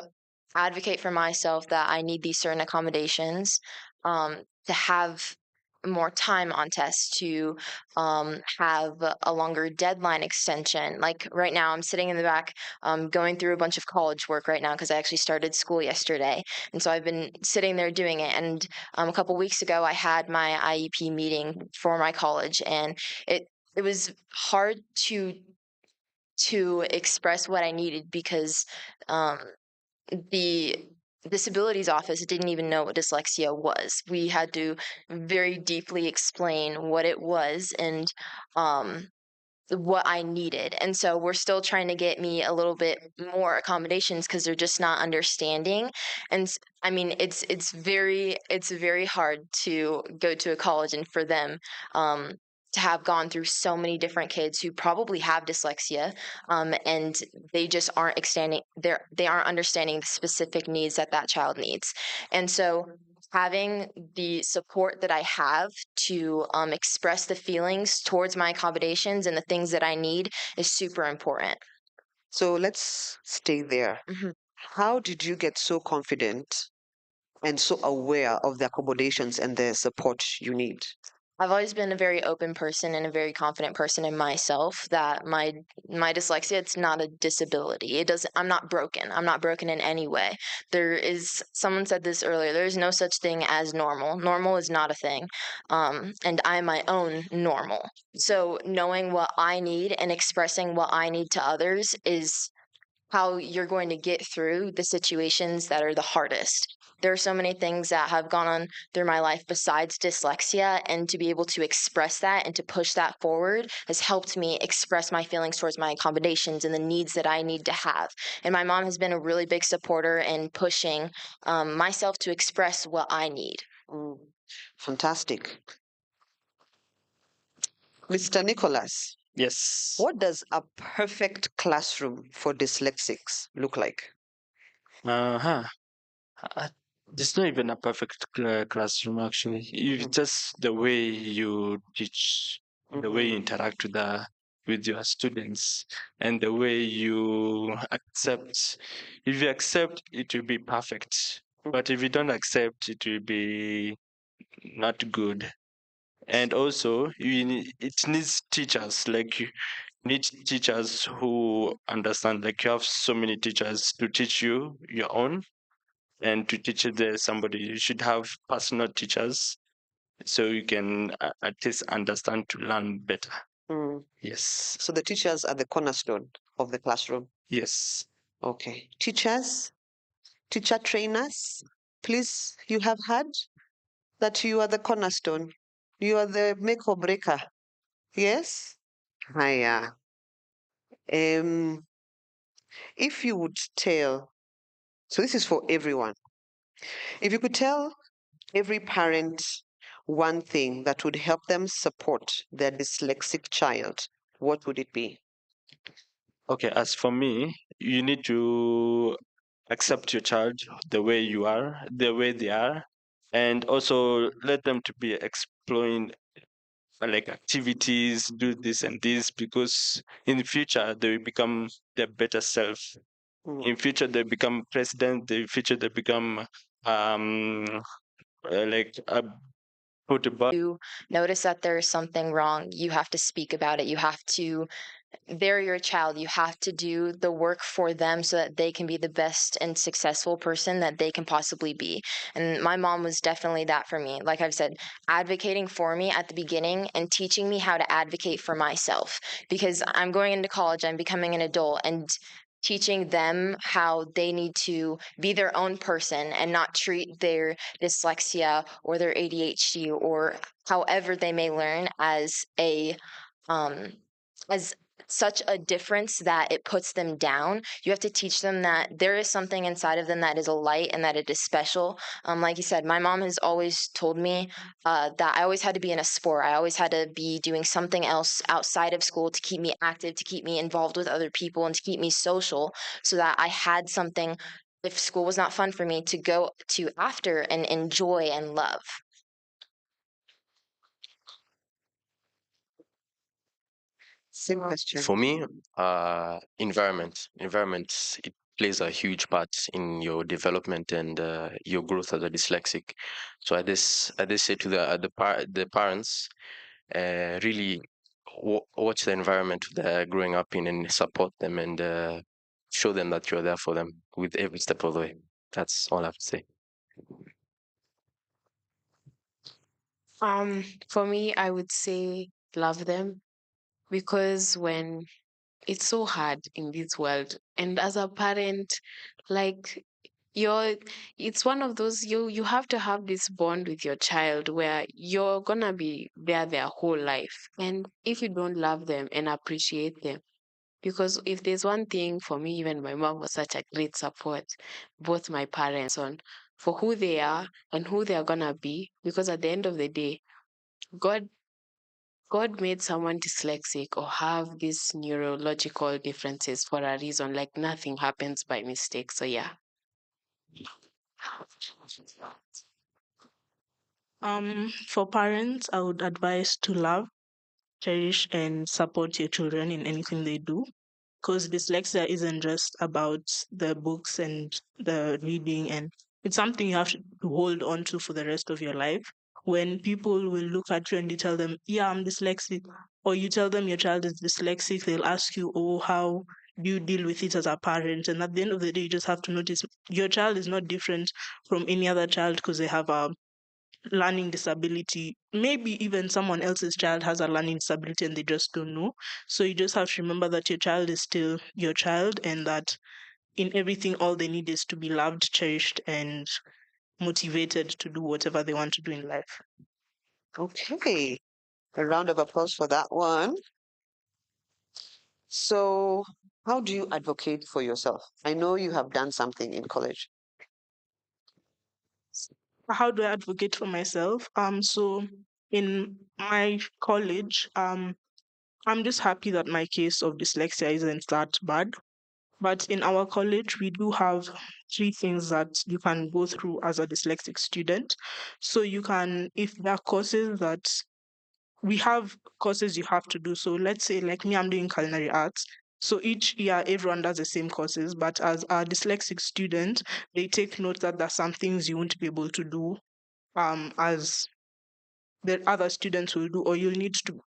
Q: advocate for myself that I need these certain accommodations, to have more time on tests, to have a longer deadline extension. Like right now, I'm sitting in the back going through a bunch of college work right now because I actually started school yesterday. And so I've been sitting there doing it. And a couple weeks ago, I had my IEP meeting for my college, and it was hard to express what I needed because the disabilities office didn't even know what dyslexia was. We had to very deeply explain what it was and what I needed. And so we're still trying to get me a little bit more accommodations because they're just not understanding. And I mean, it's very hard to go to a college and for them to have gone through so many different kids who probably have dyslexia, and they just aren't they aren't understanding the specific needs that that child needs. And so having the support that I have to express the feelings towards my accommodations and the things that I need is super important.
I: So let's stay there. How did you get so confident and so aware of the accommodations and the support you need?
Q: I've always been a very open person and a very confident person in myself that my dyslexia, it's not a disability. I'm not broken. I'm not broken in any way. Someone said this earlier, there's no such thing as normal. Normal is not a thing. And I'm my own normal. So knowing what I need and expressing what I need to others is how you're going to get through the situations that are the hardest. There are so many things that have gone on through my life besides dyslexia, and to be able to express that and to push that forward has helped me express my feelings towards my accommodations and the needs that I need to have. And my mom has been a really big supporter in pushing myself to express what I need.
I: Fantastic. Mr. Nicholas.
R: Yes.
I: What does a perfect classroom for dyslexics look like?
R: Uh-huh. There's not even a perfect classroom, actually. It's just the way you teach, the way you interact with your students, and the way you accept. If you accept, it will be perfect. But if you don't accept, it will be not good. And also, it needs teachers. Like you need teachers who understand. Like you have so many teachers to teach you your own, and to teach somebody. You should have personal teachers so you can at least understand to learn better. Yes.
I: So the teachers are the cornerstone of the classroom.
R: Yes.
I: Okay. Teachers, teacher trainers, please, you have heard that you are the cornerstone. You are the make or breaker. Yes? Hiya. If you would tell, so this is for everyone. If you could tell every parent one thing that would help them support their dyslexic child, what would it be?
R: Okay, as for me, you need to accept your child the way you are, the way they are, and also let them to be exploring like activities, do this and this, because in the future they will become their better self. In future they become president. In future they become like a put about.
Q: You notice that there is something wrong, you have to speak about it. You have to they're your child. You have to do the work for them so that they can be the best and successful person that they can possibly be. And my mom was definitely that for me. Like I've said, advocating for me at the beginning and teaching me how to advocate for myself, because I'm going into college, I'm becoming an adult, and teaching them how they need to be their own person and not treat their dyslexia or their ADHD or however they may learn as a such a difference that it puts them down. You have to teach them that there is something inside of them that is a light and that it is special. Like you said, my mom has always told me that I always had to be in a sport. I always had to be doing something else outside of school to keep me active, to keep me involved with other people, and to keep me social, so that I had something, if school was not fun for me, to go to after and enjoy and love.
I: Same question.
P: For me, environment, it plays a huge part in your development and your growth as a dyslexic. So I just say to the parents, really watch the environment they're growing up in and support them and show them that you're there for them with every step of the way. That's all I have to say.
M: For me, I would say love them, because when it's so hard in this world, and as a parent, like you're it's one of those, you have to have this bond with your child where you're gonna be there their whole life. And if you don't love them and appreciate them, because if there's one thing for me, even my mom was such a great support, both my parents, on for who they are and who they are gonna be, because at the end of the day, God God made someone dyslexic or have these neurological differences for a reason. Like nothing happens by mistake. So yeah.
O: For parents, I would advise to love, cherish, and support your children in anything they do. Because dyslexia isn't just about the books and the reading, and it's something you have to hold on to for the rest of your life. When people will look at you and you tell them, yeah, I'm dyslexic, or you tell them your child is dyslexic, they'll ask you, oh, how do you deal with it as a parent? And at the end of the day, you just have to notice your child is not different from any other child because they have a learning disability. Maybe even someone else's child has a learning disability and they just don't know. So you just have to remember that your child is still your child, and that in everything, all they need is to be loved, cherished, and motivated to do whatever they want to do in life.
I: Okay. A round of applause for that one. So, how do you advocate for yourself? I know you have done something in college.
O: How do I advocate for myself? So in my college, I'm just happy that my case of dyslexia isn't that bad. But in our college, we do have three things that you can go through as a dyslexic student. So you can, if there are courses that we have courses you have to do. So let's say, like me, I'm doing culinary arts. So each year, everyone does the same courses. But as a dyslexic student, they take note that there's some things you won't be able to do as the other students will do, or you'll need to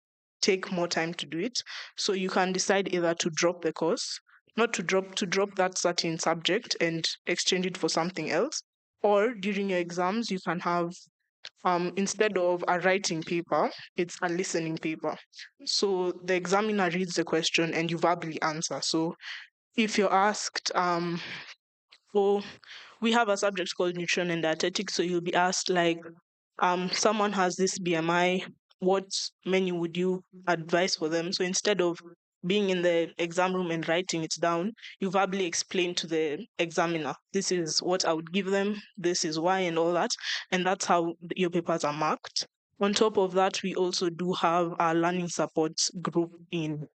O: take more time to do it. So you can decide either to drop the course, not to drop that certain subject and exchange it for something else, or during your exams you can have instead of a writing paper, it's a listening paper. So the examiner reads the question and you verbally answer. So if you're asked, oh, we have a subject called nutrition and dietetics, so you'll be asked like, someone has this BMI, what menu would you advise for them? So instead of being in the exam room and writing it down, you verbally explain to the examiner, this is what I would give them, this is why, and all that. And that's how your papers are marked. On top of that, we also do have our learning support group in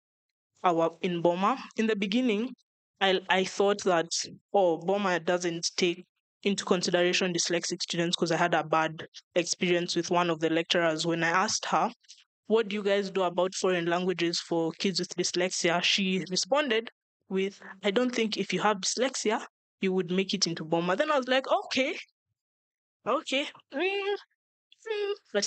O: Boma. In the beginning, I thought that, oh, Boma doesn't take into consideration dyslexic students because I had a bad experience with one of the lecturers. When I asked her, what do you guys do about foreign languages for kids with dyslexia? She responded with, I don't think if you have dyslexia, you would make it into Boma. Then I was like, okay. But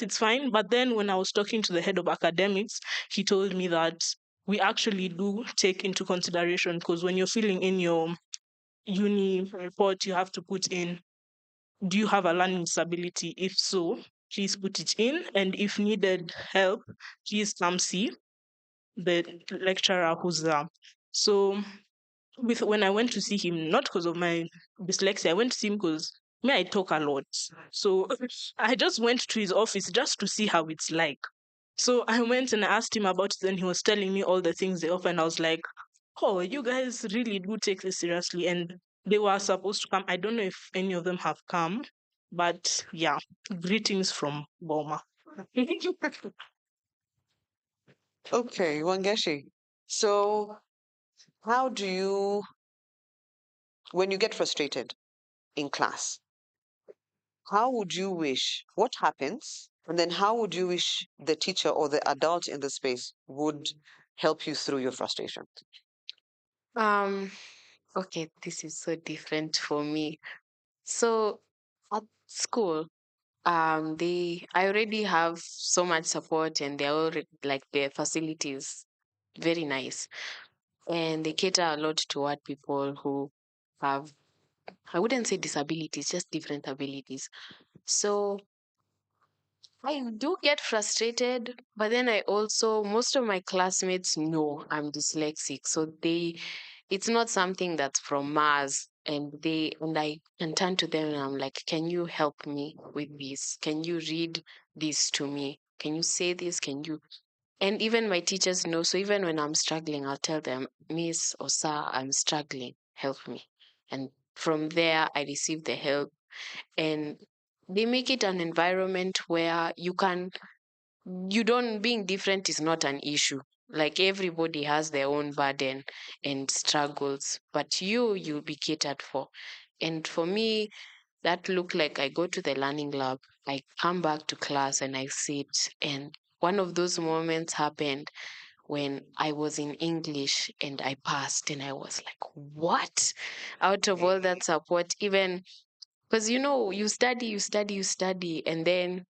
O: it's fine. But then when I was talking to the head of academics, he told me that we actually do take into consideration, because when you're filling in your uni report, you have to put in, do you have a learning disability? If so, please put it in. And if needed help, please come see the lecturer who's there. So when I went to see him, not because of my dyslexia, I went to see him because me, I talk a lot. So I just went to his office just to see how it's like. So I went and asked him about it, and he was telling me all the things they offer, and I was like, "Oh, you guys really do take this seriously." And they were supposed to come. I don't know if any of them have come, but yeah, greetings from Boma.
I: Okay, Wangeshi. So, how do you, when you get frustrated in class, how would you wish, what happens? And then how would you wish the teacher or the adult in the space would help you through your frustration?
M: Um, okay, this is so different for me. So at school, I already have so much support, and they're already like their facilities very nice, and they cater a lot toward people who have, I wouldn't say disabilities, just different abilities. So I do get frustrated, but then I also, most of my classmates know I'm dyslexic. So it's not something that's from Mars. And I can turn to them and I'm like, can you help me with this? Can you read this to me? Can you say this? Can you? And even my teachers know. So even when I'm struggling, I'll tell them, Miss or Sir, I'm struggling. Help me. And from there, I receive the help, and they make it an environment where being different is not an issue. Like everybody has their own burden and struggles, but you'll be catered for. And for me, that looked like I go to the learning lab, I come back to class and I sit. And one of those moments happened when I was in English and I passed, and I was like, what? Out of all that support, even because you study, you study, and then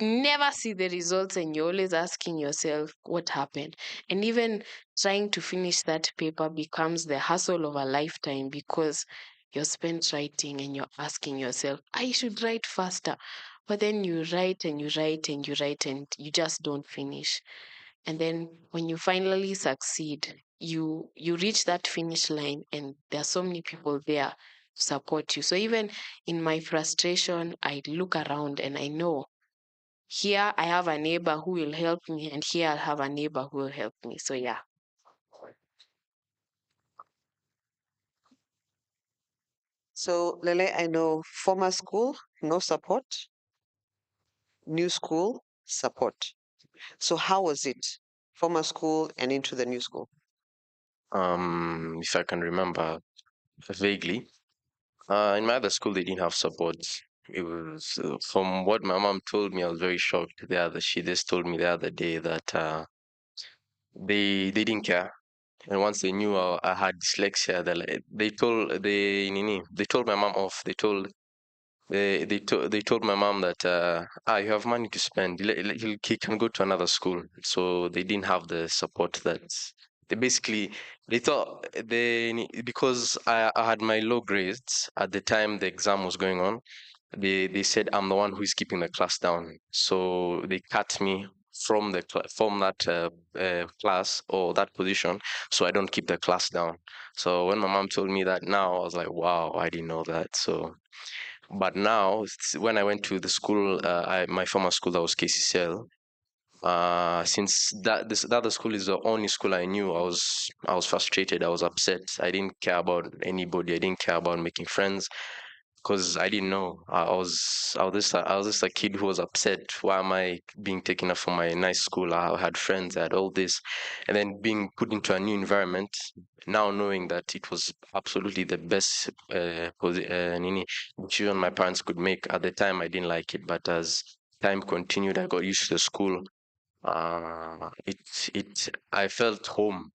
M: never see the results, and you're always asking yourself what happened. And even trying to finish that paper becomes the hassle of a lifetime, because you're spent writing and you're asking yourself, I should write faster. But then you write and you write and you write and you just don't finish. And then when you finally succeed, you reach that finish line, and there are so many people there to support you. So even in my frustration, I look around and I know, here I have a neighbor who will help me, and here I'll have a neighbor who will help me. So yeah.
I: So, Lele, I know former school, no support, new school, support. So, how was it? Former school and into the new school?
P: If I can remember vaguely, in my other school they didn't have support. It was from what my mom told me. I was very shocked. She just told me the other day that they didn't care. And once they knew I had dyslexia, they told my mom off. They told my mom that you have money to spend. He can go to another school. So they didn't have the support that they basically they thought because I had my low grades at the time the exam was going on. They said I'm the one who is keeping the class down. So they cut me from that class or that position, so I don't keep the class down. So when my mom told me that now, I was like, wow, I didn't know that. So but now, when I went to the school, my former school, that was KCCL. Since the other school is the only school I knew, I was frustrated. I was upset. I didn't care about anybody. I didn't care about making friends because I didn't know. I was just a kid who was upset. Why am I being taken up from my nice school? I had friends, I had all this, and then being put into a new environment. Now knowing that it was absolutely the best decision my parents could make. At the time, I didn't like it, but as time continued, I got used to the school. I felt home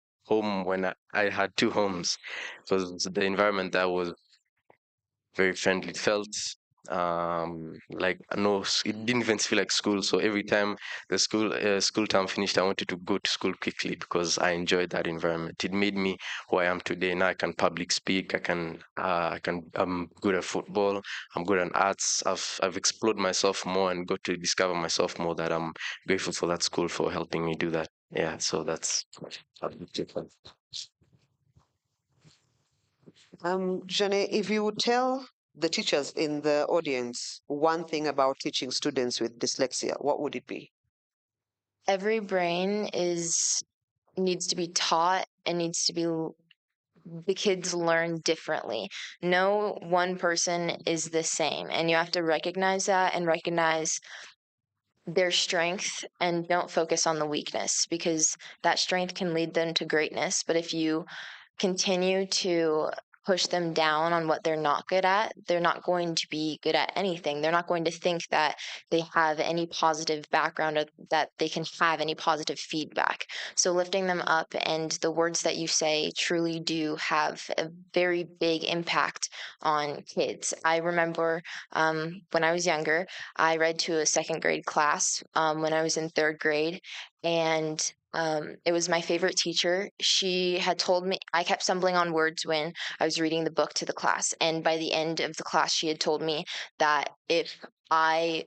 P: when I had two homes, because the environment that was very friendly. It felt like no, it didn't even feel like school. So every time the school term finished, I wanted to go to school quickly because I enjoyed that environment. It made me who I am today. Now I can public speak. I'm good at football. I'm good at arts. I've explored myself more and got to discover myself more. That I'm grateful for that school for helping me do that. Yeah, so that's a big difference.
I: Jane, if you would tell the teachers in the audience one thing about teaching students with dyslexia, what would it be?
Q: every brain needs to be taught and needs to be the kids learn differently. No one person is the same, and you have to recognize that and recognize their strength and don't focus on the weakness, because that strength can lead them to greatness. But if you continue to push them down on what they're not good at, they're not going to be good at anything. They're not going to think that they have any positive background or that they can have any positive feedback. So lifting them up, and the words that you say truly do have a very big impact on kids. I remember when I was younger, I read to a second grade class when I was in third grade, and it was my favorite teacher. She had told me I kept stumbling on words when I was reading the book to the class, and by the end of the class, she had told me that if I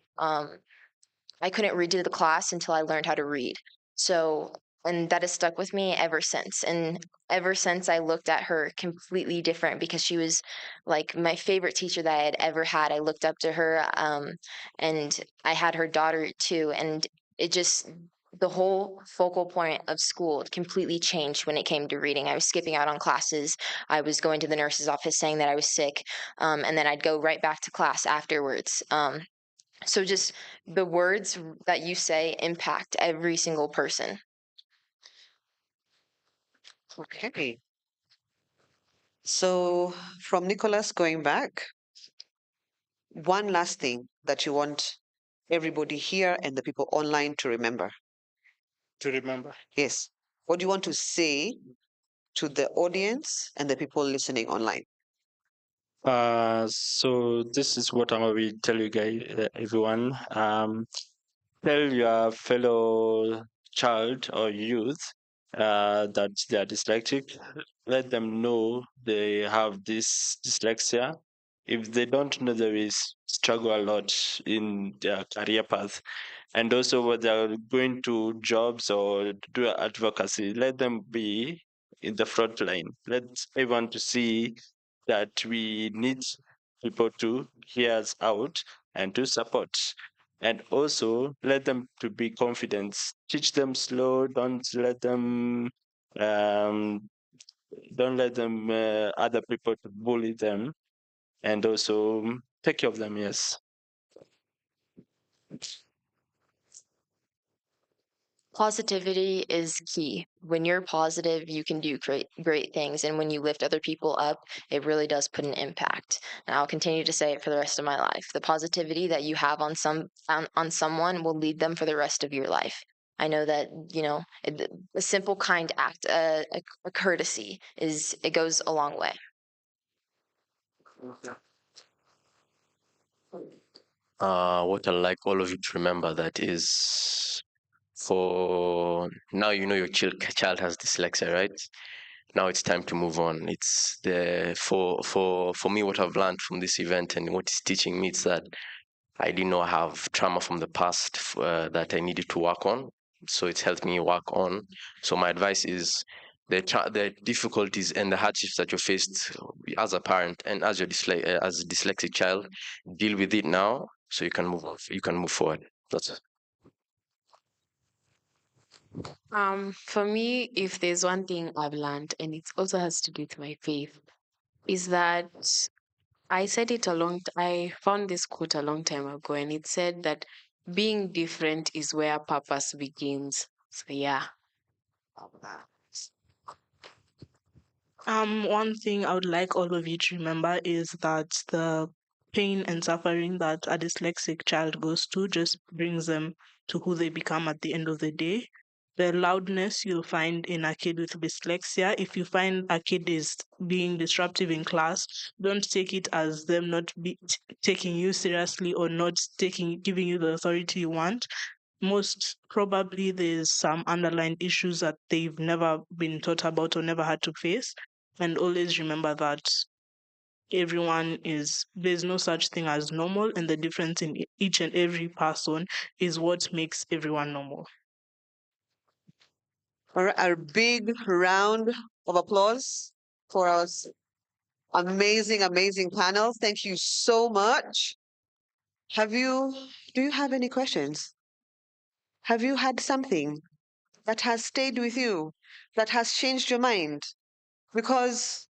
Q: couldn't read to the class until I learned how to read. So, and that has stuck with me ever since. And ever since, I looked at her completely different, because she was like my favorite teacher that I had ever had. I looked up to her, and I had her daughter too. And it just, the whole focal point of school completely changed when it came to reading. I was skipping out on classes. I was going to the nurse's office saying that I was sick, and then I'd go right back to class afterwards. So just the words that you say impact every single person.
I: Okay. So, from Nicholas going back, one last thing that you want everybody here and the people online to remember.
N: To remember.
I: Yes. What do you want to say to the audience and the people listening online?
R: So this is what I'm going to tell you guys, everyone. Tell your fellow child or youth that they are dyslexic. Let them know they have this dyslexia. If they don't know, they will struggle a lot in their career path. And also, when they're going to jobs or do advocacy, let them be in the front line. Let everyone to see that we need people to hear us out and to support. And also let them to be confident. Teach them slow. Um, don't let them other people to bully them. And also take care of them. Yes.
Q: Positivity is key. When you're positive, you can do great things, and when you lift other people up, it really does put an impact. And I'll continue to say it for the rest of my life. The positivity that you have on someone will lead them for the rest of your life. I know that, a simple kind act, a courtesy, it goes a long way.
P: What I like all of you to remember that is, for now you know your child has dyslexia, right? Now it's time to move on. It's the for me, what I've learned from this event and what it's teaching me is that I did not have trauma from the past that I needed to work on. So it's helped me work on. So my advice is the difficulties and the hardships that you faced as a parent and as your as a dyslexic child, deal with it now so you can move on. You can move forward. That's it.
M: For me, if there's one thing I've learned, and it also has to do with my faith, is that I said it I found this quote a long time ago, and it said that being different is where purpose begins. So yeah.
O: One thing I would like all of you to remember is that the pain and suffering that a dyslexic child goes to just brings them to who they become at the end of the day. The loudness you'll find in a kid with dyslexia, if you find a kid is being disruptive in class, don't take it as them not taking you seriously or not giving you the authority you want. Most probably there's some underlying issues that they've never been taught about or never had to face. And always remember that there's no such thing as normal, and the difference in each and every person is what makes everyone normal.
I: All right, a big round of applause for our amazing, amazing panel. Thank you so much. Do you have any questions? Have you had something that has stayed with you, that has changed your mind? Because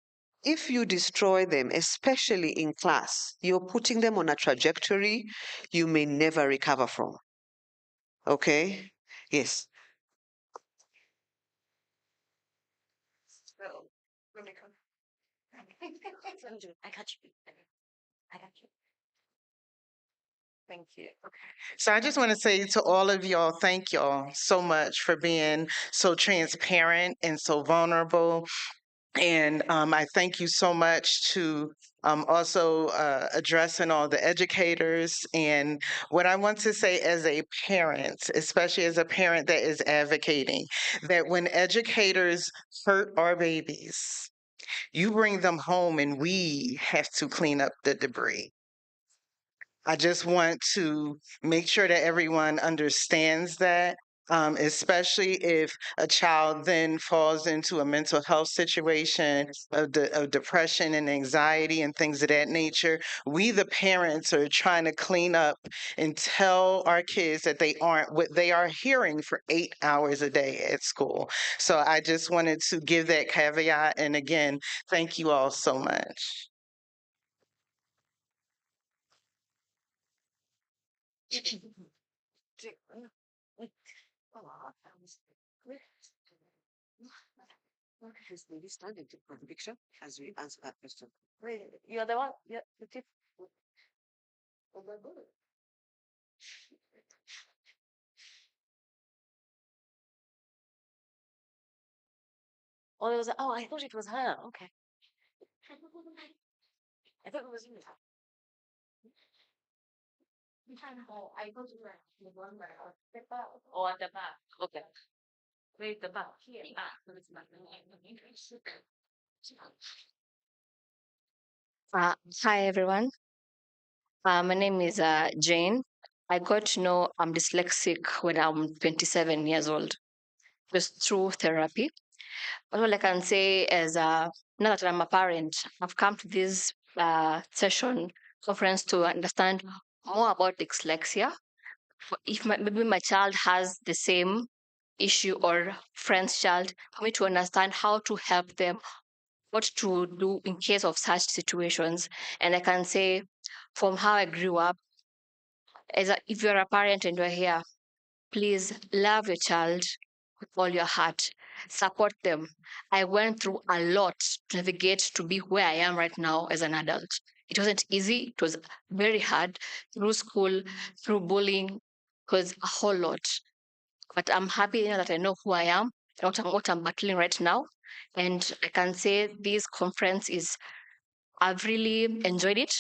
I: if you destroy them, especially in class, you're putting them on a trajectory you may never recover from. Okay? Yes.
A: I got you. I got you.
B: Thank you.
C: So I just want to say to all of y'all, thank y'all so much for being so transparent and so vulnerable. And I thank you so much to also addressing all the educators. And what I want to say as a parent, especially as a parent that is advocating, that when educators hurt our babies, you bring them home and we have to clean up the debris. I just want to make sure that everyone understands that, especially if a child then falls into a mental health situation of depression and anxiety and things of that nature. We, the parents, are trying to clean up and tell our kids that they aren't what they are hearing for 8 hours a day at school. So I just wanted to give that caveat. And again, thank you all so much.
I: This lady standing for the picture as we answer that question.
A: You're the one. Yeah, the tip. Oh, it was. Oh, I thought it was her. Okay. I thought it was you. I thought you were the one where I was the back. Oh, at the back. Okay. Wait, the back. Here. Ah, so it's back.
S: Hi everyone. My name is Jane. I got to know I'm dyslexic when I'm 27 years old, just through therapy. All I can say is, now that I'm a parent, I've come to this session conference to understand more about dyslexia. If maybe my child has the same issue or friend's child, for me to understand how to help them, what to do in case of such situations. And I can say, from how I grew up, if you're a parent and you're here, please love your child with all your heart. Support them. I went through a lot to navigate to be where I am right now as an adult. It wasn't easy. It was very hard through school, through bullying. It was a whole lot. But I'm happy now that I know who I am, what I'm battling right now. And I can say this conference is, I've really enjoyed it.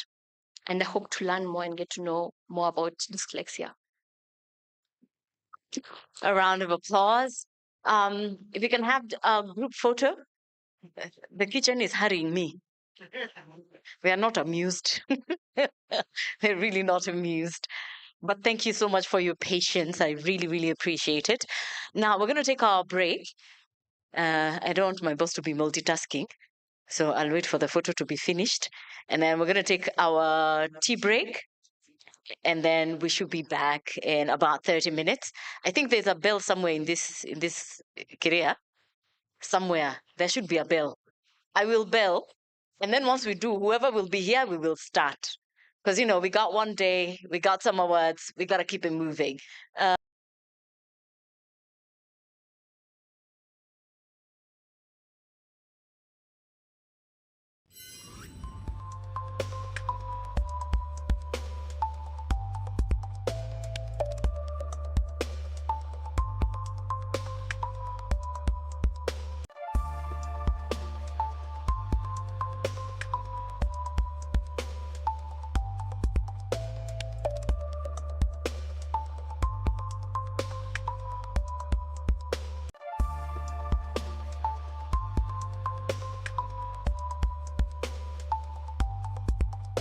S: And I hope to learn more and get to know more about dyslexia.
A: A round of applause. If you can have a group photo. The kitchen is hurrying me. We are not amused. We're really not amused. But thank you so much for your patience. I really, really appreciate it. Now we're going to take our break. I don't want my boss to be multitasking. So I'll wait for the photo to be finished. And then we're going to take our tea break. And then we should be back in about 30 minutes. I think there's a bell somewhere in this Korea. Somewhere. There should be a bell. I will bell. And then once we do, whoever will be here, we will start. Because, we got one day, we got some awards, we got to keep it moving.